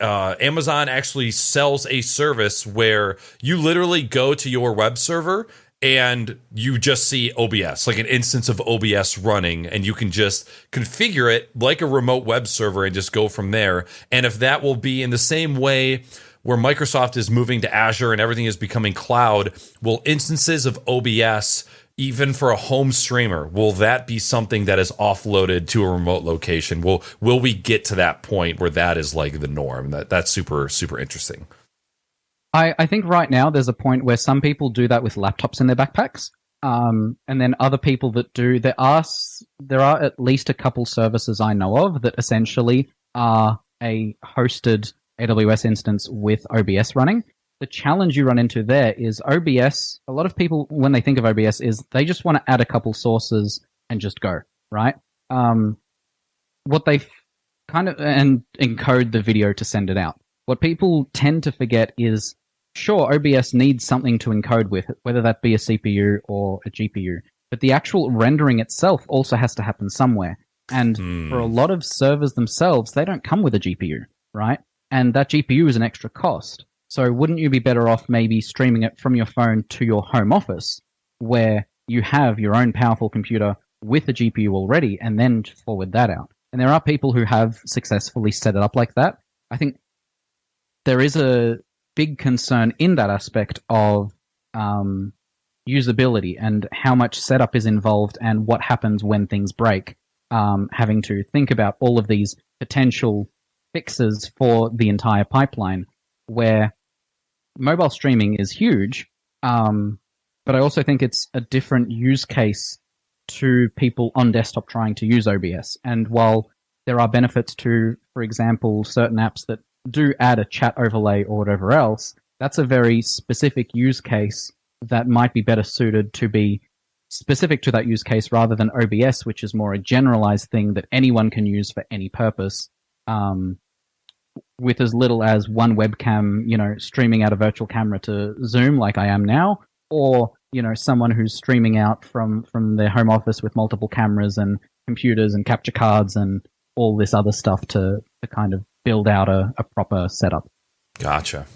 Amazon actually sells a service where you literally go to your web server and you just see OBS, like an instance of OBS running, and you can just configure it like a remote web server and just go from there. And if that will be in the same way where Microsoft is moving to Azure and everything is becoming cloud, will instances of OBS, even for a home streamer, will that be something that is offloaded to a remote location? Will we get to that point where that is like the norm? That's super, super interesting. I think right now there's a point where some people do that with laptops in their backpacks. And then other people that do, there are at least a couple services I know of that essentially are a hosted AWS instance with OBS running. The challenge you run into there is OBS. A lot of people, when they think of OBS, is they just want to add a couple sources and just go, right? What they and encode the video to send it out. What people tend to forget is, sure, OBS needs something to encode with, whether that be a CPU or a GPU, but the actual rendering itself also has to happen somewhere. And for a lot of servers themselves, they don't come with a GPU, right? And that GPU is an extra cost. So wouldn't you be better off maybe streaming it from your phone to your home office where you have your own powerful computer with a GPU already and then forward that out? And there are people who have successfully set it up like that. I think there is a big concern in that aspect of usability and how much setup is involved and what happens when things break. Having to think about all of these potential fixes for the entire pipeline, where mobile streaming is huge, but I also think it's a different use case to people on desktop trying to use OBS. And while there are benefits to, for example, certain apps that do add a chat overlay or whatever else, that's a very specific use case that might be better suited to be specific to that use case rather than OBS, which is more a generalized thing that anyone can use for any purpose, with as little as one webcam, streaming out a virtual camera to Zoom like I am now, or, someone who's streaming out from their home office with multiple cameras and computers and capture cards and all this other stuff to kind of build out a proper setup. Gotcha.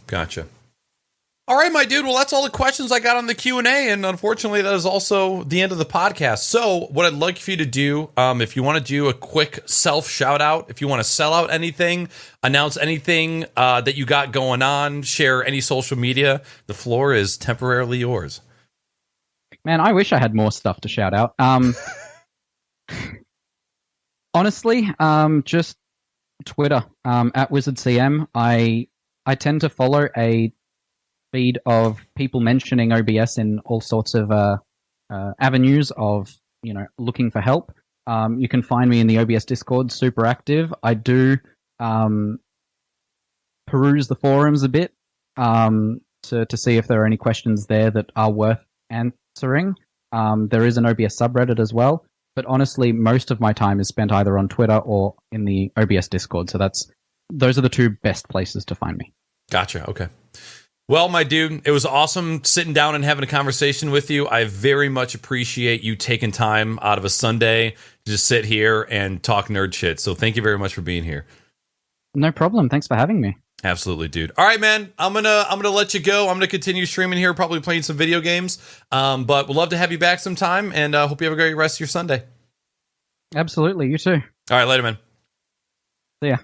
All right, my dude. Well, that's all the questions I got on the Q&A, and unfortunately, that is also the end of the podcast. So what I'd like for you to do, if you want to do a quick self shout-out, if you want to sell out anything, announce anything that you got going on, share any social media, the floor is temporarily yours. Man, I wish I had more stuff to shout out. Honestly, just Twitter, at WizardCM. I tend to follow a feed of people mentioning OBS in all sorts of avenues of looking for help. You can find me in the OBS Discord, super active. I do peruse the forums a bit to see if there are any questions there that are worth answering. There is an OBS subreddit as well, but honestly, most of my time is spent either on Twitter or in the OBS Discord. So those are the two best places to find me. Gotcha. Okay. Well, my dude, it was awesome sitting down and having a conversation with you. I very much appreciate you taking time out of a Sunday to just sit here and talk nerd shit. So thank you very much for being here. No problem. Thanks for having me. Absolutely, dude. All right, man. I'm gonna let you go. I'm gonna continue streaming here, probably playing some video games. But we'd love to have you back sometime, and hope you have a great rest of your Sunday. Absolutely. You too. All right, later, man. See ya.